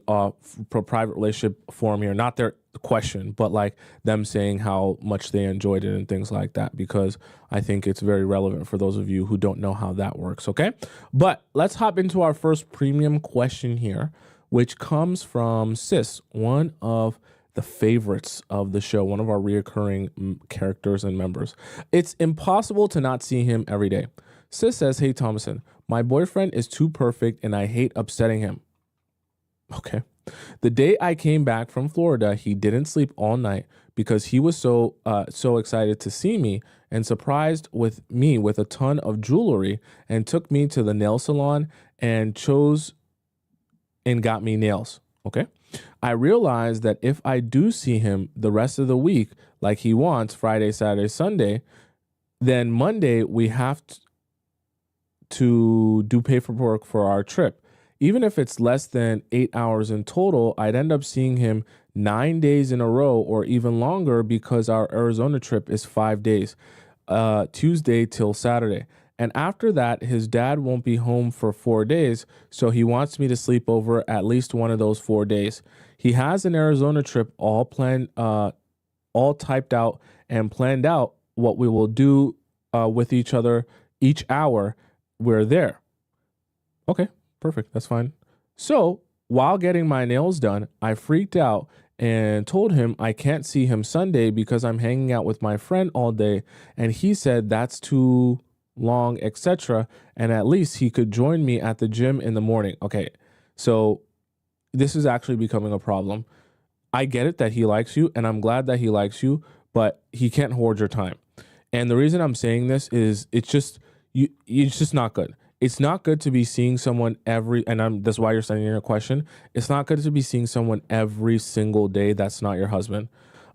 private relationship forum here. Not their question, but like them saying how much they enjoyed it and things like that, because I think it's very relevant for those of you who don't know how that works, okay? But let's hop into our first premium question here, which comes from Sis, one of the favorites of the show, one of our reoccurring characters and members. It's impossible to not see him every day. Sis says, "Hey, Tomisin, my boyfriend is too perfect and I hate upsetting him." Okay. The day I came back from Florida, he didn't sleep all night because he was so excited to see me and surprised me with a ton of jewelry and took me to the nail salon and got me nails. Okay. I realized that if I do see him the rest of the week, like he wants, Friday, Saturday, Sunday, then Monday we have to do paperwork for our trip. Even if it's less than 8 hours in total, I'd end up seeing him 9 days in a row or even longer, because our Arizona trip is 5 days, Tuesday till Saturday. And after that, his dad won't be home for 4 days, so he wants me to sleep over at least one of those 4 days. He has an Arizona trip all planned, all typed out and planned out what we will do with each other each hour we're there. Okay, perfect. That's fine. So while getting my nails done, I freaked out and told him I can't see him Sunday because I'm hanging out with my friend all day. And he said that's too long, etc. And at least he could join me at the gym in the morning. Okay, so this is actually becoming a problem. I get it that he likes you, and I'm glad that he likes you, but he can't hoard your time. And the reason I'm saying this is it's just not good. It's not good to be seeing someone that's why you're sending in a question. It's not good to be seeing someone every single day that's not your husband.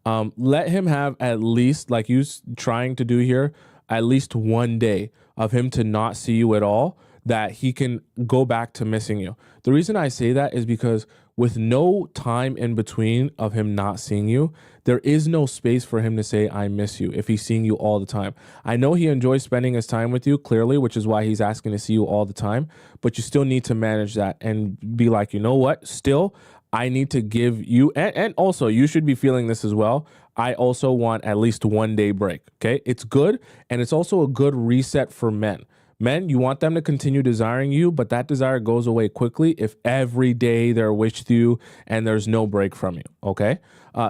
Let him have at least, like you trying to do here, at least one day of him to not see you at all. that he can go back to missing you. The reason I say that is because with no time in between of him not seeing you, there is no space for him to say, I miss you, if he's seeing you all the time. I know he enjoys spending his time with you, clearly, which is why he's asking to see you all the time, but you still need to manage that and be like, you know what, still, I need to give you, and also you should be feeling this as well. I also want at least 1 day break, okay? It's good, and it's also a good reset for men. Men, you want them to continue desiring you, but that desire goes away quickly if every day they're with you and there's no break from you, okay?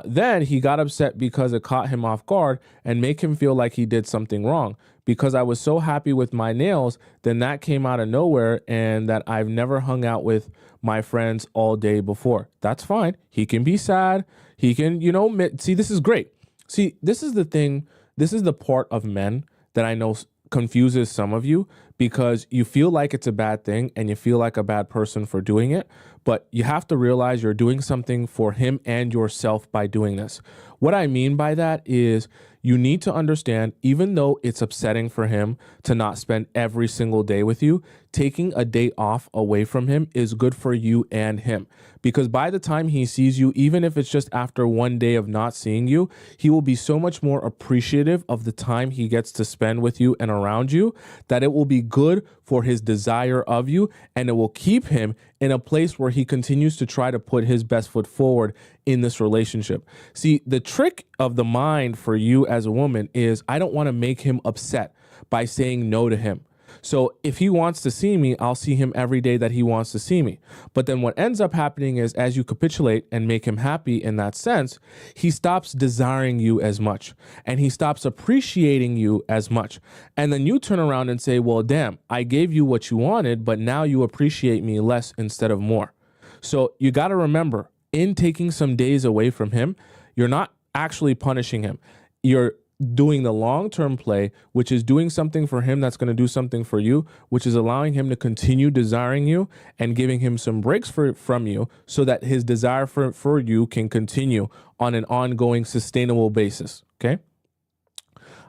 Then he got upset because it caught him off guard and make him feel like he did something wrong. Because I was so happy with my nails, then that came out of nowhere, and that I've never hung out with my friends all day before. That's fine. He can be sad. He can, see, this is great. See, this is the thing. This is the part of men that I know confuses some of you, because you feel like it's a bad thing and you feel like a bad person for doing it, but you have to realize you're doing something for him and yourself by doing this. What I mean by that is you need to understand, even though it's upsetting for him to not spend every single day with you, taking a day off away from him is good for you and him. Because by the time he sees you, even if it's just after 1 day of not seeing you, he will be so much more appreciative of the time he gets to spend with you and around you, that it will be good for his desire of you, and it will keep him in a place where he continues to try to put his best foot forward in this relationship. See, the trick of the mind for you as a woman is, I don't want to make him upset by saying no to him. So if he wants to see me, I'll see him every day that he wants to see me. But then what ends up happening is, as you capitulate and make him happy in that sense, he stops desiring you as much and he stops appreciating you as much. And then you turn around and say, well, damn, I gave you what you wanted, but now you appreciate me less instead of more. So you got to remember, in taking some days away from him, you're not actually punishing him. You're doing the long-term play, which is doing something for him that's going to do something for you, which is allowing him to continue desiring you and giving him some breaks from you, so that his desire for you can continue on an ongoing, sustainable basis, okay?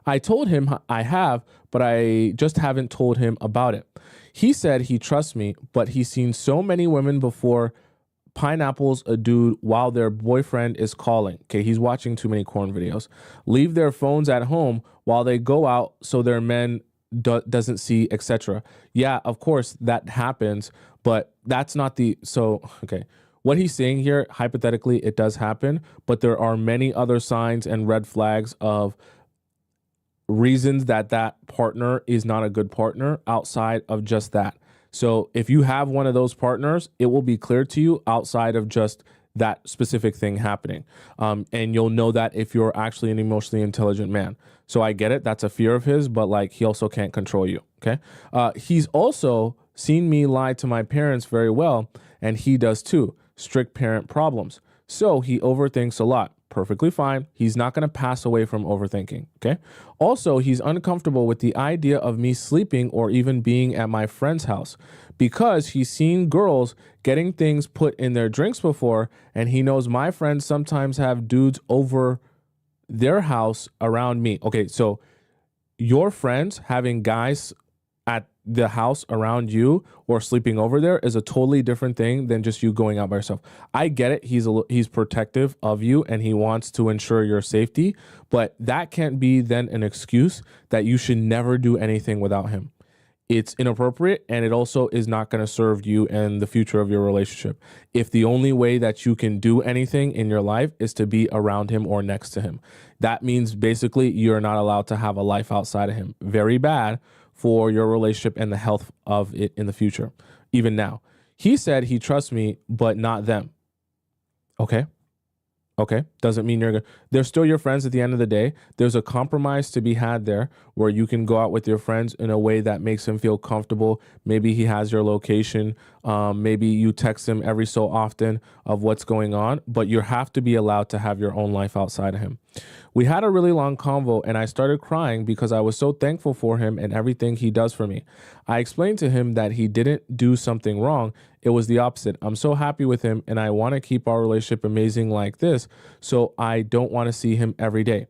I told him I have, but I just haven't told him about it. He said he trusts me, but he's seen so many women before pineapples a dude while their boyfriend is calling. Okay, he's watching too many corn videos. Leave their phones at home while they go out so their men doesn't see, etc. Yeah, of course that happens, but that's not okay. What he's saying here, hypothetically, it does happen, but there are many other signs and red flags of reasons that partner is not a good partner outside of just that. So if you have one of those partners, it will be clear to you outside of just that specific thing happening. And you'll know that if you're actually an emotionally intelligent man. So I get it. That's a fear of his, but like, he also can't control you. Okay. He's also seen me lie to my parents very well, and he does too. Strict parent problems. So he overthinks a lot. Perfectly fine. He's not going to pass away from overthinking. Okay. Also, he's uncomfortable with the idea of me sleeping or even being at my friend's house, because he's seen girls getting things put in their drinks before, and he knows my friends sometimes have dudes over their house around me. Okay. So your friends having guys at the house around you or sleeping over there is a totally different thing than just you going out by yourself. I get it. He's protective of you and he wants to ensure your safety, but that can't be then an excuse that you should never do anything without him. It's inappropriate, and it also is not going to serve you and the future of your relationship. If the only way that you can do anything in your life is to be around him or next to him, that means basically you're not allowed to have a life outside of him. Very bad for your relationship and the health of it in the future, even now. He said he trusts me, but not them. Okay. Doesn't mean you're good. They're still your friends at the end of the day. There's a compromise to be had there where you can go out with your friends in a way that makes him feel comfortable. Maybe he has your location. Maybe you text him every so often of what's going on, but you have to be allowed to have your own life outside of him. We had a really long convo, and I started crying because I was so thankful for him and everything he does for me. I explained to him that he didn't do something wrong. It was the opposite. I'm so happy with him and I want to keep our relationship amazing like this. So I don't want to see him every day.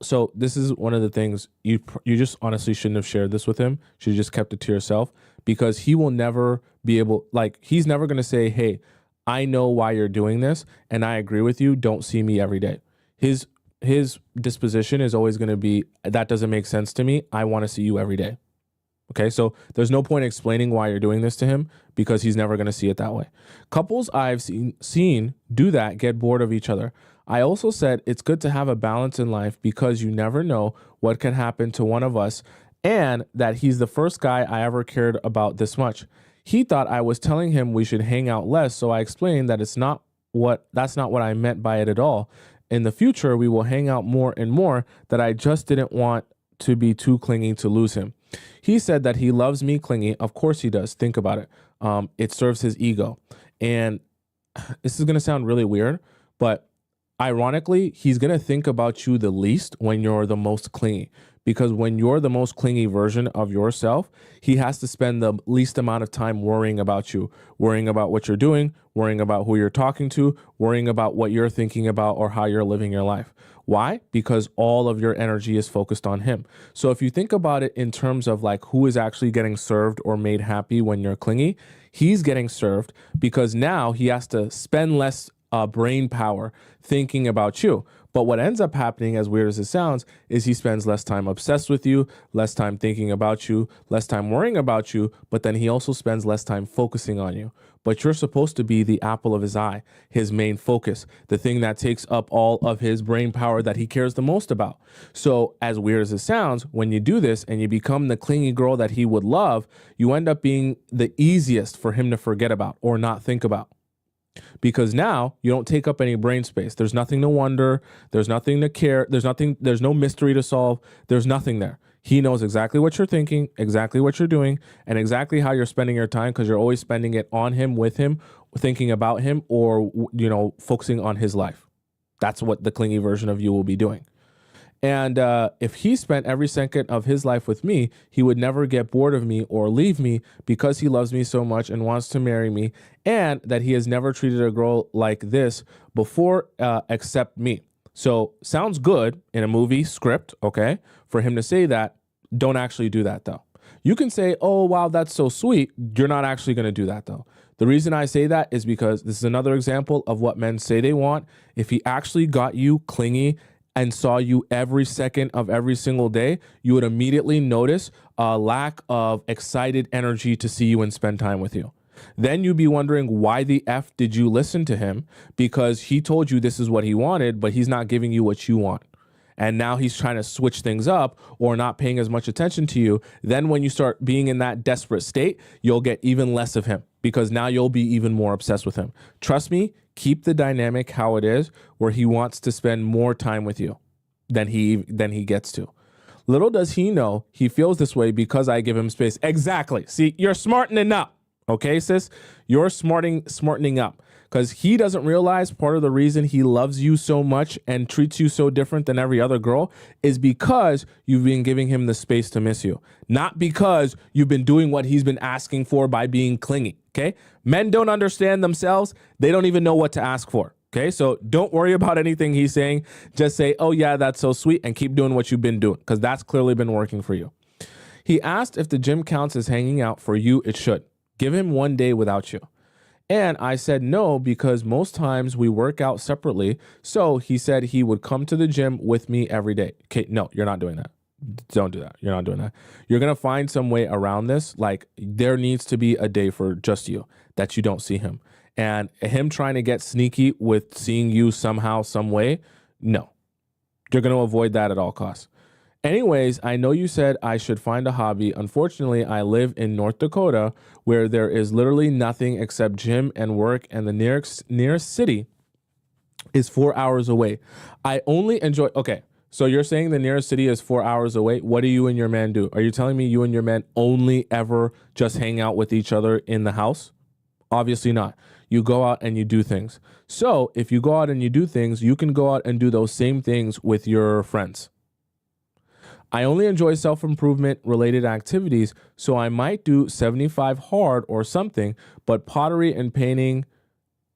So this is one of the things you just honestly shouldn't have shared this with him. Should have just kept it to yourself, because he will never be able, like, he's never going to say, hey, I know why you're doing this and I agree with you. Don't see me every day. His disposition is always going to be, that doesn't make sense to me. I want to see you every day. Okay, so there's no point explaining why you're doing this to him, because he's never going to see it that way. Couples I've seen do that get bored of each other. I also said it's good to have a balance in life, because you never know what can happen to one of us, and that he's the first guy I ever cared about this much. He thought I was telling him we should hang out less, so I explained that that's not what I meant by it at all. In the future, we will hang out more and more, that I just didn't want to be too clingy to lose him. He said that he loves me clingy. Of course he does. Think about it. It serves his ego. And this is going to sound really weird, but ironically, he's going to think about you the least when you're the most clingy. Because when you're the most clingy version of yourself, he has to spend the least amount of time worrying about you, worrying about what you're doing, worrying about who you're talking to, worrying about what you're thinking about or how you're living your life. Why? Because all of your energy is focused on him. So if you think about it in terms of like who is actually getting served or made happy when you're clingy, he's getting served, because now he has to spend less brain power thinking about you. But what ends up happening, as weird as it sounds, is he spends less time obsessed with you, less time thinking about you, less time worrying about you, but then he also spends less time focusing on you. But you're supposed to be the apple of his eye, his main focus, the thing that takes up all of his brain power that he cares the most about. So as weird as it sounds, when you do this and you become the clingy girl that he would love, you end up being the easiest for him to forget about or not think about. Because now you don't take up any brain space. There's nothing to wonder. There's nothing to care. There's no mystery to solve. There's nothing there. He knows exactly what you're thinking, exactly what you're doing, and exactly how you're spending your time, because you're always spending it on him, with him, thinking about him, or, focusing on his life. That's what the clingy version of you will be doing. And if he spent every second of his life with me, he would never get bored of me or leave me, because he loves me so much and wants to marry me, and that he has never treated a girl like this before except me. So sounds good in a movie script, okay, for him to say that. Don't actually do that, though. You can say, oh, wow, that's so sweet. You're not actually going to do that, though. The reason I say that is because this is another example of what men say they want. If he actually got you clingy and saw you every second of every single day, you would immediately notice a lack of excited energy to see you and spend time with you. Then you'd be wondering, why the F did you listen to him? Because he told you this is what he wanted, but he's not giving you what you want. And now he's trying to switch things up or not paying as much attention to you. Then when you start being in that desperate state, you'll get even less of him, because now you'll be even more obsessed with him. Trust me, keep the dynamic how it is, where he wants to spend more time with you than he gets to. Little does he know he feels this way because I give him space. Exactly. See, you're smartening up. Okay, sis? You're smartening up. Because he doesn't realize part of the reason he loves you so much and treats you so different than every other girl is because you've been giving him the space to miss you. Not because you've been doing what he's been asking for by being clingy, okay? Men don't understand themselves. They don't even know what to ask for, okay? So don't worry about anything he's saying. Just say, oh yeah, that's so sweet, and keep doing what you've been doing, because that's clearly been working for you. He asked if the gym counts as hanging out. For you, it should. Give him one day without you. And I said no, because most times we work out separately. So he said he would come to the gym with me every day. Okay, no, you're not doing that. Don't do that. You're not doing that. You're going to find some way around this. Like, there needs to be a day for just you that you don't see him. And him trying to get sneaky with seeing you somehow, some way, no. You're going to avoid that at all costs. Anyways, I know you said I should find a hobby. Unfortunately, I live in North Dakota, where there is literally nothing except gym and work, and the nearest city is 4 hours away. I only enjoy... Okay, so you're saying the nearest city is 4 hours away. What do you and your man do? Are you telling me you and your man only ever just hang out with each other in the house? Obviously not. You go out and you do things. So if you go out and you do things, you can go out and do those same things with your friends. I only enjoy self-improvement related activities, so I might do 75 hard or something, but pottery and painting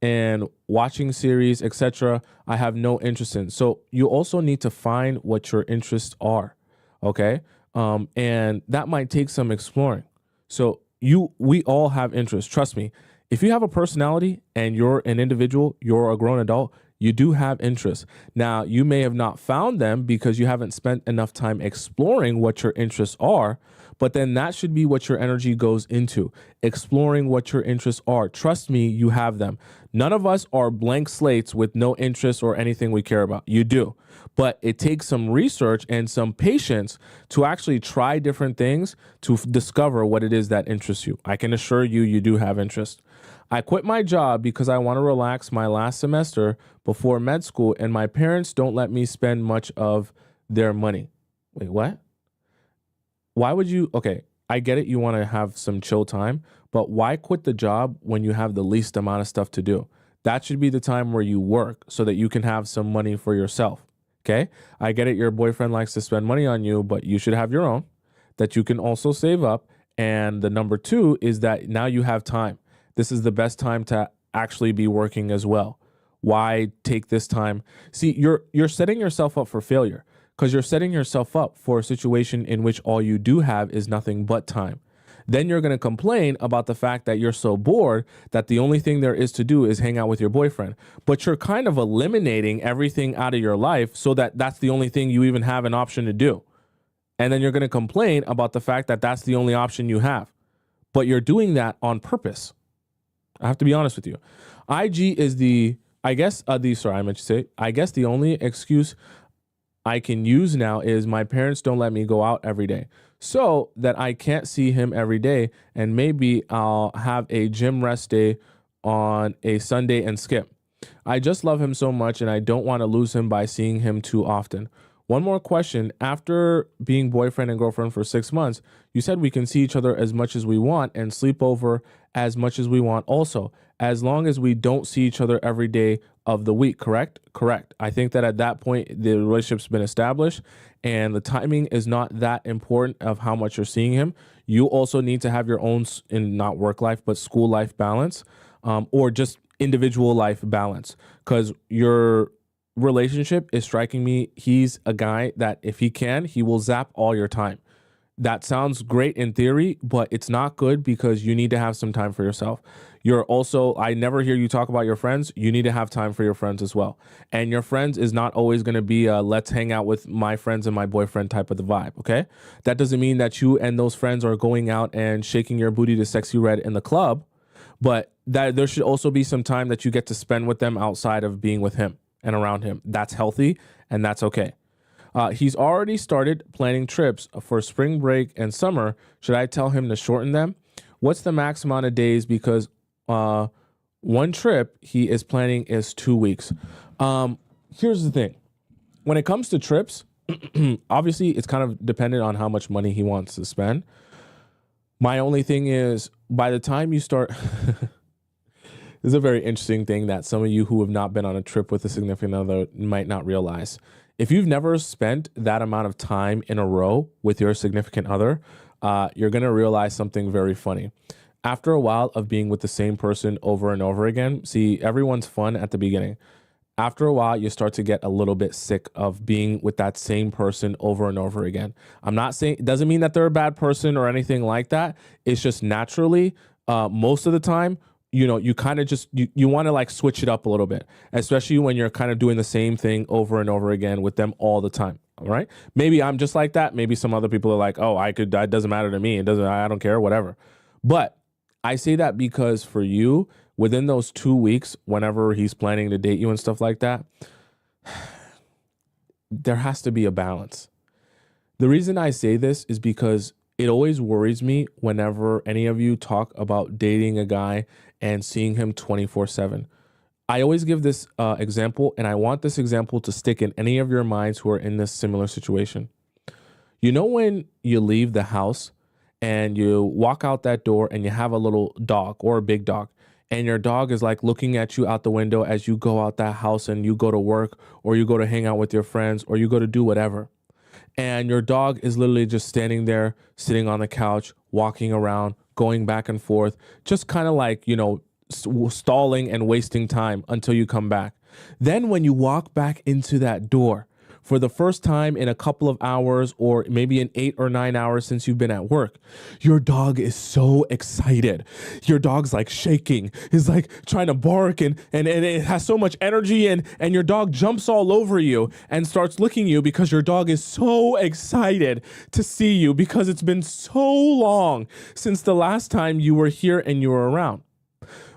and watching series, etc., I have no interest in. So you also need to find what your interests are, okay? And that might take some exploring. So we all have interests. Trust me. If you have a personality and you're an individual, you're a grown adult, you do have interests. Now, you may have not found them because you haven't spent enough time exploring what your interests are, but then that should be what your energy goes into, exploring what your interests are. Trust me, you have them. None of us are blank slates with no interests or anything we care about. You do. But it takes some research and some patience to actually try different things to discover what it is that interests you. I can assure you, you do have interest. I quit my job because I want to relax my last semester before med school, and my parents don't let me spend much of their money. Wait, what? Why would you? Okay, I get it. You want to have some chill time, but why quit the job when you have the least amount of stuff to do? That should be the time where you work so that you can have some money for yourself. Okay, I get it. Your boyfriend likes to spend money on you, but you should have your own that you can also save up. And the number two is that now you have time. This is the best time to actually be working as well. Why take this time? See, you're setting yourself up for failure because you're setting yourself up for a situation in which all you do have is nothing but time. Then you're going to complain about the fact that you're so bored that the only thing there is to do is hang out with your boyfriend. But you're kind of eliminating everything out of your life so that that's the only thing you even have an option to do. And then you're going to complain about the fact that that's the only option you have. But you're doing that on purpose. I have to be honest with you. IG is I guess the only excuse I can use now is my parents don't let me go out every day. So that I can't see him every day, and maybe I'll have a gym rest day on a Sunday and skip. I just love him so much and I don't want to lose him by seeing him too often. One more question. After being boyfriend and girlfriend for 6 months, you said we can see each other as much as we want and sleep over as much as we want also, as long as we don't see each other every day of the week, correct? Correct. I think that at that point, the relationship's been established and the timing is not that important of how much you're seeing him. You also need to have your own, in not work life, but school life balance, or just individual life balance, because your relationship is striking me. He's a guy that if he can, he will zap all your time. That sounds great in theory, but it's not good because you need to have some time for yourself. You're also, I never hear you talk about your friends. You need to have time for your friends as well. And your friends is not always going to be a let's hang out with my friends and my boyfriend type of the vibe, okay? That doesn't mean that you and those friends are going out and shaking your booty to Sexy Red in the club, but that there should also be some time that you get to spend with them outside of being with him and around him. That's healthy and that's okay. He's already started planning trips for spring break and summer. Should I tell him to shorten them? What's the max amount of days? Because one trip he is planning is 2 weeks. Here's the thing. When it comes to trips, obviously it's kind of dependent on how much money he wants to spend. My only thing is by the time you start... This is a very interesting thing that some of you who have not been on a trip with a significant other might not realize. If you've never spent that amount of time in a row with your significant other, you're going to realize something very funny. After a while of being with the same person over and over again, see, everyone's fun at the beginning. After a while, you start to get a little bit sick of being with that same person over and over again. I'm not saying, it doesn't mean that they're a bad person or anything like that. It's just naturally, most of the time, you know, you kind of just, you want to like switch it up a little bit, especially when you're kind of doing the same thing over and over again with them all the time. All right. Maybe I'm just like that. Maybe some other people are like, oh, that doesn't matter to me. I don't care, whatever. But I say that because for you, within those 2 weeks, whenever he's planning to date you and stuff like that, there has to be a balance. The reason I say this is because it always worries me whenever any of you talk about dating a guy and seeing him 24/7. I always give this example, and I want this example to stick in any of your minds who are in this similar situation. You know when you leave the house and you walk out that door and you have a little dog or a big dog, and your dog is like looking at you out the window as you go out that house and you go to work or you go to hang out with your friends or you go to do whatever. and your dog is literally just standing there, sitting on the couch, walking around, going back and forth, just kind of like, stalling and wasting time until you come back. Then when you walk back into that door for the first time in a couple of hours, or maybe in 8 or 9 hours since you've been at work, your dog is so excited. Your dog's like shaking, is like trying to bark, and it has so much energy, and your dog jumps all over you and starts licking you because your dog is so excited to see you because it's been so long since the last time you were here and you were around.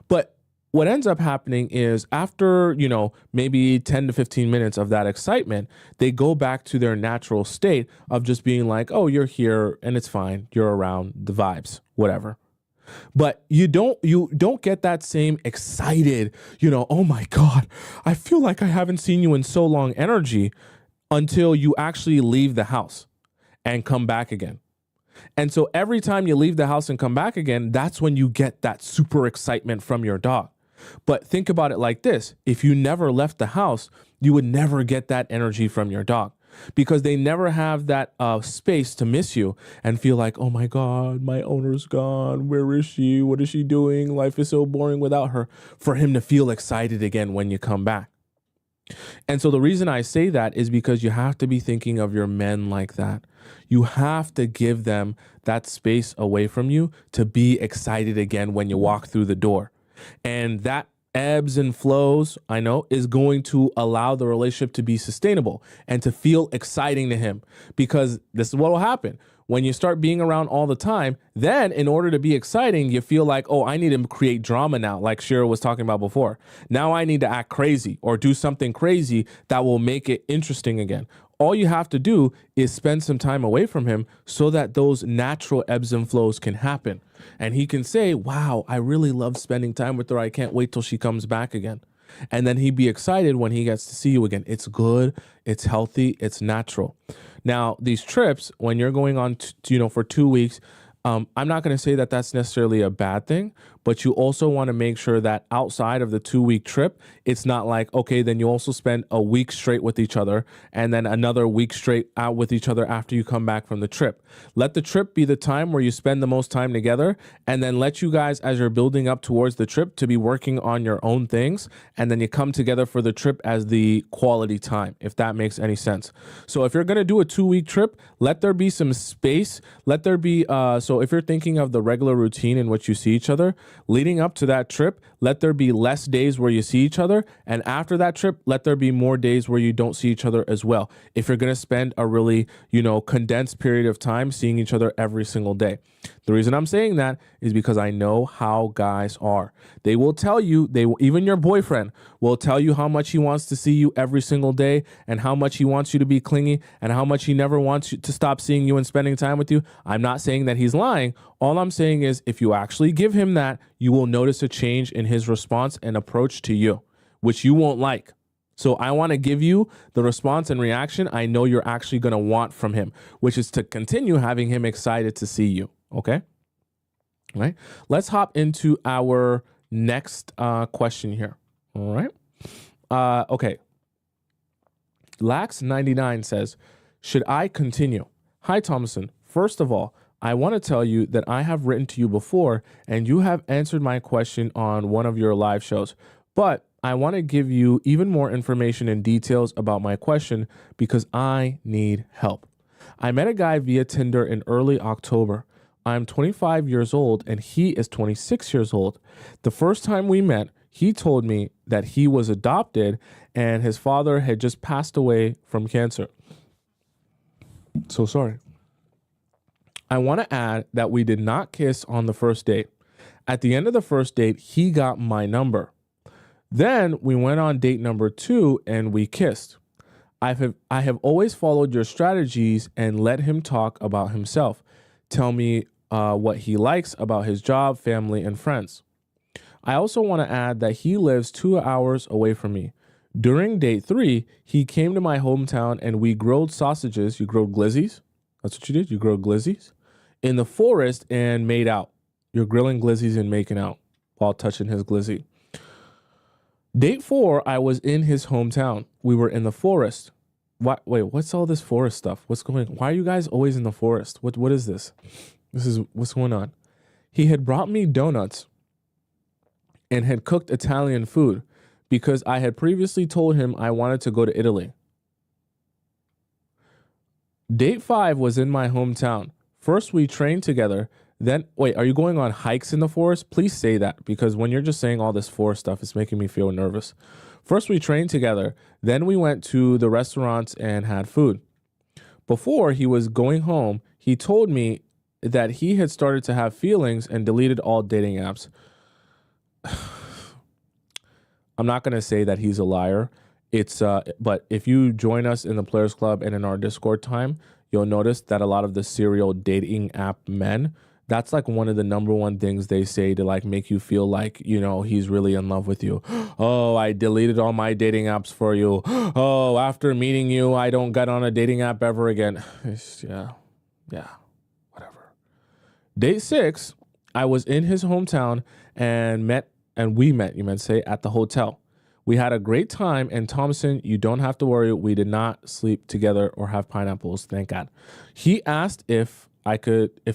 But what ends up happening is after, maybe 10 to 15 minutes of that excitement, they go back to their natural state of just being like, oh, you're here and it's fine. You're around, the vibes, whatever. But you don't get that same excited, oh my God, I feel like I haven't seen you in so long energy until you actually leave the house and come back again. And so every time you leave the house and come back again, that's when you get that super excitement from your dog. But think about it like this. If you never left the house, you would never get that energy from your dog because they never have that space to miss you and feel like, oh my God, my owner's gone. Where is she? What is she doing? Life is so boring without her. For him to feel excited again when you come back. And so the reason I say that is because you have to be thinking of your men like that. You have to give them that space away from you to be excited again when you walk through the door. And that ebbs and flows, I know, is going to allow the relationship to be sustainable and to feel exciting to him, because this is what will happen. When you start being around all the time, then in order to be exciting, you feel like, oh, I need to create drama now, like Shira was talking about before. Now I need to act crazy or do something crazy that will make it interesting again. All you have to do is spend some time away from him so that those natural ebbs and flows can happen. And he can say, wow, I really love spending time with her. I can't wait till she comes back again. And then he'd be excited when he gets to see you again. It's good, it's healthy, it's natural. Now, these trips, when you're going on, for 2 weeks, I'm not going to say that that's necessarily a bad thing, but you also want to make sure that outside of the 2-week trip, it's not like, okay, then you also spend a week straight with each other and then another week straight out with each other after you come back from the trip. Let the trip be the time where you spend the most time together, and then let you guys, as you're building up towards the trip, to be working on your own things. And then you come together for the trip as the quality time, if that makes any sense. So if you're going to do a 2-week trip, let there be some space. Let there be, so if you're thinking of the regular routine in which you see each other, leading up to that trip, let there be less days where you see each other. And after that trip, let there be more days where you don't see each other as well. If you're going to spend a really, condensed period of time seeing each other every single day. The reason I'm saying that is because I know how guys are. They will tell you, even your boyfriend will tell you how much he wants to see you every single day and how much he wants you to be clingy and how much he never wants you to stop seeing you and spending time with you. I'm not saying that he's lying. All I'm saying is if you actually give him that, you will notice a change in his response and approach to you, which you won't like. So I want to give you the response and reaction I know you're actually going to want from him, which is to continue having him excited to see you. Okay? All right. Let's hop into our next question here. All right. Okay. Lax99 says, should I continue? Hi, Tomisin. First of all, I want to tell you that I have written to you before and you have answered my question on one of your live shows, but I want to give you even more information and details about my question because I need help. I met a guy via Tinder in early October. I'm 25 years old and he is 26 years old. The first time we met, he told me that he was adopted and his father had just passed away from cancer. So sorry. I want to add that we did not kiss on the first date. At the end of the first date, he got my number. Then we went on date number 2 and we kissed. I have always followed your strategies and let him talk about himself. Tell me what he likes about his job, family, and friends. I also want to add that he lives 2 hours away from me. During date 3, he came to my hometown and we grilled sausages. You grilled glizzies? That's what you did? You grilled glizzies? In the forest and made out. You're grilling glizzies and making out while touching his glizzy. Date 4, I was in his hometown. We were in the forest. Wait, what's all this forest stuff? Why are you guys always in the forest? What is this? What's going on? He had brought me donuts and had cooked Italian food because I had previously told him I wanted to go to Italy. Date 5 was in my hometown. First, we trained together. Then, wait, are you going on hikes in the forest? Please say that, because when you're just saying all this forest stuff, it's making me feel nervous. First, we trained together. Then, we went to the restaurants and had food. Before he was going home, he told me that he had started to have feelings and deleted all dating apps. I'm not going to say that he's a liar. But if you join us in the Players Club and in our Discord time, you'll notice that a lot of the serial dating app men, that's like one of the number one things they say to like make you feel like, you know, he's really in love with you. Oh, I deleted all my dating apps for you. Oh, after meeting you, I don't get on a dating app ever again. Yeah, whatever. Date 6, I was in his hometown and we met, you meant to say, at the hotel. We had a great time, and Tomisin, you don't have to worry. We did not sleep together or have pineapples, thank God. He asked if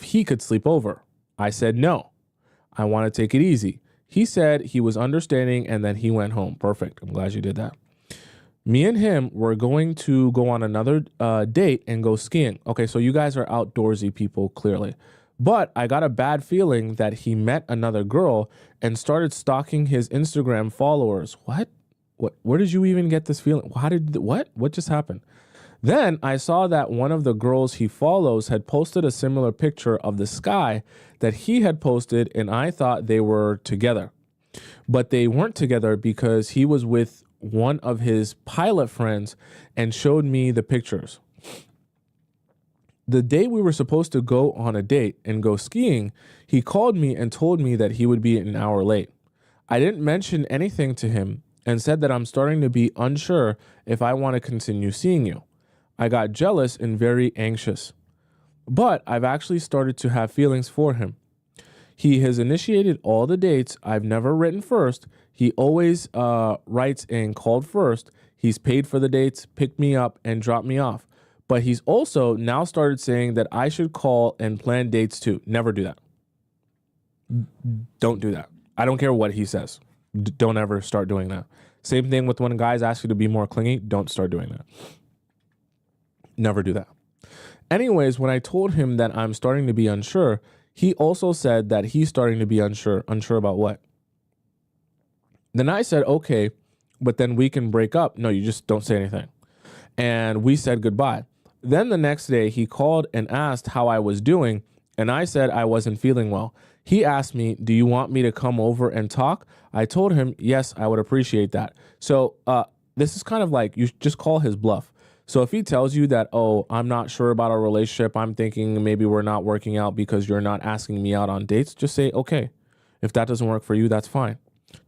he could sleep over. I said no. I want to take it easy. He said he was understanding, and then he went home. Perfect. I'm glad you did that. Me and him were going to go on another date and go skiing. Okay, so you guys are outdoorsy people, clearly. But I got a bad feeling that he met another girl and started stalking his Instagram followers. What? Where did you even get this feeling? What just happened? Then I saw that one of the girls he follows had posted a similar picture of the sky that he had posted, and I thought they were together. But they weren't together because he was with one of his pilot friends and showed me the pictures. The day we were supposed to go on a date and go skiing, he called me and told me that he would be an hour late. I didn't mention anything to him and said that I'm starting to be unsure if I want to continue seeing you. I got jealous and very anxious. But I've actually started to have feelings for him. He has initiated all the dates. I've never written first. He always writes and called first. He's paid for the dates, picked me up, and dropped me off. But he's also now started saying that I should call and plan dates too. Never do that. Don't do that. I don't care what he says. Don't ever start doing that. Same thing with when guys ask you to be more clingy. Don't start doing that. Never do that. Anyways, when I told him that I'm starting to be unsure, he also said that he's starting to be unsure. Unsure about what? Then I said, okay, but then we can break up. No, you just don't say anything. And we said goodbye. Then the next day he called and asked how I was doing, and I said I wasn't feeling well. He asked me, do you want me to come over and talk? I told him, yes, I would appreciate that. So this is kind of like, you just call his bluff. So if he tells you that, oh, I'm not sure about our relationship, I'm thinking maybe we're not working out because you're not asking me out on dates, just say, okay. If that doesn't work for you, that's fine.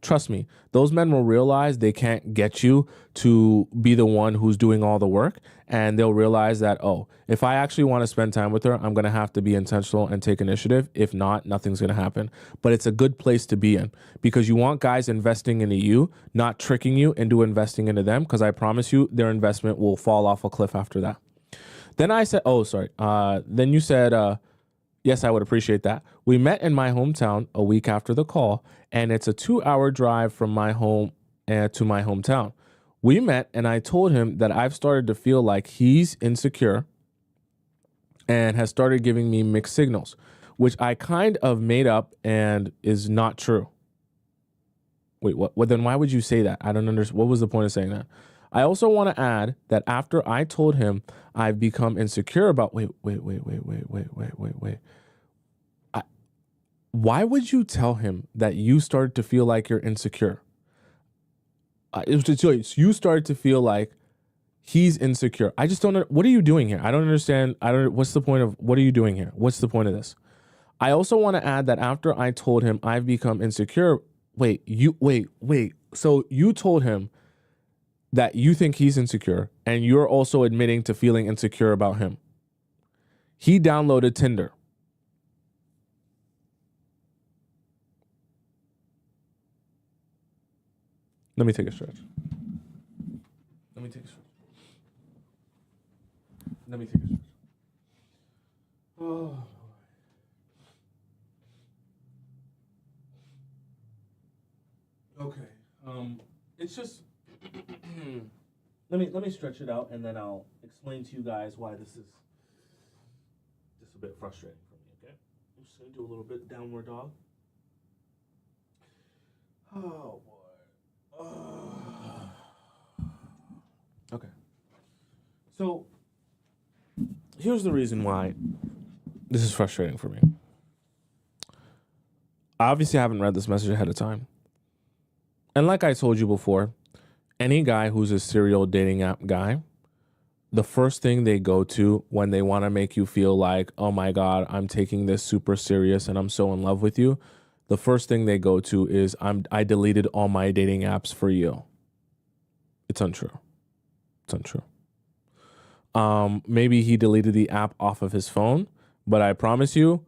Trust me, those men will realize they can't get you to be the one who's doing all the work. And they'll realize that, oh, if I actually want to spend time with her, I'm going to have to be intentional and take initiative. If not, nothing's going to happen. But it's a good place to be in because you want guys investing into you, not tricking you into investing into them. Because I promise you their investment will fall off a cliff after that. Then I said, oh, sorry. Then you said, yes, I would appreciate that. We met in my hometown a week after the call, and it's a 2-hour drive from my home to my hometown. We met, and I told him that I've started to feel like he's insecure and has started giving me mixed signals, which I kind of made up and is not true. Wait, what? Well, then why would you say that? I don't understand. What was the point of saying that? I also want to add that after I told him I've become insecure about, wait. Why would you tell him that you started to feel like you're insecure? You started to feel like he's insecure. I just don't know. What are you doing here? I don't understand. What's the point of, what are you doing here? What's the point of this? I also want to add that after I told him I've become insecure, wait. So you told him that you think he's insecure and you're also admitting to feeling insecure about him. He downloaded Tinder. Let me take a stretch. Let me take a stretch. Oh. Okay. It's just let me stretch it out and then I'll explain to you guys why this is just a bit frustrating for me, okay? I'm just gonna do a little bit downward dog. Oh boy. Okay. So here's the reason why this is frustrating for me. Obviously, I haven't read this message ahead of time. And like I told you before, any guy who's a serial dating app guy, the first thing they go to when they want to make you feel like, oh my God, I'm taking this super serious and I'm so in love with you, the first thing they go to is I deleted all my dating apps for you. It's untrue. It's untrue. Maybe he deleted the app off of his phone, but I promise you,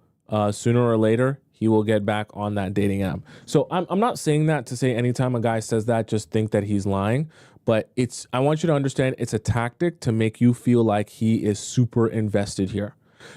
sooner or later, he will get back on that dating app. So I'm not saying that to say anytime a guy says that, just think that he's lying. But I want you to understand it's a tactic to make you feel like he is super invested here.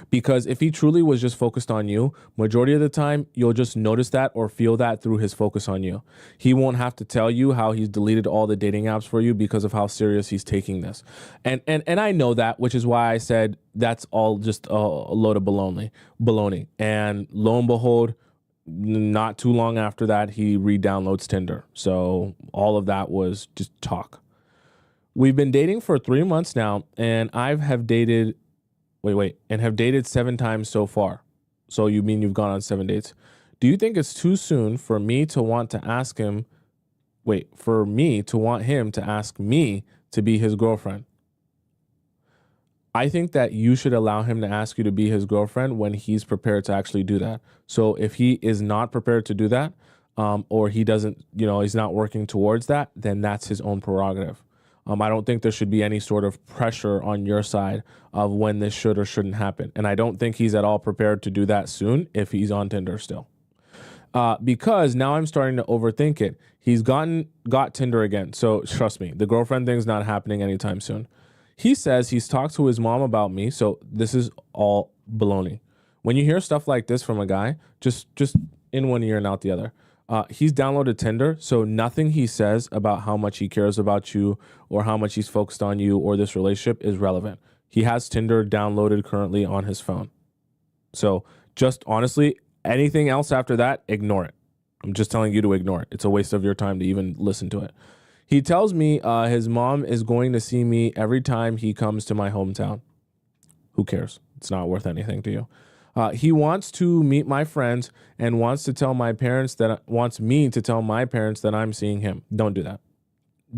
Because if he truly was just focused on you, majority of the time, you'll just notice that or feel that through his focus on you. He won't have to tell you how he's deleted all the dating apps for you because of how serious he's taking this. And I know that, which is why I said that's all just a load of baloney. And lo and behold, not too long after that, he re-downloads Tinder. So all of that was just talk. We've been dating for 3 months now, and have dated 7 times so far. So you mean you've gone on 7 dates? Do you think it's too soon for me to want to ask him, for me to want him to ask me to be his girlfriend? I think that you should allow him to ask you to be his girlfriend when he's prepared to actually do that. So if he is not prepared to do that, or he doesn't, he's not working towards that, then that's his own prerogative. I don't think there should be any sort of pressure on your side of when this should or shouldn't happen. And I don't think he's at all prepared to do that soon if he's on Tinder still. Because now I'm starting to overthink it. He's got Tinder again. So trust me, the girlfriend thing's not happening anytime soon. He says he's talked to his mom about me. So this is all baloney. When you hear stuff like this from a guy, just in one ear and out the other. He's downloaded Tinder, so nothing he says about how much he cares about you or how much he's focused on you or this relationship is relevant. He has Tinder downloaded currently on his phone. So just honestly, anything else after that, ignore it. I'm just telling you to ignore it. It's a waste of your time to even listen to it. He tells me his mom is going to see me every time he comes to my hometown. Who cares? It's not worth anything to you. He wants to meet my friends and wants me to tell my parents that I'm seeing him. Don't do that.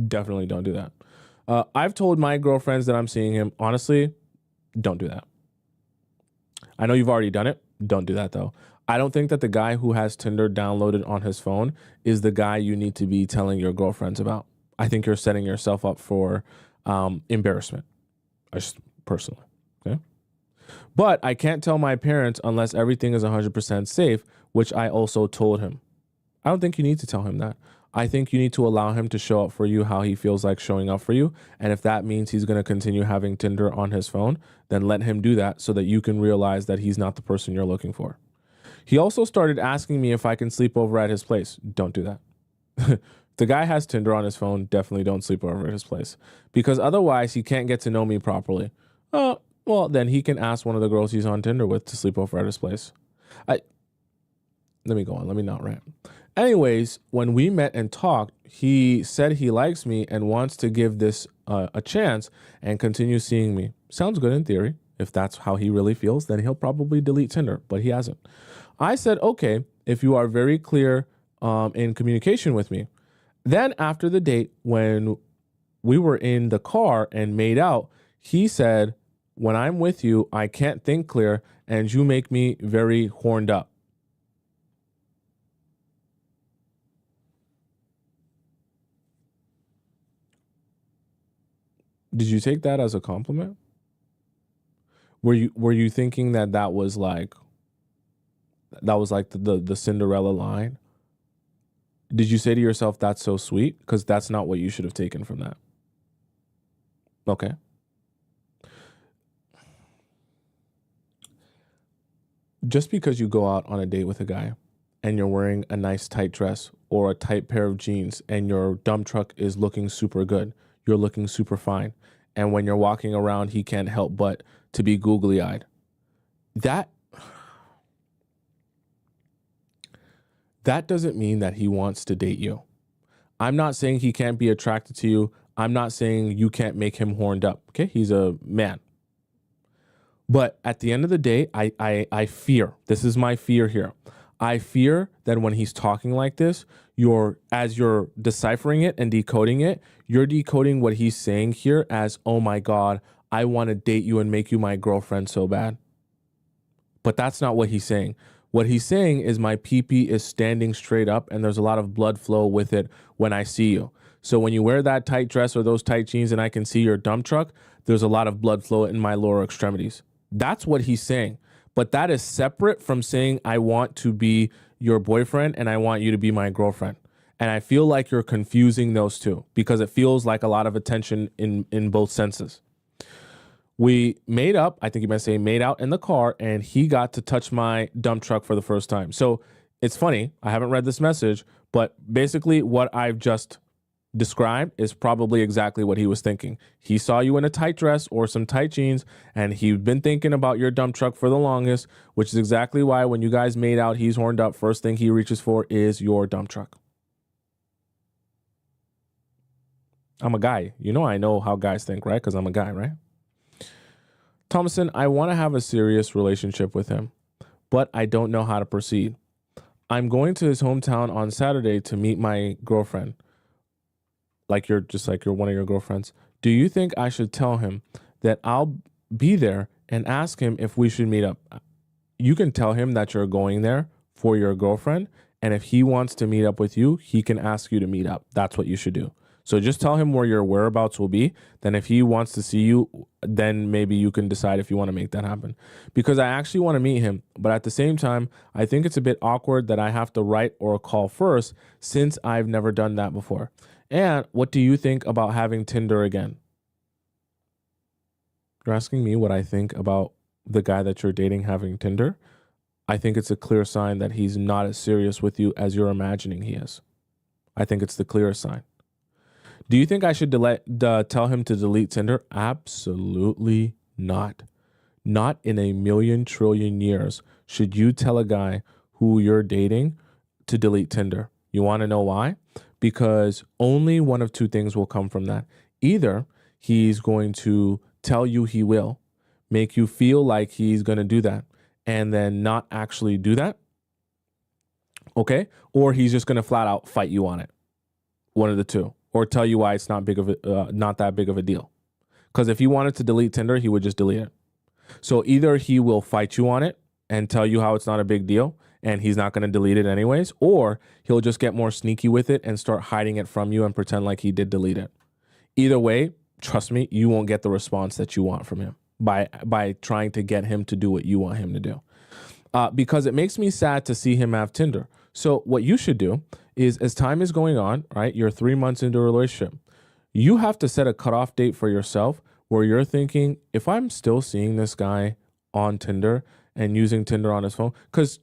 Definitely don't do that. I've told my girlfriends that I'm seeing him. Honestly, don't do that. I know you've already done it. Don't do that though. I don't think that the guy who has Tinder downloaded on his phone is the guy you need to be telling your girlfriends about. I think you're setting yourself up for embarrassment. Just personally. Okay. But I can't tell my parents unless everything is 100% safe, which I also told him. I don't think you need to tell him that. I think you need to allow him to show up for you how he feels like showing up for you. And if that means he's going to continue having Tinder on his phone, then let him do that so that you can realize that he's not the person you're looking for. He also started asking me if I can sleep over at his place. Don't do that. If the guy has Tinder on his phone, definitely don't sleep over at his place. Because otherwise, he can't get to know me properly. Well, then he can ask one of the girls he's on Tinder with to sleep over at his place. Let me go on. Let me not rant. Anyways, when we met and talked, he said he likes me and wants to give this a chance and continue seeing me. Sounds good in theory. If that's how he really feels, then he'll probably delete Tinder, but he hasn't. I said, okay, if you are very clear in communication with me. Then after the date, when we were in the car and made out, he said, when I'm with you, I can't think clear and you make me very horned up. Did you take that as a compliment? Were you thinking that was like the Cinderella line? Did you say to yourself, that's so sweet? Because that's not what you should have taken from that. Okay. Just because you go out on a date with a guy and you're wearing a nice tight dress or a tight pair of jeans and your dump truck is looking super good, you're looking super fine, and when you're walking around, he can't help but to be googly-eyed. That doesn't mean that he wants to date you. I'm not saying he can't be attracted to you. I'm not saying you can't make him horned up. Okay, he's a man. But at the end of the day, I fear, this is my fear here. I fear that when he's talking like this, as you're deciphering it and decoding it, you're decoding what he's saying here as, oh my God, I want to date you and make you my girlfriend so bad. But that's not what he's saying. What he's saying is my pee-pee is standing straight up and there's a lot of blood flow with it when I see you. So when you wear that tight dress or those tight jeans and I can see your dump truck, there's a lot of blood flow in my lower extremities. That's what he's saying. But that is separate from saying I want to be your boyfriend and I want you to be my girlfriend. And I feel like you're confusing those two because it feels like a lot of attention in both senses. We made up, I think you might say made out in the car, and he got to touch my dump truck for the first time. So it's funny, I haven't read this message, but basically what I've just described is probably exactly what he was thinking. He saw you in a tight dress or some tight jeans, and he'd been thinking about your dump truck for the longest, which is exactly why when you guys made out, he's horned up. First thing he reaches for is your dump truck. I'm a guy. You know I know how guys think, right? Because I'm a guy, right? Tomisin, I want to have a serious relationship with him, but I don't know how to proceed. I'm going to his hometown on Saturday to meet my girlfriend. Like you're one of your girlfriends. Do you think I should tell him that I'll be there and ask him if we should meet up? You can tell him that you're going there for your girlfriend, and if he wants to meet up with you, he can ask you to meet up. That's what you should do. So just tell him where your whereabouts will be. Then if he wants to see you, then maybe you can decide if you want to make that happen. Because I actually want to meet him. But at the same time, I think it's a bit awkward that I have to write or call first since I've never done that before. And what do you think about having Tinder again? You're asking me what I think about the guy that you're dating having Tinder? I think it's a clear sign that he's not as serious with you as you're imagining he is. I think it's the clearest sign. Do you think I should tell him to delete Tinder? Absolutely not. Not in a million trillion years should you tell a guy who you're dating to delete Tinder. You want to know why? Because only one of two things will come from that. Either he's going to tell you he will, make you feel like he's going to do that, and then not actually do that. Okay? Or he's just going to flat out fight you on it. One of the two. Or tell you why it's not that big of a deal. Because if he wanted to delete Tinder, he would just delete it. So either he will fight you on it and tell you how it's not a big deal and he's not going to delete it anyways, or he'll just get more sneaky with it and start hiding it from you and pretend like he did delete it. Either way, trust me, you won't get the response that you want from him by trying to get him to do what you want him to do. Because it makes me sad to see him have Tinder. So what you should do is, as time is going on, right, you're 3 months into a relationship, you have to set a cutoff date for yourself where you're thinking, if I'm still seeing this guy on Tinder and using Tinder on his phone, because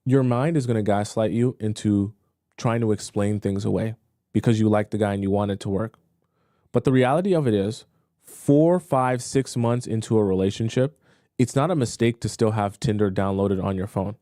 your mind is going to gaslight you into trying to explain things away because you like the guy and you want it to work. But the reality of it is 4, 5, 6 months into a relationship, it's not a mistake to still have Tinder downloaded on your phone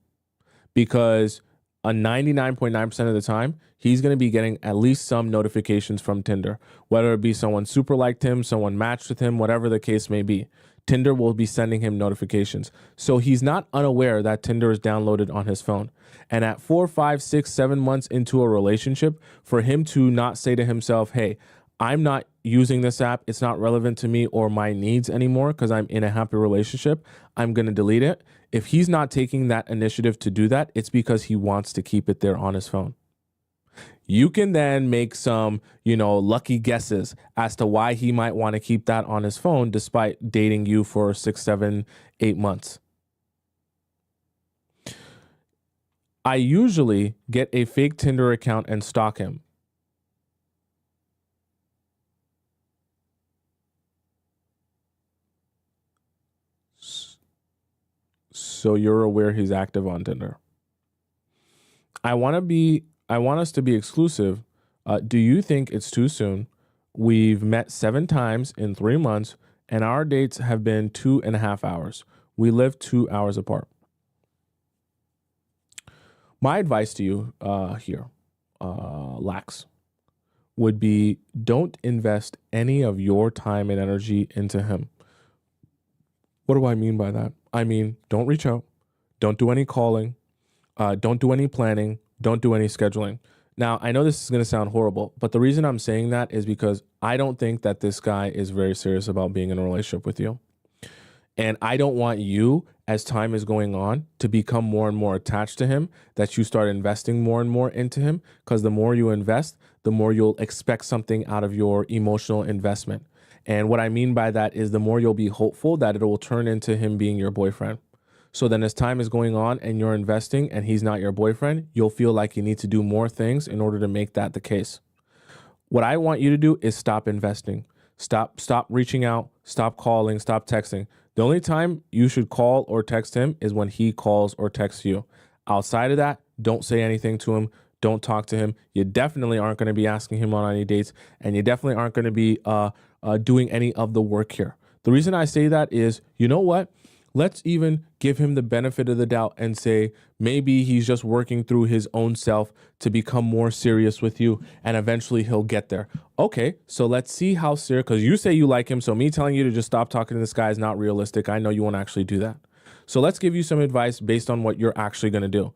because a 99.9% of the time, he's going to be getting at least some notifications from Tinder, whether it be someone super liked him, someone matched with him, whatever the case may be. Tinder will be sending him notifications. So he's not unaware that Tinder is downloaded on his phone. And at 4, 5, 6, 7 months into a relationship, for him to not say to himself, hey, I'm not using this app, it's not relevant to me or my needs anymore because I'm in a happy relationship, I'm going to delete it. If he's not taking that initiative to do that, it's because he wants to keep it there on his phone. You can then make some, lucky guesses as to why he might want to keep that on his phone despite dating you for 6, 7, 8 months. I usually get a fake Tinder account and stalk him. so you're aware he's active on Tinder. I want us to be exclusive. Do you think it's too soon? We've met 7 times in 3 months, and our dates have been 2.5 hours. We live 2 hours apart. My advice to you here, Lax, would be don't invest any of your time and energy into him. What do I mean by that? I mean, don't reach out. Don't do any calling. Don't do any planning. Don't do any scheduling. Now, I know this is going to sound horrible, but the reason I'm saying that is because I don't think that this guy is very serious about being in a relationship with you. And I don't want you, as time is going on, to become more and more attached to him, that you start investing more and more into him, because the more you invest, the more you'll expect something out of your emotional investment. And what I mean by that is the more you'll be hopeful that it will turn into him being your boyfriend. So then as time is going on and you're investing and he's not your boyfriend, you'll feel like you need to do more things in order to make that the case. What I want you to do is stop investing. Stop reaching out, stop calling, stop texting. The only time you should call or text him is when he calls or texts you. Outside of that, don't say anything to him. Don't talk to him. You definitely aren't going to be asking him on any dates, and you definitely aren't going to be doing any of the work here. The reason I say that is, you know what? Let's even give him the benefit of the doubt and say maybe he's just working through his own self to become more serious with you, and eventually he'll get there. Okay, so let's see how serious, because you say you like him, so me telling you to just stop talking to this guy is not realistic. I know you won't actually do that. So let's give you some advice based on what you're actually going to do.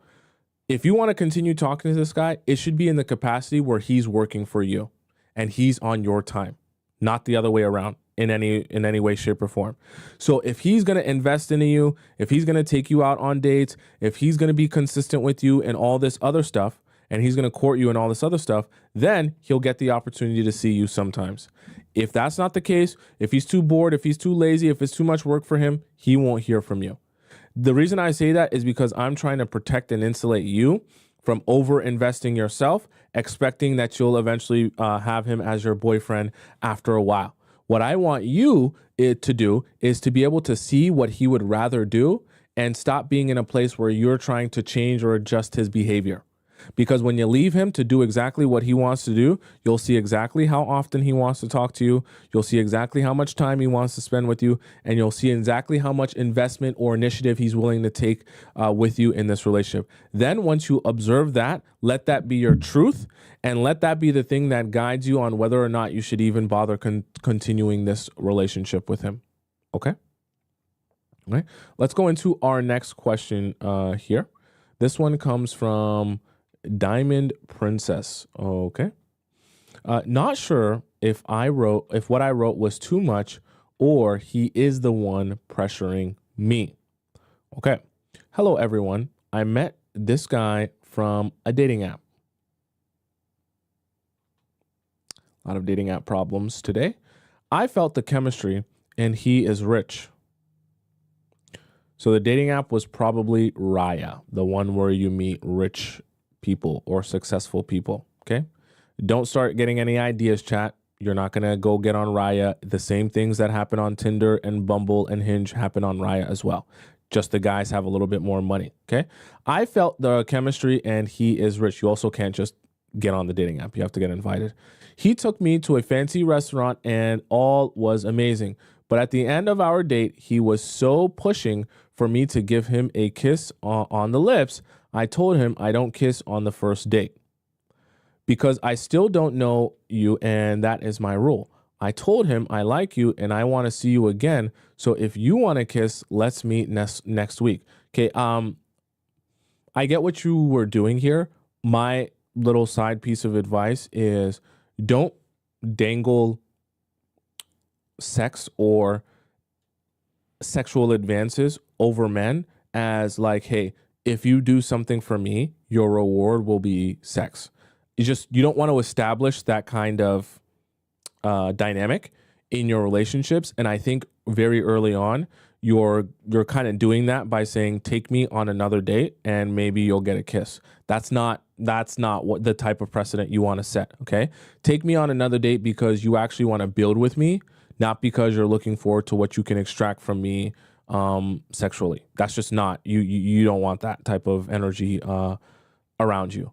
If you want to continue talking to this guy, it should be in the capacity where he's working for you and he's on your time, not the other way around. In any way, shape, or form. So if he's going to invest into you, if he's going to take you out on dates, if he's going to be consistent with you and all this other stuff, and he's going to court you and all this other stuff, then he'll get the opportunity to see you sometimes. If that's not the case, if he's too bored, if he's too lazy, if it's too much work for him, he won't hear from you. The reason I say that is because I'm trying to protect and insulate you from over investing yourself, expecting that you'll eventually have him as your boyfriend after a while. What I want you to do is to be able to see what he would rather do and stop being in a place where you're trying to change or adjust his behavior. Because when you leave him to do exactly what he wants to do, you'll see exactly how often he wants to talk to you. You'll see exactly how much time he wants to spend with you. And you'll see exactly how much investment or initiative he's willing to take with you in this relationship. Then once you observe that, let that be your truth. And let that be the thing that guides you on whether or not you should even bother continuing this relationship with him. Okay? All right. Let's go into our next question here. This one comes from Diamond Princess. Okay. Not sure if what I wrote was too much or he is the one pressuring me. Okay. Hello, everyone. I met this guy from a dating app. A lot of dating app problems today. I felt the chemistry and he is rich. So the dating app was probably Raya, the one where you meet rich people or successful people. Okay. Don't start getting any ideas, chat. You're not going to go get on Raya. The same things that happen on Tinder and Bumble and Hinge happen on Raya as well. Just the guys have a little bit more money. Okay. I felt the chemistry and he is rich. You also can't just get on the dating app. You have to get invited. He took me to a fancy restaurant and all was amazing. But at the end of our date, he was so pushing for me to give him a kiss on the lips. I told him I don't kiss on the first date because I still don't know you and that is my rule. I told him I like you and I want to see you again. So if you want to kiss, let's meet next week. Okay. I get what you were doing here. My little side piece of advice is don't dangle sex or sexual advances over men as like, hey, if you do something for me, your reward will be sex. You don't want to establish that kind of dynamic in your relationships. And I think very early on, you're kind of doing that by saying, take me on another date and maybe you'll get a kiss. That's not what the type of precedent you want to set. Okay. Take me on another date because you actually want to build with me, not because you're looking forward to what you can extract from me sexually. That's just not you don't want that type of energy around you.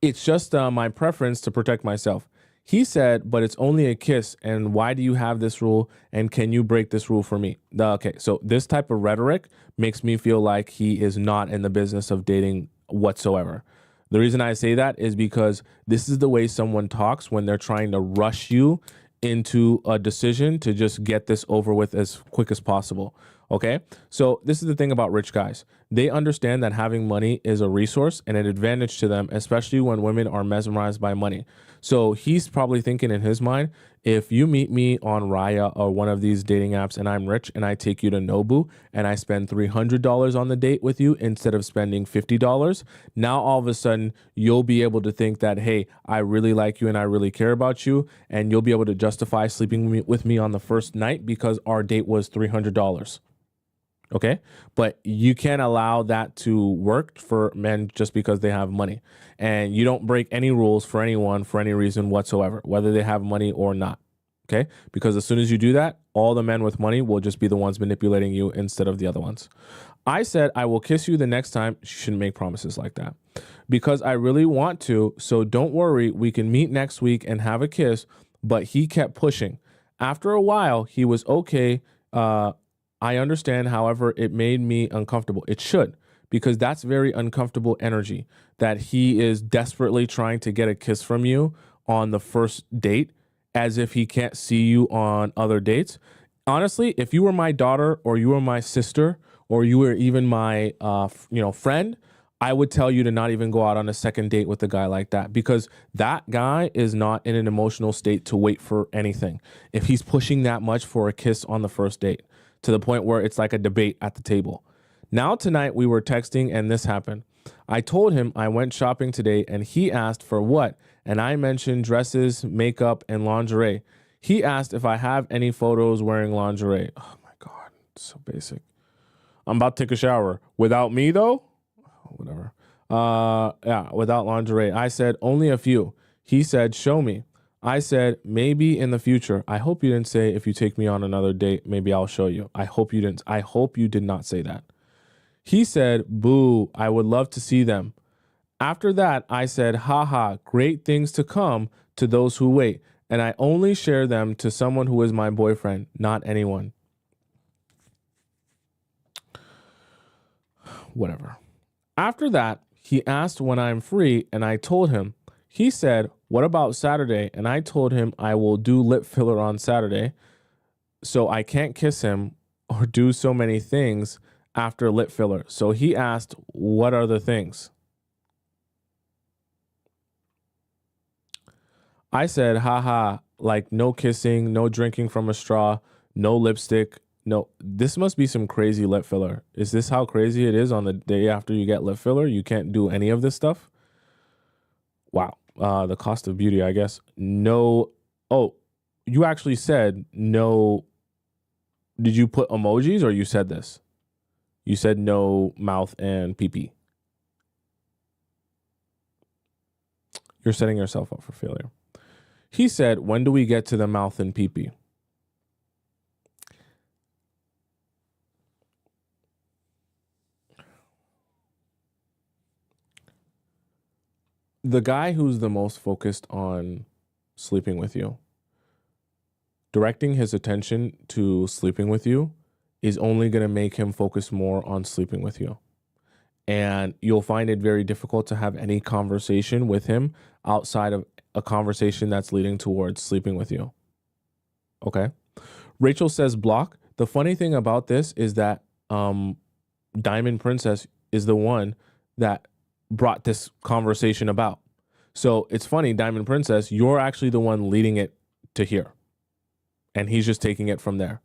It's just my preference to protect myself. He said, but it's only a kiss. And why do you have this rule? And can you break this rule for me? Okay, so this type of rhetoric makes me feel like he is not in the business of dating whatsoever. The reason I say that is because this is the way someone talks when they're trying to rush you into a decision to just get this over with as quick as possible. Okay. So this is the thing about rich guys. They understand that having money is a resource and an advantage to them, especially when women are mesmerized by money. So he's probably thinking in his mind, if you meet me on Raya or one of these dating apps and I'm rich and I take you to Nobu and I spend $300 on the date with you instead of spending $50, now all of a sudden you'll be able to think that, hey, I really like you and I really care about you, and you'll be able to justify sleeping with me on the first night because our date was $300. Okay. But you can't allow that to work for men just because they have money. And you don't break any rules for anyone for any reason whatsoever, whether they have money or not. Okay. Because as soon as you do that, all the men with money will just be the ones manipulating you instead of the other ones. I said, I will kiss you the next time. You shouldn't make promises like that because I really want to. So don't worry. We can meet next week and have a kiss. But he kept pushing. After a while, he was okay. I understand, however, it made me uncomfortable. It should, because that's very uncomfortable energy that he is desperately trying to get a kiss from you on the first date as if he can't see you on other dates. Honestly, if you were my daughter or you were my sister or you were even my friend, I would tell you to not even go out on a second date with a guy like that, because that guy is not in an emotional state to wait for anything. If he's pushing that much for a kiss on the first date, to the point where it's like a debate at the table. Now tonight we were texting and this happened. I told him I went shopping today and he asked for what? And I mentioned dresses, makeup, and lingerie. He asked if I have any photos wearing lingerie. Oh my God, it's so basic. I'm about to take a shower. Without me though? Whatever. Without lingerie. I said only a few. He said, show me. I said, maybe in the future. I hope you didn't say if you take me on another date, maybe I'll show you. I hope you didn't. I hope you did not say that. He said, boo, I would love to see them. After that, I said, haha, great things to come to those who wait. And I only share them to someone who is my boyfriend, not anyone. Whatever. After that, he asked when I'm free and I told him. He said, what about Saturday? And I told him I will do lip filler on Saturday, so I can't kiss him or do so many things after lip filler. So he asked, what are the things? I said, haha, like no kissing, no drinking from a straw, no lipstick. No, this must be some crazy lip filler. Is this how crazy it is on the day after you get lip filler? You can't do any of this stuff? Wow. The cost of beauty, I guess. No. Oh, you actually said no. Did you put emojis or you said this? You said no mouth and pee-pee. You're setting yourself up for failure. He said, when do we get to the mouth and pee-pee? The guy who's the most focused on sleeping with you, directing his attention to sleeping with you is only going to make him focus more on sleeping with you. And you'll find it very difficult to have any conversation with him outside of a conversation that's leading towards sleeping with you. Okay. Rachel says block. The funny thing about this is that Diamond Princess is the one that brought this conversation about. So it's funny, Diamond Princess, you're actually the one leading it to here. And he's just taking it from there.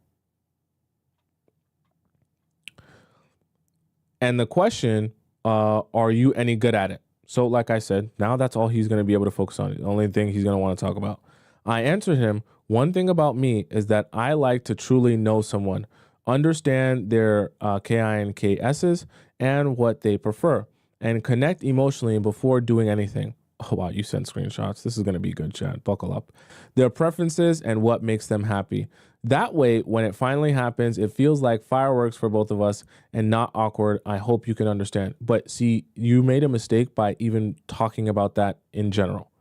And the question, are you any good at it? So like I said, now that's all he's going to be able to focus on. The only thing he's going to want to talk about. I answered him, one thing about me is that I like to truly know someone, understand their KI and KSs and what they prefer, and connect emotionally before doing anything. Oh, wow, you sent screenshots. This is going to be good, chat. Buckle up. Their preferences and what makes them happy. That way, when it finally happens, it feels like fireworks for both of us and not awkward. I hope you can understand. But see, you made a mistake by even talking about that in general,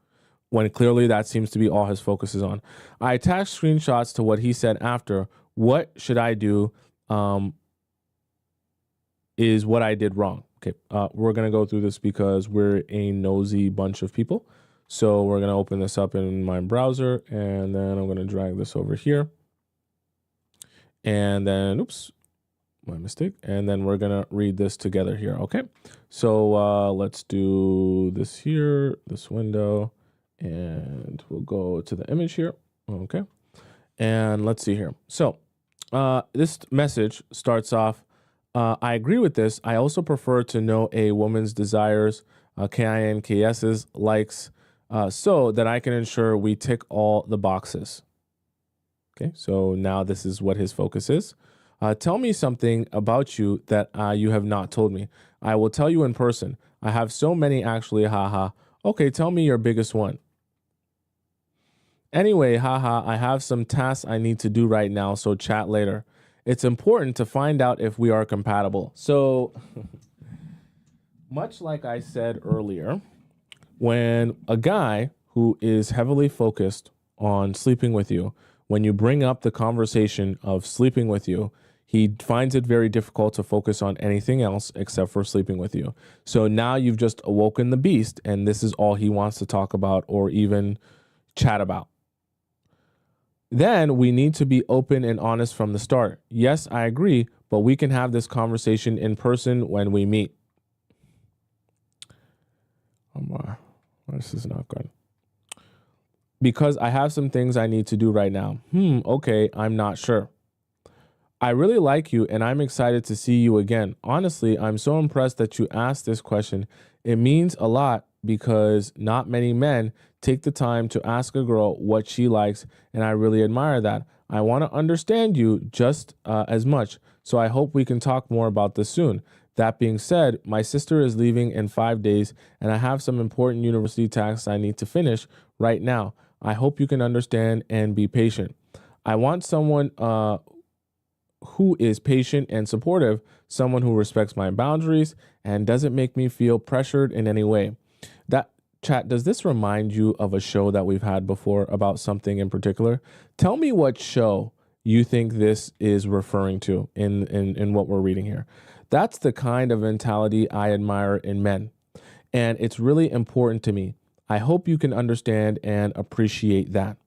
when clearly that seems to be all his focus is on. I attached screenshots to what he said after. What should I do is what I did wrong. Okay, we're going to go through this because we're a nosy bunch of people. So we're going to open this up in my browser, and then I'm going to drag this over here. And then, oops, my mistake. And then we're going to read this together here, okay? So let's do this here, this window, and we'll go to the image here, okay? And let's see here. So this message starts off, I agree with this. I also prefer to know a woman's desires, KINKS's, likes, so that I can ensure we tick all the boxes. Okay, so now this is what his focus is. Tell me something about you that you have not told me. I will tell you in person. I have so many actually, haha. Okay, tell me your biggest one. Anyway, haha, I have some tasks I need to do right now, so chat later. It's important to find out if we are compatible. So, much like I said earlier, when a guy who is heavily focused on sleeping with you, when you bring up the conversation of sleeping with you, he finds it very difficult to focus on anything else except for sleeping with you. So now you've just awoken the beast, and this is all he wants to talk about or even chat about. Then we need to be open and honest from the start. Yes, I agree, but we can have this conversation in person when we meet. This is not good. Because I have some things I need to do right now. Okay, I'm not sure. I really like you and I'm excited to see you again. Honestly, I'm so impressed that you asked this question. It means a lot because not many men take the time to ask a girl what she likes, and I really admire that. I want to understand you just as much, so I hope we can talk more about this soon. That being said, my sister is leaving in 5 days, and I have some important university tasks I need to finish right now. I hope you can understand and be patient. I want someone who is patient and supportive, someone who respects my boundaries and doesn't make me feel pressured in any way. That chat, does this remind you of a show that we've had before about something in particular? Tell me what show you think this is referring to in what we're reading here. That's the kind of mentality I admire in men, and it's really important to me. I hope you can understand and appreciate that.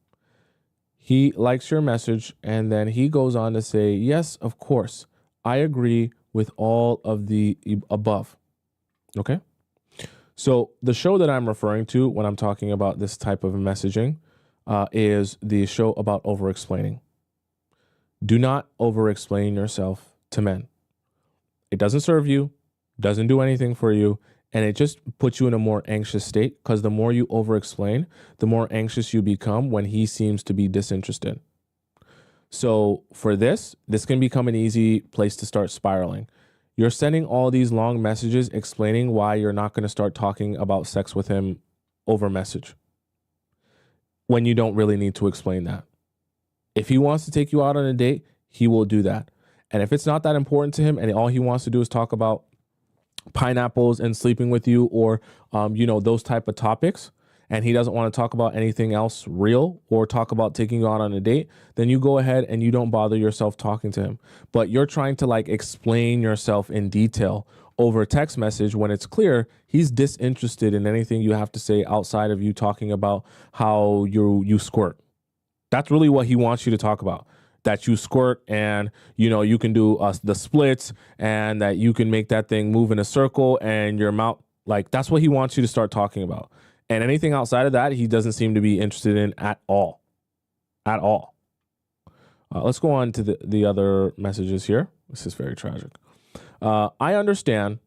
He likes your message, and then he goes on to say, yes, of course, I agree with all of the above. Okay? So the show that I'm referring to when I'm talking about this type of messaging is the show about over-explaining. Do not over-explain yourself to men. It doesn't serve you, doesn't do anything for you, and it just puts you in a more anxious state because the more you over-explain, the more anxious you become when he seems to be disinterested. So for this can become an easy place to start spiraling. You're sending all these long messages explaining why you're not going to start talking about sex with him over message when you don't really need to explain that. If he wants to take you out on a date, he will do that. And if it's not that important to him and all he wants to do is talk about pineapples and sleeping with you or, those type of topics, and he doesn't want to talk about anything else real or talk about taking you out on a date, then you go ahead and you don't bother yourself talking to him. But you're trying to explain yourself in detail over text message when it's clear he's disinterested in anything you have to say outside of you talking about how you squirt. That's really what he wants you to talk about. That you squirt and, you can do the splits and that you can make that thing move in a circle and your mouth, that's what he wants you to start talking about. And anything outside of that, he doesn't seem to be interested in at all. At all. Let's go on to the other messages here. This is very tragic. I understand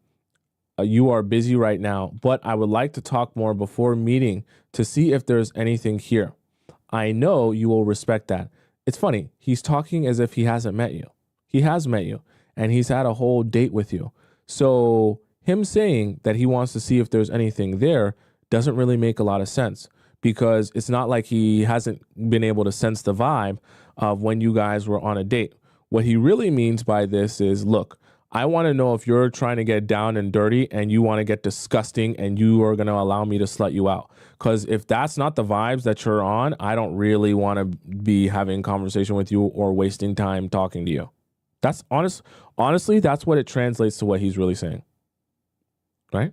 you are busy right now, but I would like to talk more before meeting to see if there's anything here. I know you will respect that. It's funny. He's talking as if he hasn't met you. He has met you, and he's had a whole date with you. So him saying that he wants to see if there's anything there doesn't really make a lot of sense, because it's not like he hasn't been able to sense the vibe of when you guys were on a date. What he really means by this is, look, I want to know if you're trying to get down and dirty and you want to get disgusting and you are going to allow me to slut you out. Because if that's not the vibes that you're on, I don't really want to be having a conversation with you or wasting time talking to you. That's honestly, that's what it translates to what he's really saying. Right?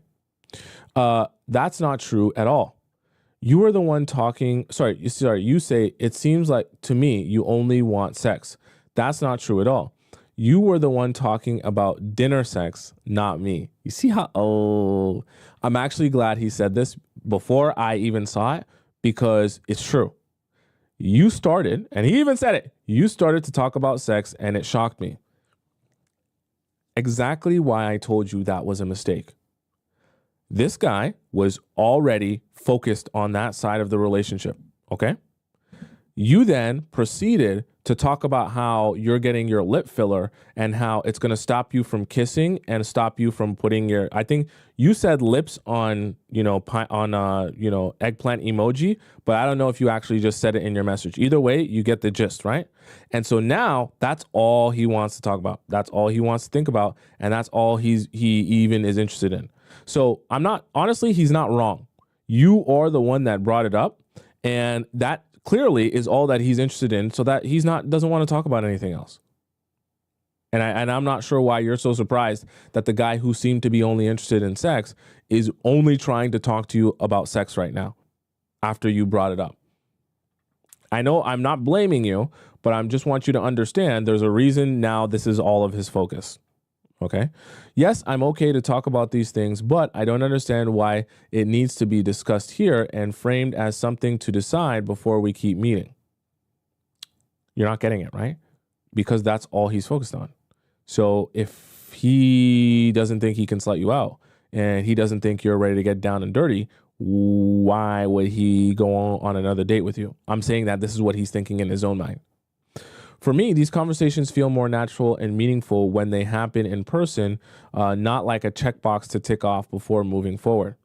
That's not true at all. You are the one talking. You say, it seems like to me you only want sex. That's not true at all. You were the one talking about dinner sex, not me. You see how, I'm actually glad he said this before I even saw it, because it's true. You started, and he even said it, you started to talk about sex and it shocked me. Exactly why I told you that was a mistake. This guy was already focused on that side of the relationship, okay? You then proceeded to talk about how you're getting your lip filler and how it's going to stop you from kissing and stop you from putting your, I think you said lips on, eggplant emoji, but I don't know if you actually just said it in your message. Either way, you get the gist, right? And so now that's all he wants to talk about. That's all he wants to think about. And that's all he even is interested in. So he's not wrong. You are the one that brought it up, and that clearly is all that he's interested in, so that doesn't want to talk about anything else. And I'm not sure why you're so surprised that the guy who seemed to be only interested in sex is only trying to talk to you about sex right now after you brought it up. I know I'm not blaming you, but I just want you to understand there's a reason now this is all of his focus. Okay. Yes, I'm okay to talk about these things, but I don't understand why it needs to be discussed here and framed as something to decide before we keep meeting. You're not getting it, right? Because that's all he's focused on. So if he doesn't think he can slut you out and he doesn't think you're ready to get down and dirty, why would he go on another date with you? I'm saying that this is what he's thinking in his own mind. For me, these conversations feel more natural and meaningful when they happen in person, not like a checkbox to tick off before moving forward.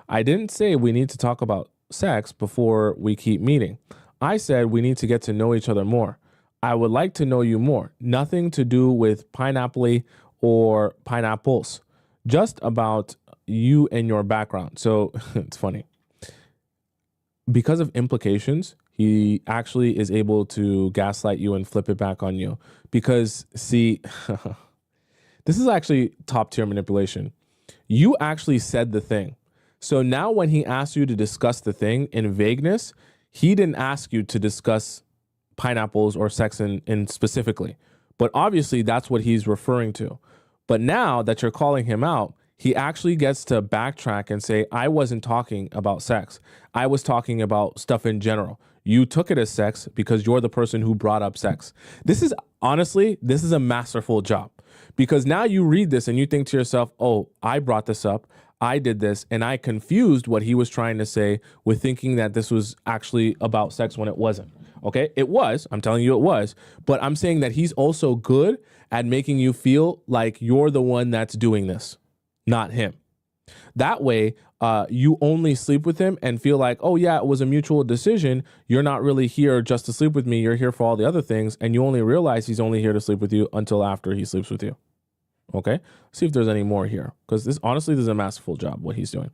I didn't say we need to talk about sex before we keep meeting. I said we need to get to know each other more. I would like to know you more. Nothing to do with pineapple or pineapples, just about you and your background. So it's funny. Because of implications, he actually is able to gaslight you and flip it back on you. Because, see, this is actually top tier manipulation. You actually said the thing. So now when he asked you to discuss the thing in vagueness, he didn't ask you to discuss pineapples or sex in specifically. But obviously that's what he's referring to. But now that you're calling him out, he actually gets to backtrack and say, I wasn't talking about sex. I was talking about stuff in general. You took it as sex because you're the person who brought up sex. This is a masterful job, because now you read this and you think to yourself, oh, I brought this up. I did this, and I confused what he was trying to say with thinking that this was actually about sex when it wasn't. Okay, it was. I'm telling you it was. But I'm saying that he's also good at making you feel like you're the one that's doing this, not him. That way, you only sleep with him and feel like, oh yeah, it was a mutual decision. You're not really here just to sleep with me. You're here for all the other things. And you only realize he's only here to sleep with you until after he sleeps with you. Okay, see if there's any more here, because this is a masterful job what he's doing.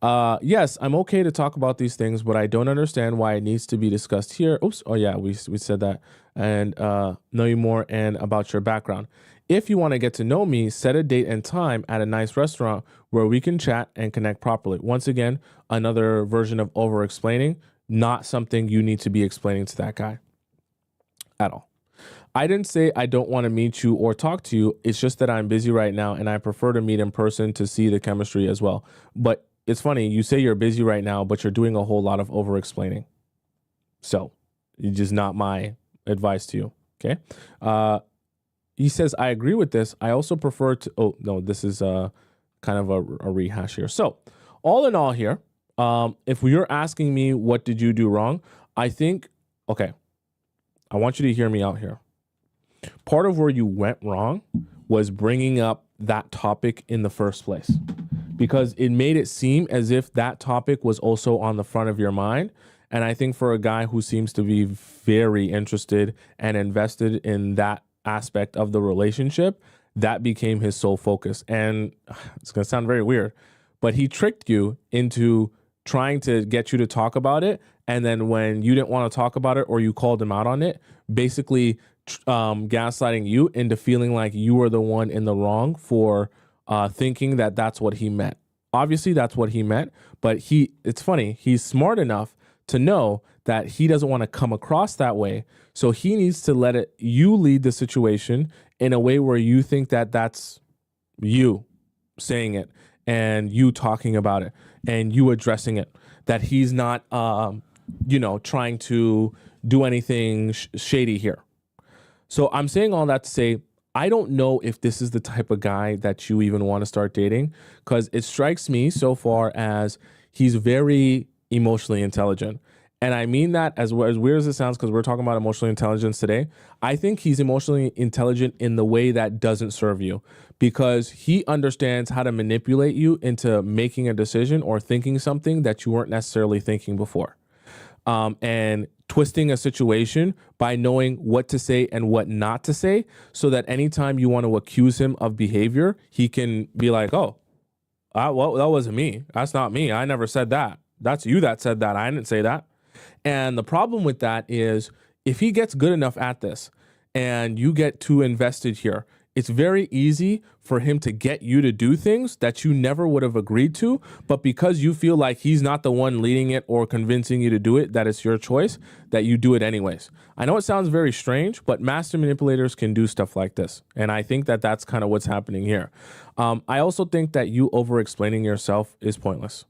Yes, I'm okay to talk about these things, but I don't understand why it needs to be discussed here. Oops. Oh yeah, we said that. And know you more and about your background. If you want to get to know me, set a date and time at a nice restaurant where we can chat and connect properly. Once again, another version of over-explaining, not something you need to be explaining to that guy at all. I didn't say I don't want to meet you or talk to you. It's just that I'm busy right now and I prefer to meet in person to see the chemistry as well. But it's funny, you say you're busy right now, but you're doing a whole lot of over-explaining. So it's just not my advice to you, okay? He says, I agree with this. I also prefer to, oh, no, this is kind of a rehash here. So all in all here, if you're asking me, what did you do wrong? I think, okay, I want you to hear me out here. Part of where you went wrong was bringing up that topic in the first place. because it made it seem as if that topic was also on the front of your mind. And I think for a guy who seems to be very interested and invested in that aspect of the relationship, that became his sole focus. And it's going to sound very weird, but he tricked you into trying to get you to talk about it. And then when you didn't want to talk about it or you called him out on it, basically gaslighting you into feeling like you were the one in the wrong for thinking that that's what he meant. Obviously, that's what he meant. But it's funny. He's smart enough to know that he doesn't want to come across that way. So he needs to you lead the situation in a way where you think that that's you saying it and you talking about it and you addressing it, that he's not, trying to do anything shady here. So I'm saying all that to say, I don't know if this is the type of guy that you even want to start dating, because it strikes me so far as he's very emotionally intelligent. And I mean that as weird as it sounds, because we're talking about emotional intelligence today. I think he's emotionally intelligent in the way that doesn't serve you, because he understands how to manipulate you into making a decision or thinking something that you weren't necessarily thinking before. And twisting a situation by knowing what to say and what not to say, so that anytime you want to accuse him of behavior, he can be like, oh, well, that wasn't me. That's not me. I never said that. That's you that said that. I didn't say that. And the problem with that is, if he gets good enough at this and you get too invested here, it's very easy for him to get you to do things that you never would have agreed to. But because you feel like he's not the one leading it or convincing you to do it, that it's your choice, that you do it anyways. I know it sounds very strange, but master manipulators can do stuff like this. And I think that that's kind of what's happening here. I also think that you over-explaining yourself is pointless.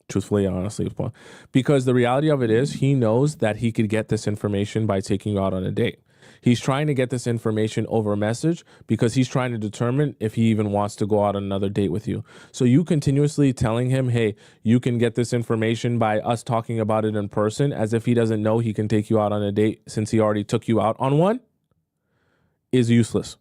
Truthfully, honestly, it's pointless. Because the reality of it is, he knows that he could get this information by taking you out on a date. He's trying to get this information over a message because he's trying to determine if he even wants to go out on another date with you. So you continuously telling him, hey, you can get this information by us talking about it in person, as if he doesn't know he can take you out on a date since he already took you out on one, is useless.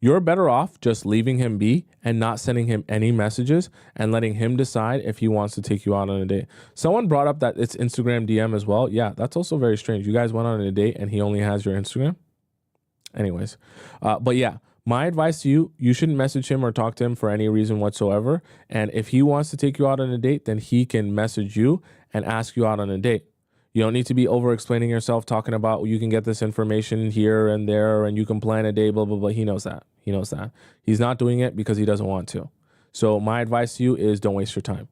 You're better off just leaving him be and not sending him any messages and letting him decide if he wants to take you out on a date. Someone brought up that it's Instagram DM as well. Yeah, that's also very strange. You guys went on a date and he only has your Instagram. Anyways, but yeah, my advice to you, you shouldn't message him or talk to him for any reason whatsoever. And if he wants to take you out on a date, then he can message you and ask you out on a date. You don't need to be over-explaining yourself, talking about you can get this information here and there and you can plan a day, blah, blah, blah. He knows that. He knows that. He's not doing it because he doesn't want to. So my advice to you is don't waste your time.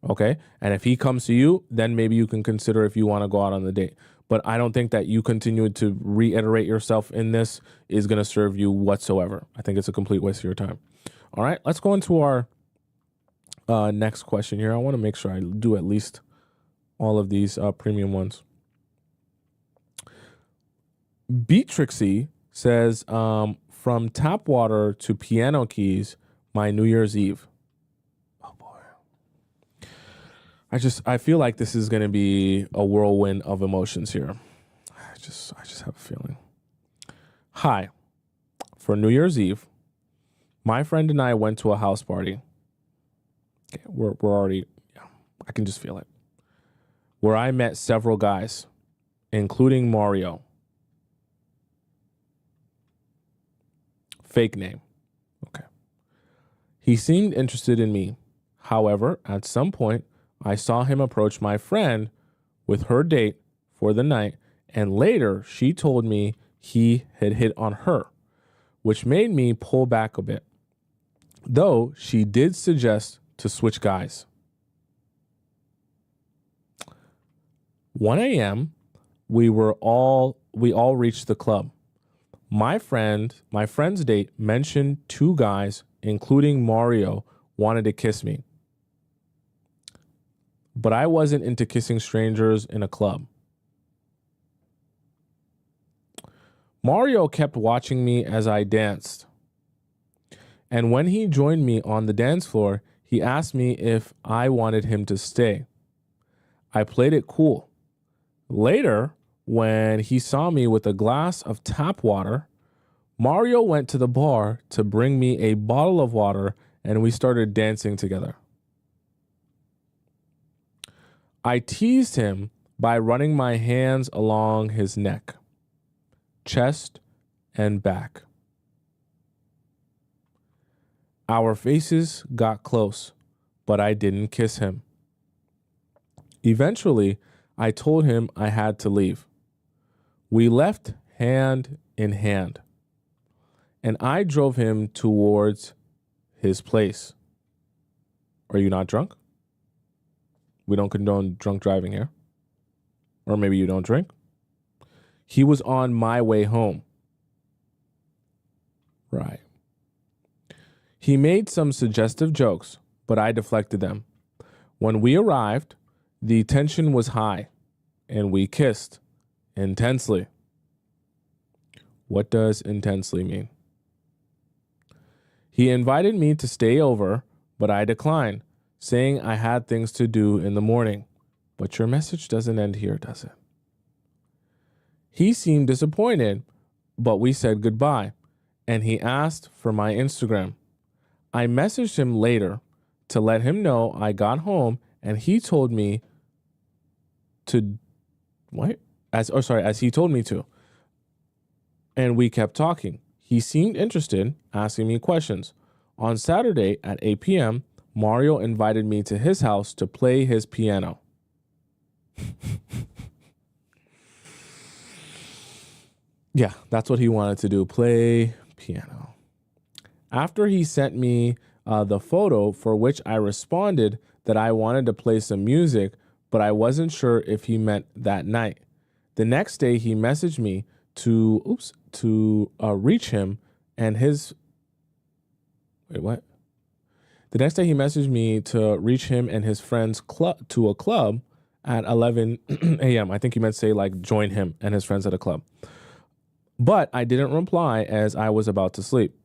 Okay? And if he comes to you, then maybe you can consider if you want to go out on the date. But I don't think that you continue to reiterate yourself in this is going to serve you whatsoever. I think it's a complete waste of your time. All right, let's go into our next question here. I want to make sure I do at least all of these premium ones. Beatrixie says, from tap water to piano keys, my New Year's Eve. Oh boy. I feel like this is going to be a whirlwind of emotions here. I just have a feeling. Hi. For New Year's Eve, my friend and I went to a house party. Okay, we're already, I can just feel it. Where I met several guys, including Mario. Fake name. Okay. He seemed interested in me. However, at some point, I saw him approach my friend with her date for the night, and later she told me he had hit on her, which made me pull back a bit. Though she did suggest to switch guys. 1 a.m., we all reached the club. My friend's date mentioned 2 guys, including Mario, wanted to kiss me. But I wasn't into kissing strangers in a club. Mario kept watching me as I danced. And when he joined me on the dance floor, he asked me if I wanted him to stay. I played it cool. Later, when he saw me with a glass of tap water, Mario went to the bar to bring me a bottle of water and we started dancing together. I teased him by running my hands along his neck, chest, and back. Our faces got close, but I didn't kiss him. Eventually, I told him I had to leave. We left hand in hand, and I drove him towards his place. Are you not drunk? We don't condone drunk driving here. Or maybe you don't drink. He was on my way home. Right. He made some suggestive jokes, but I deflected them. When we arrived, the tension was high, and we kissed intensely. What does intensely mean? He invited me to stay over, but I declined, saying I had things to do in the morning. But your message doesn't end here, does it? He seemed disappointed, but we said goodbye, and he asked for my Instagram. I messaged him later to let him know I got home, and he told me to as he told me to. And we kept talking. He seemed interested, asking me questions. On Saturday at 8 p.m., Mario invited me to his house to play his piano. Yeah, that's what he wanted to do, play piano. After he sent me the photo, for which I responded that I wanted to play some music, but I wasn't sure if he meant that night. The next day, he messaged me to reach him and his... Wait, what? The next day, he messaged me to reach him and his friends to a club at 11 a.m. I think he meant to say, like, join him and his friends at a club. But I didn't reply as I was about to sleep.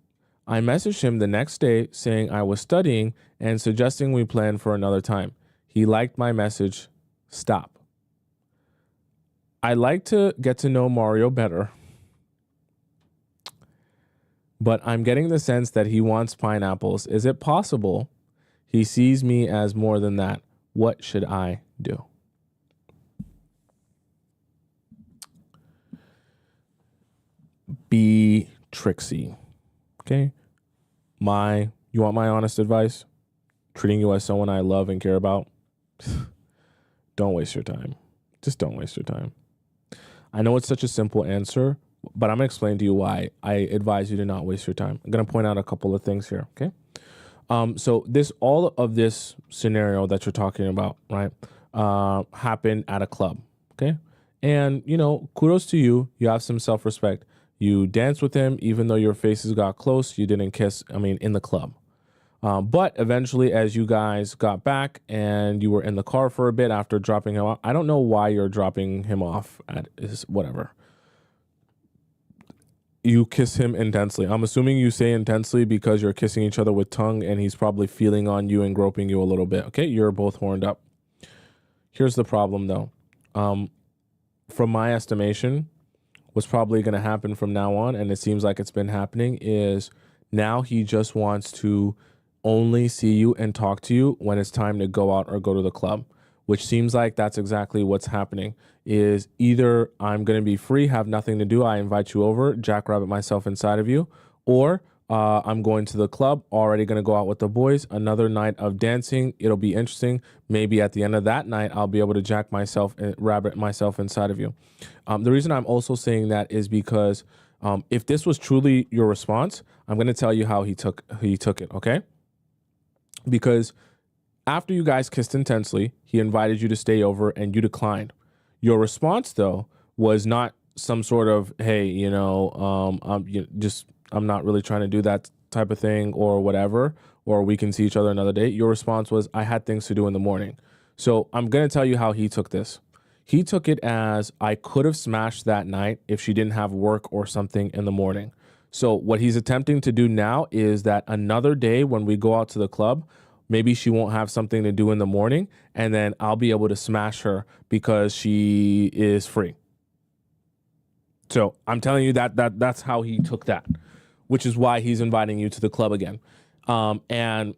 I messaged him the next day saying I was studying and suggesting we plan for another time. He liked my message. Stop. I like to get to know Mario better, but I'm getting the sense that he wants pineapples. Is it possible he sees me as more than that? What should I do? Be tricksy. Okay? You want my honest advice? Treating you as someone I love and care about? Don't waste your time. Just don't waste your time. I know it's such a simple answer, but I'm going to explain to you why I advise you to not waste your time. I'm going to point out a couple of things here, okay? So all of this scenario that you're talking about, right, happened at a club, okay? And, kudos to you. You have some self-respect. You danced with him, even though your faces got close. You didn't kiss, in the club. But eventually, as you guys got back and you were in the car for a bit after dropping him off, I don't know why you're dropping him off at his whatever. You kiss him intensely. I'm assuming you say intensely because you're kissing each other with tongue and he's probably feeling on you and groping you a little bit. Okay, you're both horned up. Here's the problem, though. From my estimation, what's probably going to happen from now on, and it seems like it's been happening, is now he just wants to only see you and talk to you when it's time to go out or go to the club, which seems like that's exactly what's happening. Is either I'm going to be free, have nothing to do, I invite you over, jackrabbit myself inside of you, or I'm going to the club, already going to go out with the boys, another night of dancing. It'll be interesting. Maybe at the end of that night, I'll be able to rabbit myself inside of you. The reason I'm also saying that is because if this was truly your response, I'm going to tell you how he took it, okay? Because after you guys kissed intensely, he invited you to stay over and you declined. Your response, though, was not some sort of, hey, I'm not really trying to do that type of thing or whatever, or we can see each other another day. Your response was, I had things to do in the morning. So I'm going to tell you how he took this. He took it as, I could have smashed that night if she didn't have work or something in the morning. So what he's attempting to do now is that another day when we go out to the club, maybe she won't have something to do in the morning, and then I'll be able to smash her because she is free. So I'm telling you that's how he took that, which is why he's inviting you to the club again. And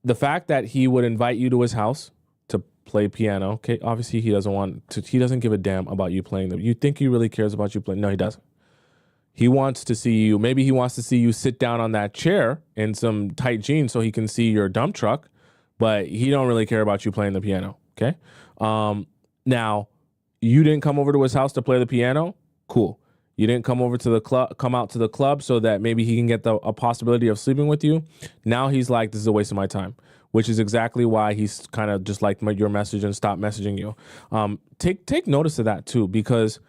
the fact that he would invite you to his house to play piano, okay, obviously he doesn't give a damn about you playing them. You think he really cares about you playing? No, he doesn't. He wants to see you. Maybe he wants to see you sit down on that chair in some tight jeans so he can see your dump truck, but he don't really care about you playing the piano. Okay. Now, you didn't come over to his house to play the piano. Cool. You didn't come over to the club, come out to the club so that maybe he can get a possibility of sleeping with you. Now he's like, this is a waste of my time, which is exactly why he's kind of just like your message and stopped messaging you. Take notice of that too, because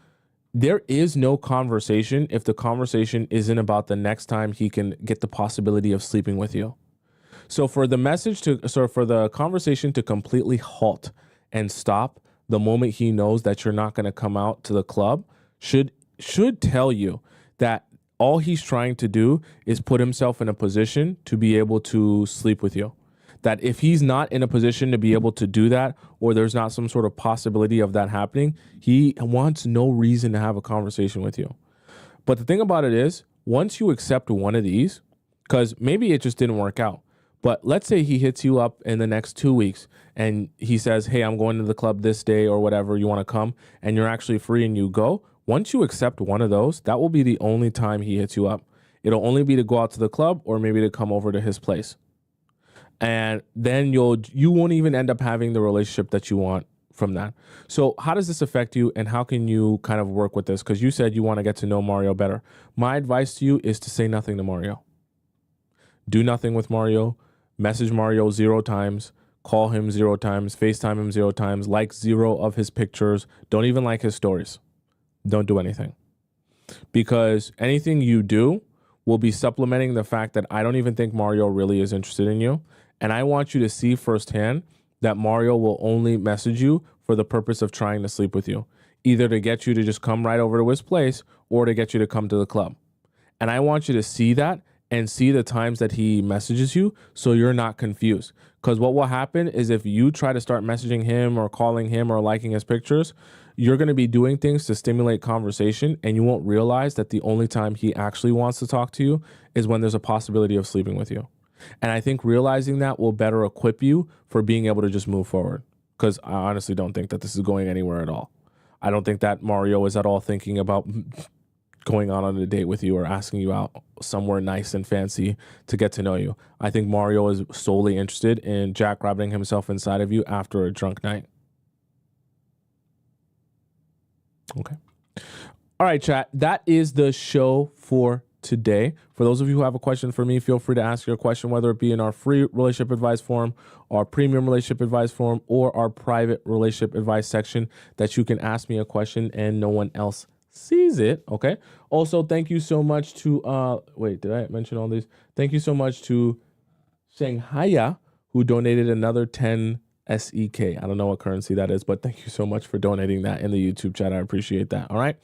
there is no conversation if the conversation isn't about the next time he can get the possibility of sleeping with you. So for the conversation to completely halt and stop the moment he knows that you're not going to come out to the club should tell you that all he's trying to do is put himself in a position to be able to sleep with you. That if he's not in a position to be able to do that, or there's not some sort of possibility of that happening, he wants no reason to have a conversation with you. But the thing about it is, once you accept one of these, because maybe it just didn't work out, but let's say he hits you up in the next 2 weeks and he says, hey, I'm going to the club this day or whatever, you want to come, and you're actually free and you go. Once you accept one of those, that will be the only time he hits you up. It'll only be to go out to the club or maybe to come over to his place. And then you won't even end up having the relationship that you want from that. So how does this affect you, and how can you kind of work with this? Because you said you want to get to know Mario better. My advice to you is to say nothing to Mario. Do nothing with Mario. Message Mario 0 times. Call him 0 times. FaceTime him 0 times. Like 0 of his pictures. Don't even like his stories. Don't do anything. Because anything you do will be supplementing the fact that I don't even think Mario really is interested in you. And I want you to see firsthand that Mario will only message you for the purpose of trying to sleep with you, either to get you to just come right over to his place or to get you to come to the club. And I want you to see that and see the times that he messages you so you're not confused. Because what will happen is if you try to start messaging him or calling him or liking his pictures, you're going to be doing things to stimulate conversation, and you won't realize that the only time he actually wants to talk to you is when there's a possibility of sleeping with you. And I think realizing that will better equip you for being able to just move forward. Because I honestly don't think that this is going anywhere at all. I don't think that Mario is at all thinking about going on a date with you or asking you out somewhere nice and fancy to get to know you. I think Mario is solely interested in jackrabbiting himself inside of you after a drunk night. Okay. All right, chat. That is the show for today. For those of you who have a question for me, feel free to ask your question, whether it be in our free relationship advice forum, our premium relationship advice forum, or our private relationship advice section, that you can ask me a question and no one else sees it. Okay. Also, thank you so much to wait, did I mention all these? Thank you so much to Shanghai, who donated another 10 SEK. I don't know what currency that is, but thank you so much for donating that in the YouTube chat. I appreciate that. All right.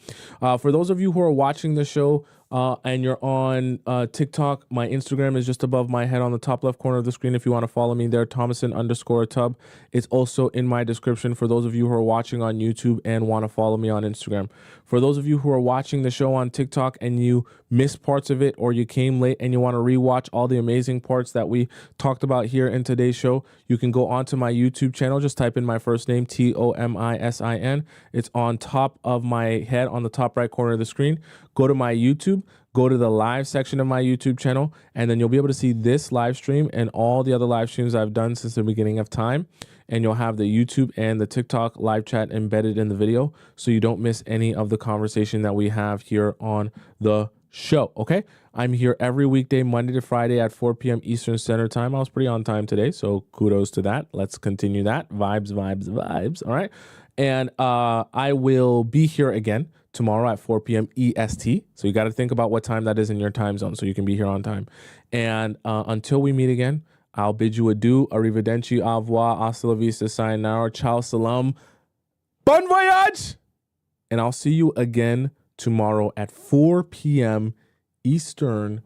For those of you who are watching the show and you're on TikTok, my Instagram is just above my head on the top left corner of the screen. If you want to follow me there, Tomisin_Atub. It's also in my description for those of you who are watching on YouTube and want to follow me on Instagram. For those of you who are watching the show on TikTok and you missed parts of it, or you came late and you want to rewatch all the amazing parts that we talked about here in today's show, you can go onto my YouTube channel. Just type in my first name, Tomisin. It's on top of my head on the top right corner of the screen. Go to my YouTube, go to the live section of my YouTube channel, and then you'll be able to see this live stream and all the other live streams I've done since the beginning of time. And you'll have the YouTube and the TikTok live chat embedded in the video, so you don't miss any of the conversation that we have here on the show. Okay. I'm here every weekday, Monday to Friday at 4 p.m. Eastern Standard Time. I was pretty on time today, so kudos to that. Let's continue that. Vibes, vibes, vibes. All right. And I will be here again tomorrow at 4 p.m. EST. So you got to think about what time that is in your time zone so you can be here on time. And until we meet again, I'll bid you adieu. Arrivederci, au revoir, hasta la vista, sayonara, ciao, salam, bon voyage. And I'll see you again tomorrow at 4 p.m. Eastern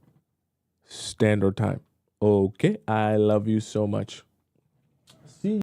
Standard Time. Okay, I love you so much.